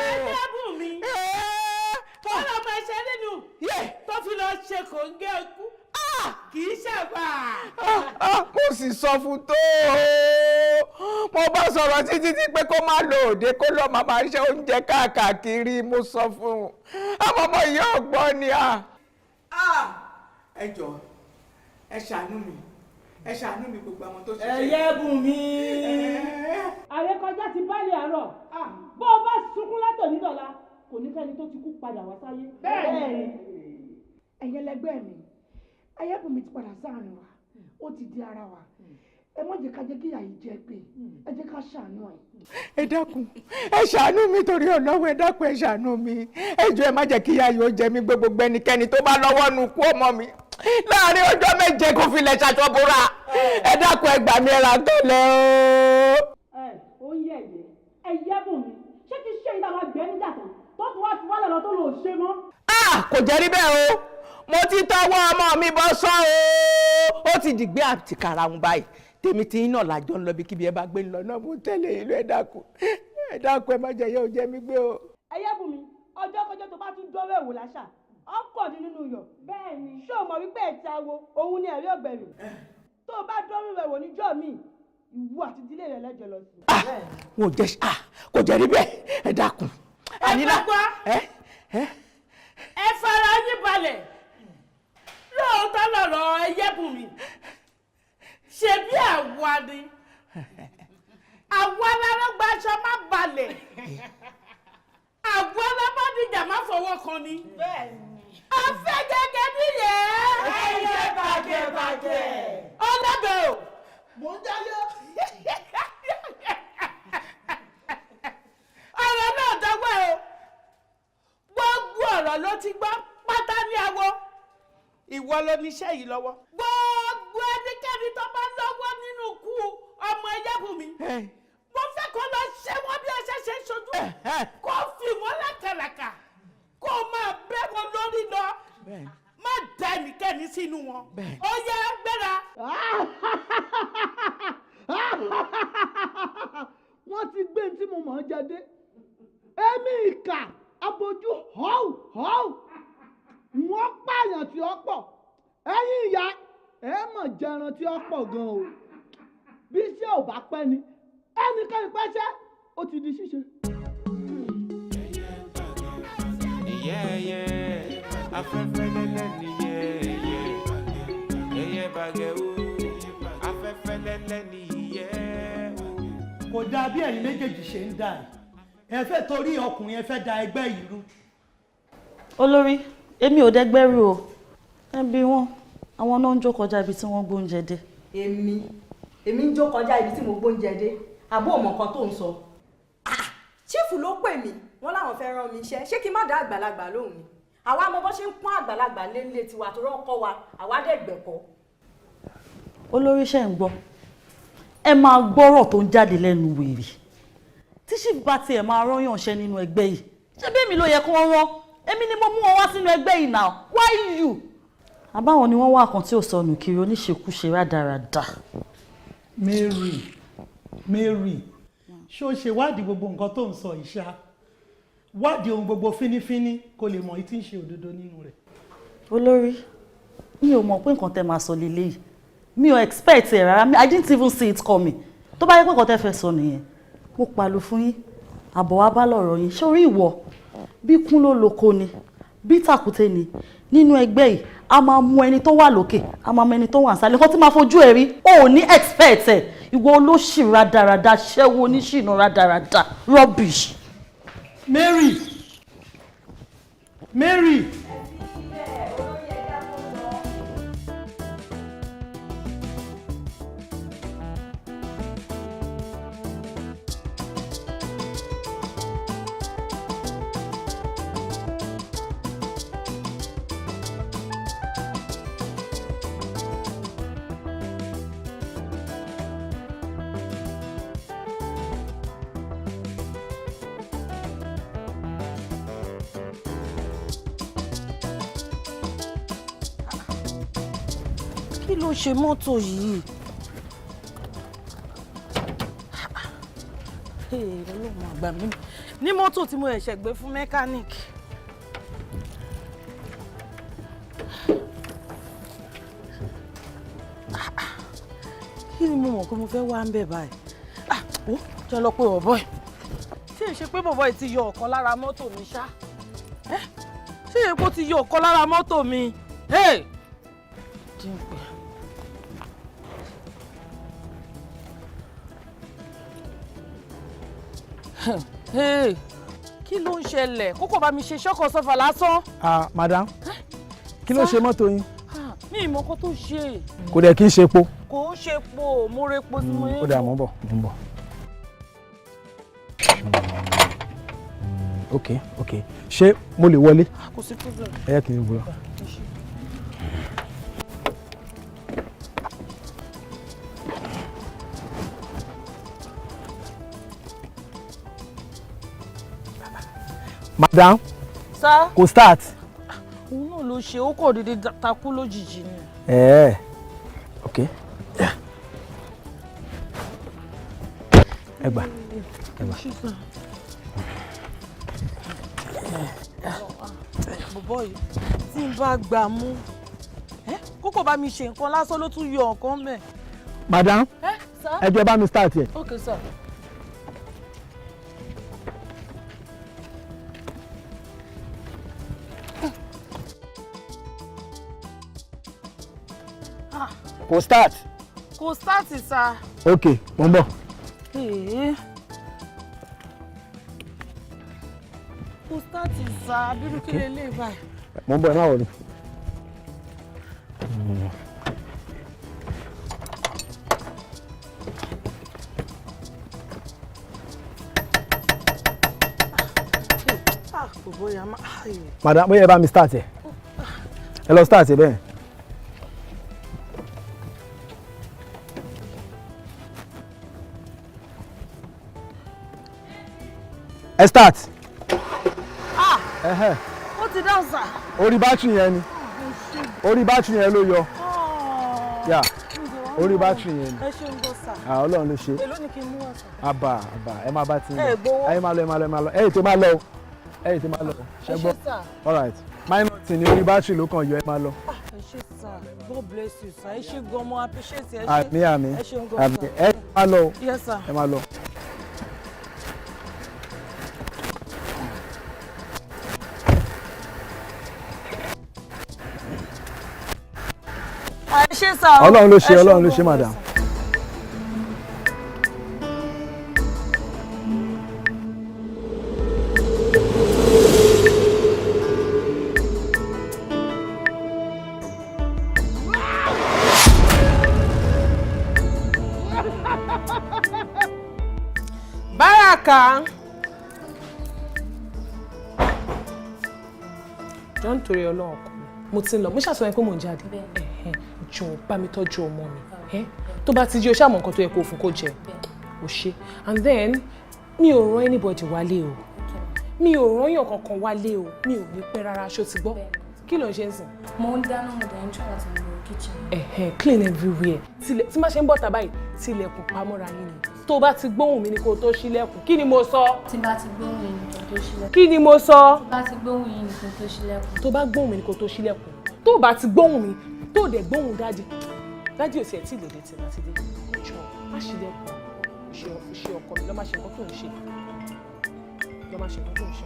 ẹ̀ẹ́dẹ́gùn mi fọlọ́ ọmọ ẹ̀ṣẹ̀ nínú tó fi lọ ṣe kòńgẹ́ ikú kì í ṣàgbà. mo sì sọ fún tó mo bá sọ̀rọ̀ títí tí pé kó má lọ òde kó lọ́ọ́ máa ṣe oúnjẹ káàkiri mo sọ fún un àmọ́ ọmọ yìí ò gbọ́ ni à. ẹ jọ̀ọ́ ẹ ṣàánú mi ẹ ṣàánú mi gbogbo àwọn tó ṣe. ẹyẹ bùn mi. àrékọjá ti báyìí àárọ̀ bó o bá sunkún látọ̀ nídọ̀la kò ní fẹ́ni tó ti kú padà wá sáyé. bẹ́ẹ̀ni ẹ̀yin ẹlẹgbẹ́ mi ayébùn mi ti padà sáàrin wa ó ti di ara wa ẹ má jẹ́ ká jẹ́ kí ìyà yìí jẹ́ pé ẹ jẹ́ ká ṣàánú ẹ̀. ẹ dákun ẹ ṣàánú mi torí Ọlọ́run ẹ dákun ẹ ṣàánú mi ẹ jọ̀ọ́ ẹ má jẹ́ kí ìyà yìí ó jẹ mí gbogbo ẹnikẹ́ni tó bá lọ́wọ́ nu kú ọmọ mi láàrin ọjọ́ méje kò fi lè ṣàtọ́bùrà ẹ dákun ẹ gbà mí ẹ ra tó lẹ o. ó ń yẹ ẹyẹ bùn mi ṣé kí ṣe ìdáwà gbẹ níjà tán tó tún wá fi wálẹ̀ lọ tó lò ó ṣe mọ́. kò jẹ́ rí bẹ́ẹ̀ o mo ti tọwọ́ ọmọ mi bọ́ sọ́ o ó ti dìgbé àti karahun báyìí tèmi tí iná làjọ ń lọ bí kíbi ẹ bá gbé ń lọ náà mo tẹ̀lé ìlú ẹ dákun ẹ má jẹ́ yẹ ò jẹ́ mi gbé o. ẹyẹ bùn mi ọjọ́ kọjọ́ tó bá tún dọ́wọ́ èwò láṣà ọkọ̀ ní nínú iyọ̀. bẹ́ẹ̀ni. ṣé o mọ̀ wípé ẹ̀ta wo òun ni ẹ̀rí ọ̀gbẹ̀rì. tó o bá dọ́rùn rẹ̀ wò níjọ́ mi ìwú àti ìdílé rẹ̀ lẹ́jọ́ lọ sí. wọn ò jẹ kò jẹ rí bẹ́ẹ̀ ẹ dákun. ẹ gbọ́ ẹ fara yín balẹ̀ lóòótọ́ lọ̀rọ̀ ẹyẹ́bùn mi ṣe bí àwa ni àwa lárọ́gba aṣọ má balẹ̀ àwa lábàdìjà má fọwọ́ kan ni. afẹ́ gẹ́gẹ́ nìyẹn. ẹyẹ bàjẹ́. ọlọ́dọ̀ mò ń jáyọ́. ọ̀rọ̀ náà dọ́gba o gbogbo ọ̀rọ̀ ló ti gbọ́ pátá ní àwọ̀ ìwọ ló níṣẹ́ yìí lọ́wọ́. gbogbo ẹnikẹ́ni tó bá lọ́wọ́ nínú ikú ọmọ ẹyẹ́bùnmi mo fẹ́ kó lọ ṣe wọ́n bí ẹṣẹ́ ṣe ń ṣojú kó fi wọ́n lákàlàkà kó máa bẹ́ wọn lórí lọ má da ẹnikẹ́ni sínú wọn ó yẹ gbéra. wọ́n ti gbé tí mo mọ̀ ọ́ jáde èmi ìkà abojú họ́ù wọ́n pààyàn tí ó pọ̀ ẹ̀yin ìyá ẹ mọ̀ jẹran tí ó pọ̀ gan o bí iṣẹ́ ò bá pẹ́ ni ẹnikẹ́ni pẹ́ṣẹ́ ó ti di ṣíṣe. afẹ́fẹ́ lẹ́lẹ́ ni ẹyẹ bàgẹ́ o afẹ́fẹ́ lẹ́lẹ́. fẹ́lẹ́ nìyẹn. kò dáa bí ẹ̀yin méjèèjì ṣe ń dà ẹ fẹ́ torí ọkùnrin ẹ fẹ́ da ẹgbẹ́ yìí rú. olórí èmi ò dẹ́gbẹ́rú o ẹbí wọn àwọn náà ń jó kọjá ibi tí wọ́n gbóúnjẹ dé. èmi ń jó kọjá ibi tí mo gbóúnjẹ dé àbó ọmọ kan tó ń sọ. chífù ló pè mí wọn láwọn fẹ́ rán mi iṣẹ́ ṣé kí n má dá àgbàlagbà lóhùn ni àwa mọ bó ṣe ń pọ́n àgbàlagbà lélẹ̀ tiwa tó rọ́kọ́ wa àwa dẹ̀gbẹ̀kọ́. olórí ṣe ń gbọ́ ẹ máa gbọ́rọ̀ tó ń jáde lẹ́nu wèrè tí ṣì bá tiẹ̀ máa rányàn ṣẹ́ nínú ẹgbẹ́ yìí ṣé bẹ́ẹ̀ mi ló yẹ kó rán èmi ni mo mú wọn wá sínú ẹgbẹ́ yìí náà why you. àbáwọn ni wọ́n wá kan tí ò sọnù kiri oníṣekúṣe rádaràda. Mary ṣé o ṣe wádìí gbogbo nǹkan tó ń sọ ìṣá wádìí ohun gbogbo fínífíní kó lè mọ èyí tí ń ṣe òdodo nínú rẹ̀. olórí mi ò mọ̀ pé nǹkan tẹ́ máa sọ lélẹ́yìí mi ò expect ẹ̀ rárá I didn't even see it coming tó bá yẹ pé nǹkan tẹ́ fẹ́ sọ nìyẹn mo pàlù fún yín àbọ̀ wá bá lọ̀rọ̀ yín sórí ìwọ bí kún ló lóko ni bí tàkúté ni nínú ẹgbẹ́ yìí a máa mú ẹni tó wà lókè a máa mú ẹni tó wà nísàlẹ̀ nǹkan tí máa fojú ẹ̀ rí o ò ní expect ẹ̀ ìwọ olóṣì rádaràda ṣẹ́wó oníṣìnà rádaràda rubbish. Mary. kí ló ṣe mọ́tò yìí? Ọlọ́run àgbà mi ní mọ́tò tí mo ẹ̀ṣẹ̀ gbé fún mẹ́káníìkì. Kí ni mo mọ̀ pé mo fẹ́ wá ń bẹ̀ báyìí? Ó jẹ́ lọ pé bọ̀bọ̀ ẹ̀. Ṣé ìṣe pé bọ̀bọ̀ ẹ̀ ti yọ ọ̀kan lára mọ́tò mi ṣá? Ṣé èpo ti yọ ọ̀kan lára mọ́tò mi? Kí ló ń ṣẹlẹ̀? Kókò bá mi ṣe ṣọ́kọ̀ sọ́fà lásán. Madam, kí ló ṣe mọ́tò yín? Mi ì mọ nǹkan tó ṣe. Kò dẹ̀ kí n ṣe epo. Kò ń ṣe epo, mo re epo sí mo yẹn. Ó dà mọ́ bọ̀. Ok. Ṣé mo lè wọlé? Kò sí problem. Ẹ yẹ kí n wúlọ. Madam. Sir. Kò start. Òun náà ló ṣe, ó kò dédé takú lójijì ni. Ok. Ẹ gbà. Bọ̀bọ̀ yìí tí n bá gbà mú kókò bá mi ṣe nǹkan lásán ló tún yọ ọ̀kan mẹ́. Madam, ẹ jọ̀ọ́ bá mi start yẹ. Okay, sir. Kò start. Kò start sir. Ok, mo ń bọ̀. Kò start sir, bírú kí lè lè báyìí. Mo ń bọ̀ náà wọlé. Madam, bóyá ẹ bá mi start ẹ. Ẹ lọ start ẹ bẹ́ẹ̀. Ẹ start. Ó ti dáhùn sà. Orí bátìrì yẹn ni. Orí bátìrì yẹn ló yọ. Yà. Orí bátìrì yẹn ni. Ẹ ṣeun bọ́ sà. Ọlọ́run ló ṣe. Èló ni kí n mú wá sà? Àbà ẹ máa bá ti ń lọ. Ẹ gbowó. Ẹ máa lọ. Ẹ tó máa lọ o. Ẹ tó máa lọ. Ṣé gbọ́? All right. Minus ni orí bátìrì ló kàn yọ ẹ máa lọ. Ẹ ṣé sà. God bless you sà. Ẹ ṣé gan, mo appreciate ẹ ṣé. Àmín. Ẹ ṣeun gan sà. Ẹ máa lọ o. Yes sir. Ẹ máa lọ. Ẹ ṣé sà. Ọlọ́run ló ṣe madam. ṣáàkà. jọ ń torí ọlọ́run kù mo ti ń lọ mo ṣàtúnyẹ pé mò ń jáde jọ bá mi tọ́jú ọmọ mi tó bá ti jí o ṣàmọ̀ nǹkan tó yẹ kó fún kó jẹ o ṣe and then mi ò rán anybody wálé o mi ò rán yàn kankan wálé o mi ò ní pẹ́ rárá ṣó ti gbọ́ kí ló ń ṣe ń sìn. mo ń dáná mo dẹ̀ ń try láti lọ kitchen. Clean everywhere tí má ṣe ń bọ̀ tà báyìí tilẹ̀kùn pamọ́ra yín ni tó bá ti gbóhùn mi ni kó tó ṣílẹ̀kùn kí ni mo sọ. tí bá ti gbóhùn yín ni kó tó ṣílẹ̀kùn. kí ni mo sọ. tí bá ti gbóhùn yín ni kó tó ṣílẹ̀kùn. tó bá gbóhùn mi ni kó tó ṣílẹ̀kùn tó bá ti gbóhùn mi tó dẹ̀ gbóhùn dájú ò sì ẹ̀ tí ì lè dé tí láti dé jọ má ṣílẹ̀kùn ṣe ọkọ mi lọ́ máa ṣe nǹkan tó ń ṣe lọ́ máa ṣe nǹkan tó ń ṣe.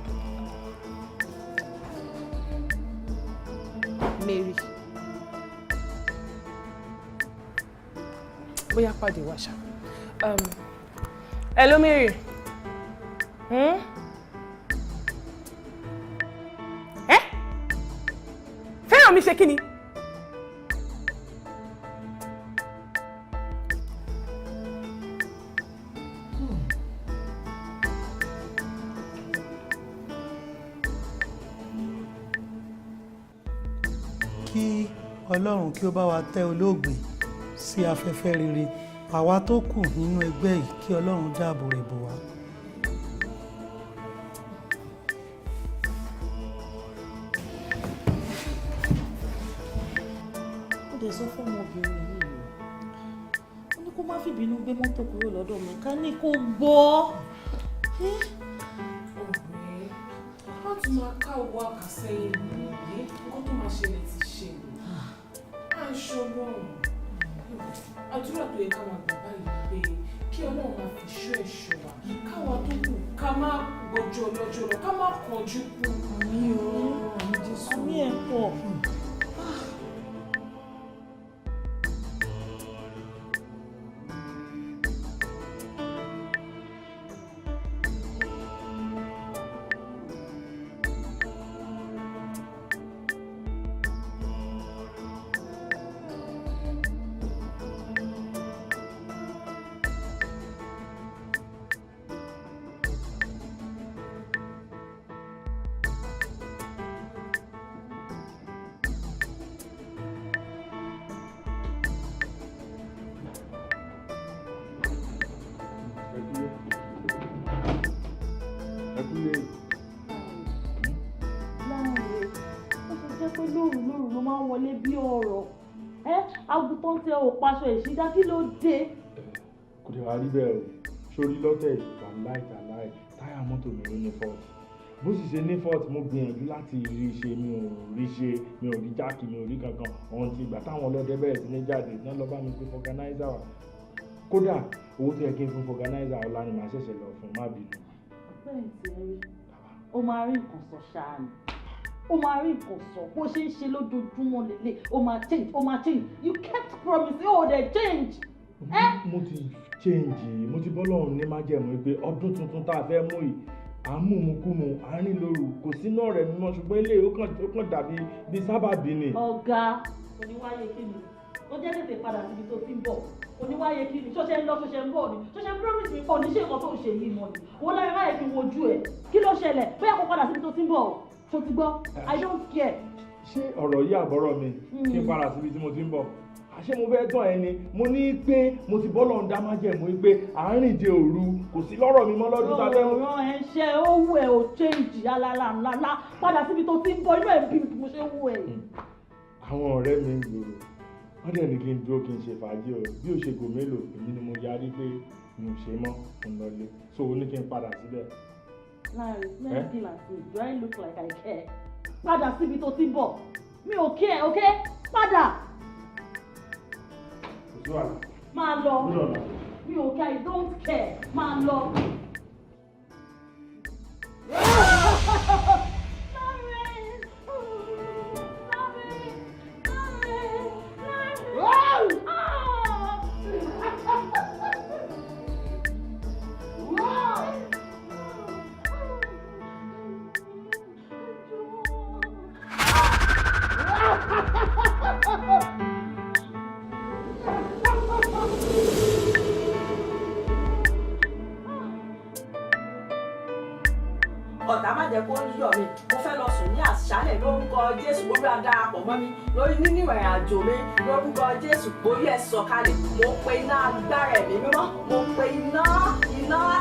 Mary bóyá pàdé wa ṣá. Hello Mary. Fẹ́ràn mi ṣe kí ni? Kí Ọlọ́run kí ó bá wa tẹ́ olóògbé sí afẹ́fẹ́ rere àwa tó kù nínú ẹgbẹ́ yìí kí Ọlọ́run dáàbò rẹ̀ bò wá. ó dẹ̀ sọ fún ọmọbìnrin yìí ó ní kó má fìbínú gbé mọ́tò kúrò lọ́dọ̀ mẹkáníìkì kó gbọ́. ọ̀rẹ́ láti máa ká owó àkàsẹ́yìn nìyẹn nǹkan tó máa ṣẹlẹ̀ ti ṣẹlẹ̀ à ń ṣọlọ́run àdúrà tó yẹ ká máa gbà báyìí pé kí Ọlọ́run máa fi ṣọ́ ẹ̀ṣọ́ wa káwa tó kù ká má gbọ́jọ́ lọ́jọ́ lọ ká má kánjú kú. àmì o àmì ẹ̀ pọ̀. Àgùntàn tẹ ò paṣọ ìṣídá kí ló dé. Kò dé wá rí bẹ́ẹ̀ o sórí lọ́tẹ̀ wà láì táyà mọ́tò mi ló ní fọ́ọ̀tì bó sì ṣe ní fọ́ọ̀tì mo gbìyànjú láti rí ṣe mi ò rí jáàkì mi ò rí kankan ọ̀hún ti ìgbà táwọn ọlọ́dẹ bẹ̀rẹ̀ sí ní jáde náà lọ bá mi pé fọganáísà wà kódà owó tó yẹ kí n fún fọganáísà ọ̀la ni màá ṣẹ̀ṣẹ̀ lọ fún má bínú. bẹ́ẹ̀ ti ẹ rí ó máa rí nǹkan sọ ṣáà ni ó máa rí nǹkan sọ bó ṣe ń ṣe lójoojúmọ́ lélẹ̀ ó máa change you kept promising ó dẹ̀ change. mo ti change mo ti bọ́ lọ́run ní májẹ̀mú pé ọdún tuntun tá a fẹ́ mú yìí à ń mú mu kú mu àárín lóru kò sínú ọ̀rẹ́ mi mọ́ ṣùgbọ́n ilé ó kàn dàbí bí sábàbí ni. ọ̀gá oníwáyé kí ni ó jẹ́ tètè padà síbi tó ti ń bọ̀ oníwáyé kí ni ṣọ́ṣẹ́ ń lọ ṣọ́ṣẹ́ ń bọ̀ ni ṣọ́ṣẹ́ promise mi kò ní ṣe nǹkan tó ń ṣe yìí mọ́ ni wọ́n láyé láyé fi wojú ẹ̀ kí ló ṣẹlẹ̀ bóyá kó padà síbi tó ti ń bọ̀ tó ti gbọ́ I don't care. ṣé ọ̀rọ̀ yìí àbọ̀rọ̀ mi kí n padà síbi tí mo ti ń bọ̀ àṣé mo fẹ́ tán ẹni mo ní pé mo ti bọ́ lọ́run dá májẹ̀mú pé àárín ìdè òru kò sí lọ́rọ̀ mi mọ́ lọ́dún tá a fẹ́ mú. ọ̀rọ̀ ẹ̀ ṣe ó wù ẹ́ ò change alálàlá padà síbi tó ti ń bọ̀ inú ẹ̀ bí mo ṣe wù ẹ́. àwọn ọ̀rẹ́ mi ń gbòòrò wọ́n dẹ̀ ní kí n dúró kí n ṣe fàájì o bí ó ṣe gò mélòó èmi ni mo yarí pé mi ò ṣe mọ́ ń lọlé so ó ní kí n padà síbẹ̀. Larry, let's deal at it. Do I look like I care? Padà síbi tó ti ń bọ̀ mi ò care, okay? Padà. Máa lọ. Mi ò care, I don't care. Máa lọ. ọ̀tá má jẹ́ kó yọ̀ mí mo fẹ́ lọ sùn ní àṣálẹ̀ lórúkọ Jésù gbogbo adarapọ̀ mọ́ mi lórí nínú ìrìn àjò mi lórúkọ Jésù orí ẹ̀ sọ̀kalẹ̀ mo pe iná agbára ẹ̀mí mímọ́ mo pe iná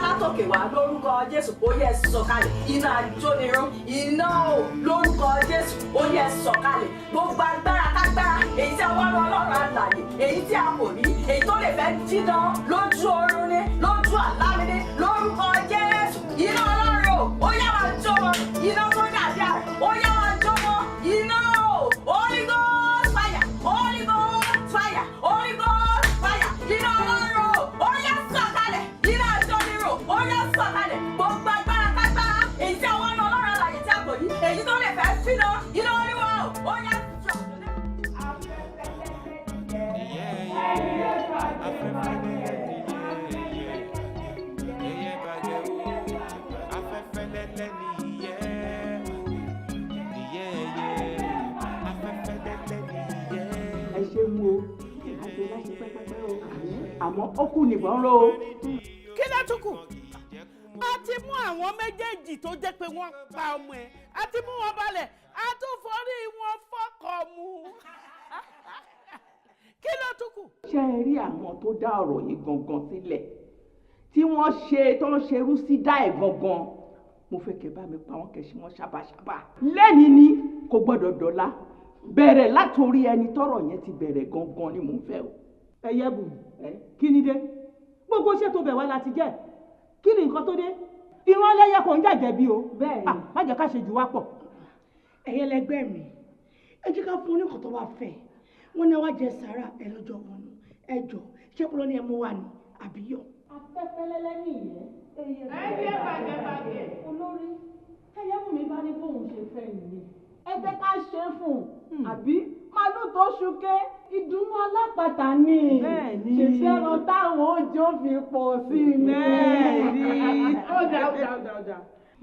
látòkè wá lórúkọ Jésù orí ẹ̀ sọ̀kalẹ̀ iná ajónirun iná o lórúkọ Jésù orí ẹ̀ sọ̀kalẹ̀ gbogbo agbára kágbára èyí tí a wá lọ Ọlọ́run àlàyé èyí tí a kò rí èyí tó lè fẹ́ jiná lójú oorun ni lójú àlá mi ni lórúkọ Jésù iná Ọlọ́run ó yá máa jó wọn iná tó dàbí àrẹ ó yá máa jó wọn iná o Holy Ghost fire Holy Ghost fire Holy Ghost fire iná Ọlọ́run ó yá sọ̀kalẹ̀ iná àjọnirò ó yá sọ̀kalẹ̀ gbogbo agbára kágbára èyí tí a wá lọ Ọlọ́run àlàyé tí a kò rí èyí tó lè fẹ́ fínà iná oríwọ̀ ó yá jọ. ẹ ṣe mú o àti láti pẹ́pẹ́pẹ́ o àmọ́ ó kù nìbọn ró o. kí ló tún kù a ti mú àwọn méjèèjì tó jẹ́ pé wọ́n pa ọmọ ẹ̀ a ti mú wọn balẹ̀ a tún forí wọn fọ́kọ̀ mu kí ló tún kù. ṣé ẹ rí àwọn tó dá ọ̀rọ̀ yìí gangan sílẹ̀ tí wọ́n ṣe tó ń ṣerú sí dá ẹ̀ gangan mo fẹ́ kẹ́ bá mi pa wọ́n kẹ́ ṣe wọ́n ṣàbàṣàbà lẹ́ni ni kò gbọ́dọ̀ dọ̀la bẹ̀rẹ̀ látòrí ẹni tọ́rọ̀ yẹn ti bẹ̀rẹ̀ gangan ni mò ń fẹ́ o. ẹyẹ bù kí ni dé gbogbo iṣẹ́ tó bẹ̀ wá láti jẹ́ kí ni nǹkan tó dé ìran ẹlẹ́yẹ kò ń jàjẹ́ bí o bẹ́ẹ̀ ni má jẹ́ ká ṣe jù wá pọ̀. ẹ̀yẹ lẹgbẹ́ mi ẹ jẹ́ ká fún oníkan tó bá fẹ́ wọn náà wá jẹ sàárà ẹ lọ́jọ́ wọn nù ẹ jọ ṣé pọlọ ni ẹ mú wa ni àbíyọ. afẹ́fẹ́ lẹ́lẹ́ nìyẹn ẹyẹ bàjẹ́bàjẹ́ olórí ẹyẹ bù mí bá ní bóun ṣe fẹ́ nìyẹn ẹ jẹ́ ká ṣe fún un àbí màálù tó ṣúkẹ́ ìdùnnú alápàtà ni ṣèṣẹ́ran táwọn oúnjẹ ò fi pọ̀ sí i ní. ó dà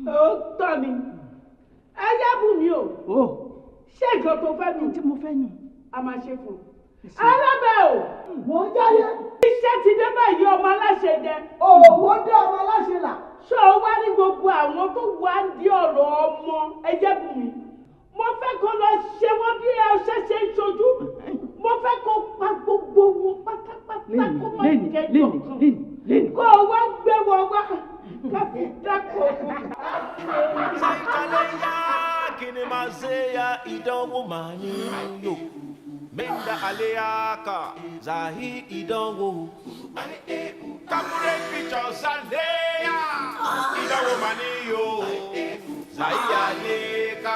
ó tọ́ ni ẹyẹ bù mí o ṣé nǹkan tó fẹ́ nù tí mo fẹ́ nù a máa ṣe fún un. alábẹ́ o wọ́n jáde. iṣẹ́ ti dé báyìí ọmọ aláṣẹ jẹ. òwò dé ọmọ aláṣẹ là. ṣé o wá ní gbogbo àwọn tó wá ń di ọ̀rọ̀ ọmọ ẹyẹ bù mí mo fẹ́ kó lọ ṣe wọ́n bí ọṣẹ ṣe ń ṣojú mo fẹ́ kó pa gbogbo wọn pátápátá kó má jẹ́ yọ̀kan kó o wá gbé wọn wá ká fi dákọ̀. Saikaleya kini mazeya ìdánwò máa ní yò mẹ́ńdà àléyàkà zahi ìdánwò. Capture pictures àléyà ìdánwò máa ní yò zahi àléyàkà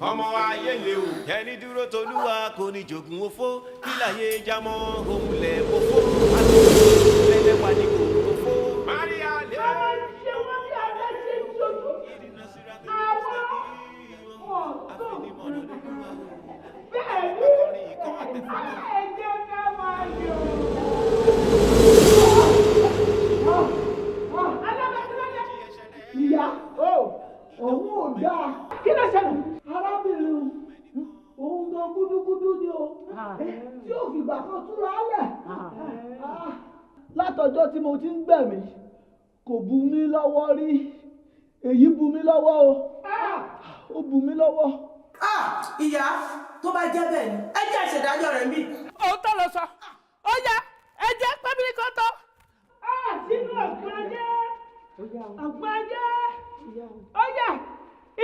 ọmọ ayé lè o ẹni dúró tolúwa kò ní jogún òfò kí láyé jámọ́ òmùlẹ̀ òfò àti lẹ́lẹ́wà ní kò òfò. Maria lè. Ìyá òun ò dáa. Kí ló ṣẹlẹ̀? Arábìnrin òun gan gúdúgúdú ni o tí ò fìgbà kan túra lẹ̀. Látọjọ́ tí mo ti ń gbẹ̀mí kò bu mí lọ́wọ́ rí èyí bu mí lọ́wọ́ o ó bu mí lọ́wọ́. Ìyá tó bá jẹ́ bẹ́ẹ̀ ni ẹ jẹ́ àṣẹdájọ́ rẹ̀ mí. òótọ́ ló sọ ó yá ẹ jẹ́ pẹ́bìrì kan tó. Sínú ọ̀gbọ́njẹ́ ọ̀gbọ́njẹ́ ó yá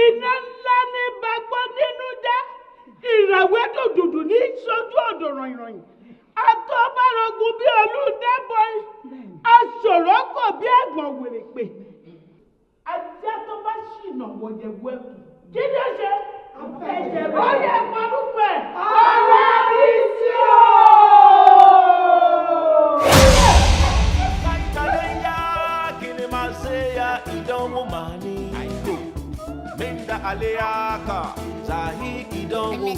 iná ńlá ní bàgbọ́ nínú jẹ́ ìràwé dòdòdò ní sójú ọ̀dọ̀ ròyìnròyìn àtọ́bárọ̀gùn bí olùdẹ́bọ̀ aṣọ̀rọ̀ kọ̀ bí ẹ̀gbọ̀n wèrè pé ajá tó bá ṣìnà wọ̀nyẹ̀wò ẹ̀kú kí ni ó ṣe ó yẹ ìpọ́nùpẹ̀ ọ̀rẹ́ mi sí o. Mazeya ìdánwò máa ní yò mẹ́ńdà àléyàkà zahi ìdánwò.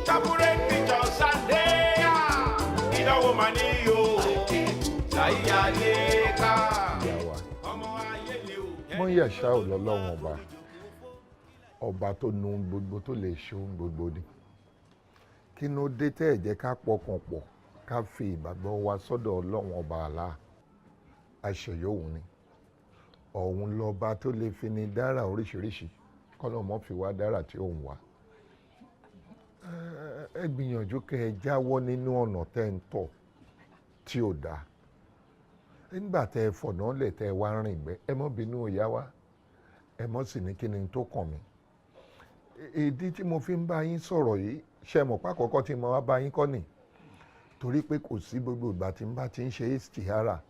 Capture pictures àléyà ìdánwò máa ní yò zahi àléyàkà ọmọ ayé lè o. wọ́n yàṣá ò lọ́lọ́wọ́n ọba tó nu gbogbo tó lè ṣe ohun gbogbo ni kí ló dé tẹ́ ẹ̀ jẹ́ ká pọkàn pọ̀ ká fi ìgbàgbọ́ wa sọ́dọ̀ ọlọ́wọ́n ọba àlá àṣeyọ̀wò ni òun lọ́ba tó lè fi ni dára oríṣiríṣi kọ́nà mọ́ fi wá dára tí òun wá. Ẹ gbìyànjú kẹ́ ẹ jáwọ́ nínú ọ̀nà tẹ́ ń tọ̀ tí ò dáa. Nígbà tẹ́ ẹ fọ̀nà lẹ̀ tẹ́ ẹ wá rìn gbẹ́, ẹ mọ́ bínú ìyá wa, ẹ mọ́ sì ní kí ni tó kàn mí. Ìdí tí mo fi ń bá yín sọ̀rọ̀ yìí, ṣe mọ̀ pákọ̀ọ́kọ́ tí mo wá bá yín kọ́ nì. Torí pé kò sí gbogbo ìgbà tí n bá ti ń ṣe istihara,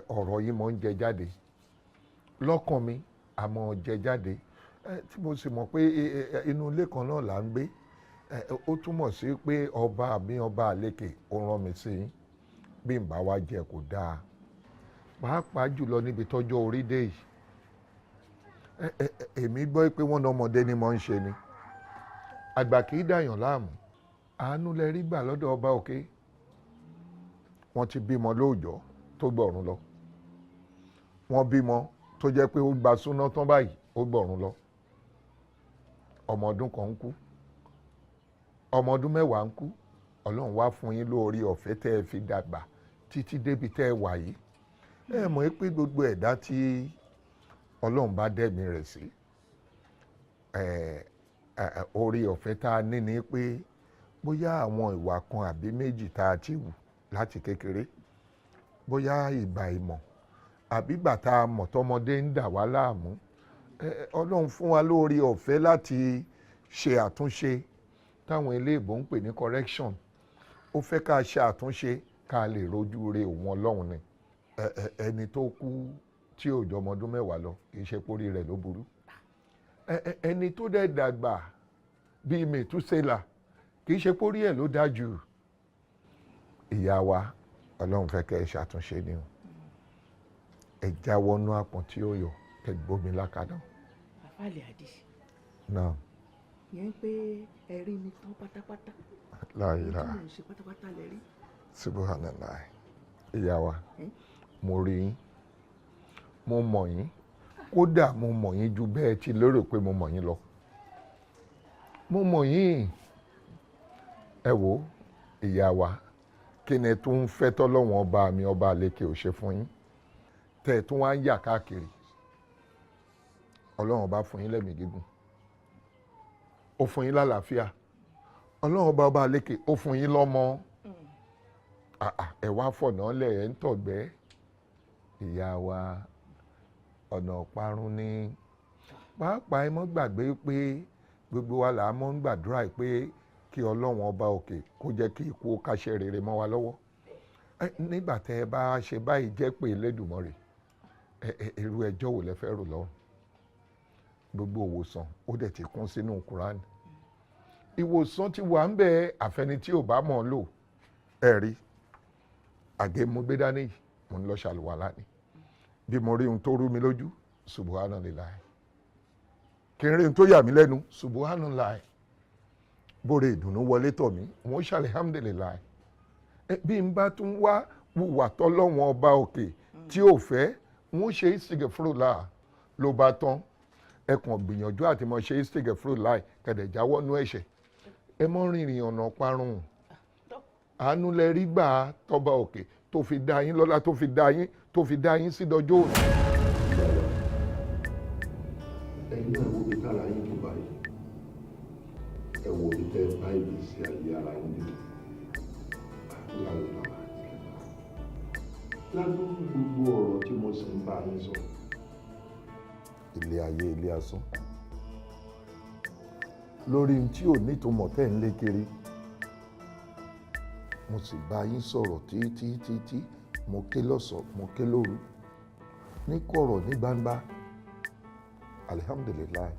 ọ̀rọ̀ yìí mọ́ ń jẹ jáde. Lọ́kàn mi, àmọ́ jẹ jáde. Tí mo sì mọ̀ pé inú ilé kan náà là ń gbé, ó túmọ̀ sí pé ọba àbí ọba àlékè ó rán mi sí yín. Bí n bá wá jẹ kò dáa. Pàápàá jùlọ níbi tọ́jọ́ orí dé yìí. Èmi gbọ́ pé wọ́n náà ọmọdé ni mo ń ṣe ni. Àgbà kì í dàyàn láàmú. Àánú lẹ rí gbà lọ́dọ̀ ọba òkè. Wọ́n ti bímọ lóòjọ́ tó gbọ̀run lọ. Wọ́n bímọ tó jẹ́ pé ó gba súná tán báyìí ó gbọ̀run lọ. Ọmọ ọdún kan ń kú. Ọmọ ọdún 10 ń kú. Ọlọ́run wá fún yín lórí ọ̀fẹ́ tẹ́ ẹ fi dàgbà títí débi tẹ́ ẹ wà yìí. Ẹ mọ̀ pé gbogbo ẹ̀dá tí Ọlọ́run bá dẹ̀mí rẹ̀ sí, orí ọ̀fẹ́ tá a ní ni pé bóyá àwọn ìwà kan àbí méjì tá a ti wù láti kékeré, bóyá ìgbà ìmọ̀ àbí ìgbà tá a mọ̀ tọmọdé ń dà wá láàmú, Ọlọ́run fún wa lórí ọ̀fẹ́ láti ṣe àtúnṣe táwọn eléèbó ń pè ní correction. Ó fẹ́ ká ṣe àtúnṣe ká lè rojú re òun Ọlọ́run ni. Ẹni tó kú tí ò jọ ọmọ ọdún 10 lọ kì í ṣe pórí rẹ̀ ló burú. Ẹni tó dẹ̀ dàgbà bíi Mètúsélà kì í ṣe pórí ẹ̀ ló dájú. Ìyá wa, Ọlọ́run fẹ́ kẹ́ ẹ ṣàtúnṣe ni o. Ẹ jáwọ́ nú àpọ̀n tí ó yọ kẹ́ gbómi lákàdá. Àfàlẹ̀ àdì. Náà. Yẹn pé ẹ rí mi tán pátápátá. Láyé rà. Ohun tí mò ń ṣe pátápátá lẹ rí. Subhanallah. Ìyá wa, mo rí yín, mo mọ̀ yín, kódà mo mọ̀ yín ju bẹ́ẹ̀ ti lérò pé mo mọ̀ yín lọ. Mo mọ̀ yín. Ẹ wo ìyá wa, kí ni tó ń fẹ́ tọ́lọ́wọ́n ọba mi ọba àlékè ò ṣe fún yín? Tẹ̀ tún wá ń yà káàkiri. Ọlọ́run ọba fún yín lẹ́mìí gígùn. Ó fún yín lálàáfíà. Ọlọ́run ọba àlékè ó fún yín lọ́mọ. Ẹ wá fọ̀nà lẹ̀ ẹ̀ ń tọ̀gbẹ́. Ìyá wa, ọ̀nà ọ̀parun ni. Pàápàá ẹ mọ́ gbàgbé pé gbogbo wa là á mọ́ ń gbàdúrà pé kí Ọlọ́run ọba òkè kó jẹ́ kí ikú káṣẹ́ rere mọ́ wa lọ́wọ́. Nígbà tẹ́ ẹ bá ṣe báyìí jẹ́ pé Elédùmarè, irú ẹjọ́ wo lẹ fẹ́ rò lọ́rùn? Gbogbo ìwòsàn ó dẹ̀ ti kún sínú Kùránì. Ìwòsàn ti wà ń bẹ àfẹni tí ò bá mọ̀ lò. Ẹ rí àgé mo gbé dání yìí, mo ń lọ ṣàlùwàlá ni. Bí mo rí ohun tó rú mi lójú, subhanallah. Kí n rí ohun tó yà mí lẹ́nu, subhanallah. Bóre ìdùnnú wọlé tọ̀ mí, wọ́n ṣe alhamdulillah. Bí n bá tún wá wùwà tọ́lọ́wọ́n ọba òkè tí ò fẹ́, wọ́n ṣe istighfirullah ló bá tán. Ẹ kàn gbìyànjú àti mọ̀ ṣe istighfirullah kẹ̀dẹ̀ jáwọ́ nú ẹ̀ṣẹ̀. Ẹ mọ́ rìnrìn ọ̀nà parun. Àánú lẹ rí gbà tọ́ba òkè tó fi dá yín lọ́lá, tó fi dá yín sí dọjọ́ òní. Ẹ̀yin náà wo bí tára yín tó báyìí. Ẹ wo bí tẹ́ báyìí sí ayé ara yín dé. Ládùúgbò gbogbo ọ̀rọ̀ tí mo sì ń bá yín sọ. Ilé ayé ilé asán. Lórí ohun tí ò nítumọ̀ tẹ́ ń lé kiri. Mo sì bá yín sọ̀rọ̀ títí mo ké lọ́sàn mo ké lóru ní kọ̀rọ̀ ní gbangba. Alhamdulillah.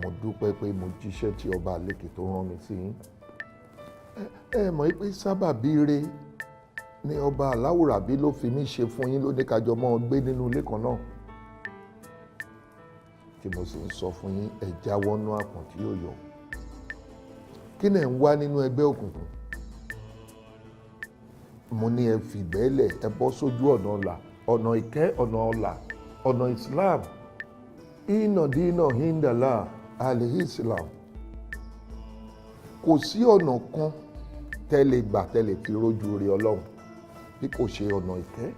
Mo dúpẹ́ pé mo jíṣẹ́ tí ọba àlékè tó rán mi sí yín. Ẹ mọ̀ pé sábàbí ire ni ọba aláwùrábí ló fi mí ṣe fún yín, ló ní kájọ mọ́ gbé nínú ilé kan náà. Tí mo sì ń sọ fún yín, ẹ jáwọ́ nú àpọ̀n tí yóò yọ. Kí ni ẹ̀ ń wá nínú ẹgbẹ́ òkùnkùn? Mo ní ẹ fìgbẹ́lẹ̀, ẹ bọ́ sójú ọ̀nà ọ̀la, ọ̀nà ìkẹ́, ọ̀nà ọ̀la, ọ̀nà Islam. Dínà híndàlá àlèhí Islam. Kò sí ọ̀nà kan tẹ́lẹ̀ gbà tẹ́lẹ̀ fi rójú rí Ọlọ́run bí kò ṣe ọ̀nà ìkẹ́,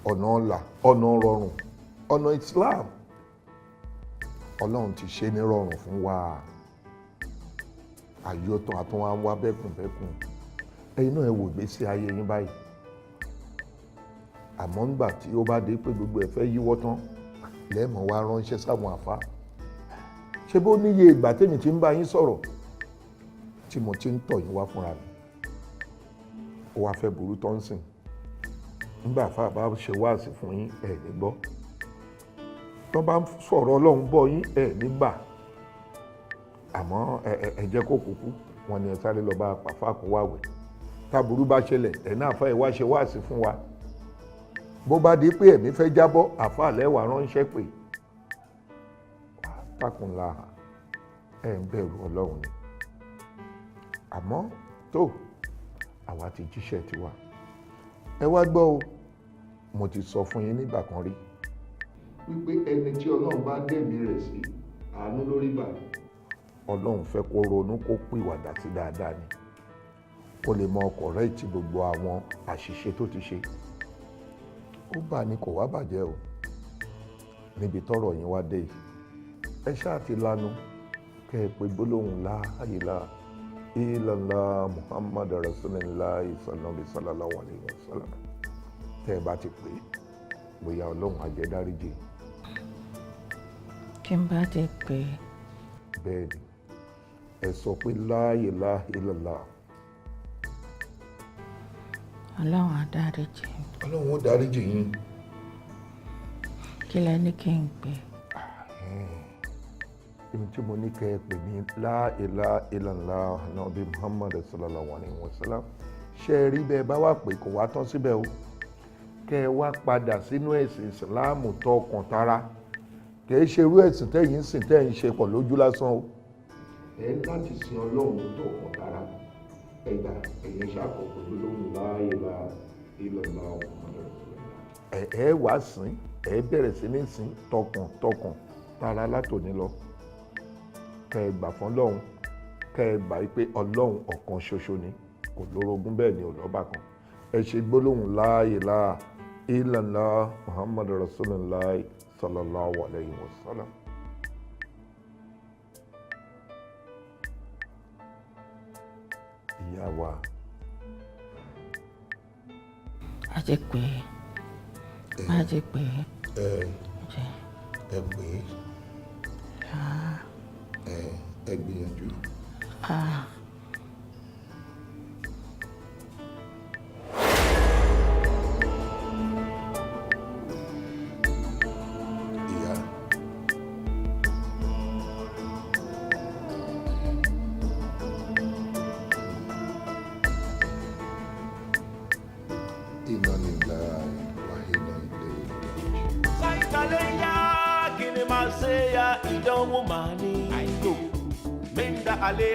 ọ̀nà ọ̀la ọ̀nà rọrùn ọ̀nà Islam ọlọ́run ti ṣe ní rọrùn fún wa àyọ̀tọ̀ àtúnwá ń wá bẹ́kùnbẹ́kùn ẹ̀yin náà ẹ wò ìgbésí ayé yín báyìí àmọ́ ńgbà tí ó bá dé pé gbogbo ẹ̀ fẹ́ yíwọ́ tán lẹ́ẹ̀mọ́ wá ránṣẹ́ sáwọn àfa ṣé bó níye ìgbà tèmi ti ń bá yín sọ̀rọ̀ tí mo ti ń tọ̀ yín wá fúnra mi ó wá fẹ́ burú tó ń sìn nígbà àfa bá ṣe wáàsí fún yín ẹ̀ ní gbọ́ tó bá sọ̀rọ̀ ọlọ́run bọ̀ yín ẹ̀ ní gbà àmọ́ ẹ jẹ́ kó kúkú wọn ni ẹ sáré lọ bá pàfà kó wá wẹ̀ táburú bá ṣẹlẹ̀ ẹ̀ náà fẹ́ wá ṣe wáàsí fún wa bó bá di pé ẹ̀mí fẹ́ jábọ́ àfa lẹ́wà ránṣẹ́ pé takùnlá ẹ̀ ń bẹ̀rù ọlọ́run ni àmọ́ tó àwa ti jíṣẹ́ tiwa ẹ wá gbọ́ o mo ti sọ fún yín nígbà kan rí wípé ẹni tí ọlọ́run bá dẹ̀mí rẹ̀ sí àánú lórí gbà ọlọ́run fẹ́ kó ronú kó pìwàdà sí dáadáa ni kó lè mọ kọ̀rẹ́ẹ̀tì gbogbo àwọn àṣìṣe tó ti ṣe ó bà ní kò wá bàjẹ́ o níbi tọ́rọ̀ yín wá dé yìí ẹ ṣáà ti lanu kẹ́ ẹ pé gbólóhùn la ilaha illallah muhammad rasulillah sallallahu alaihi wasallam tẹ́ ẹ bá ti pè é bóyá ọlọ́run á jẹ́ dáríjì. tí n bá ti pè é. bẹ́ẹ̀ ni ẹ sọ pé la ilaha illallah. ọlọ́run á dáríjì. ọlọ́run ó dáríjì yín. kí lẹ ní kí n pè é. ohun tí mo ní kẹ́ ẹ pè ní la ilaha illallah nabi muhammad sallallahu alaihi wasallam ṣe é rí bẹ́ẹ̀ bá wà pé kò wá tán síbẹ̀ o kẹ́ ẹ wá padà sínú ẹ̀sìn ìsìláàmù tọkàn tara kẹ́ ẹ ṣe irú ẹ̀sìn tẹ́yìn sìn tẹ́yìn ṣe pọ̀ lójú lásán o. ẹ láti sin ọlọ́run tọkàn tara ẹgbà ẹ̀yìn ṣàkóso lóhùn la ilaha illallah ẹ wá sìn ẹ bẹ̀rẹ̀ sí ní sìn tọkàn tara látòní lọ kẹ́ ẹ gbà fún ọlọ́run kẹ́ ẹ gbà wípé ọlọ́run ọ̀kan ṣoṣo ni kò lórogún bẹ́ẹ̀ ni ò lọ́bàkan ẹ ṣe gbólóhùn la ilaha illallah muhammadu rasulullah sallallahu alayhi wa sallam. ìyá wa. a ti pè é a ti pè é. ẹ pè é ẹ gbìyànjú. Ìdánwò màá ní àìlò mẹ́ńdà àlẹ́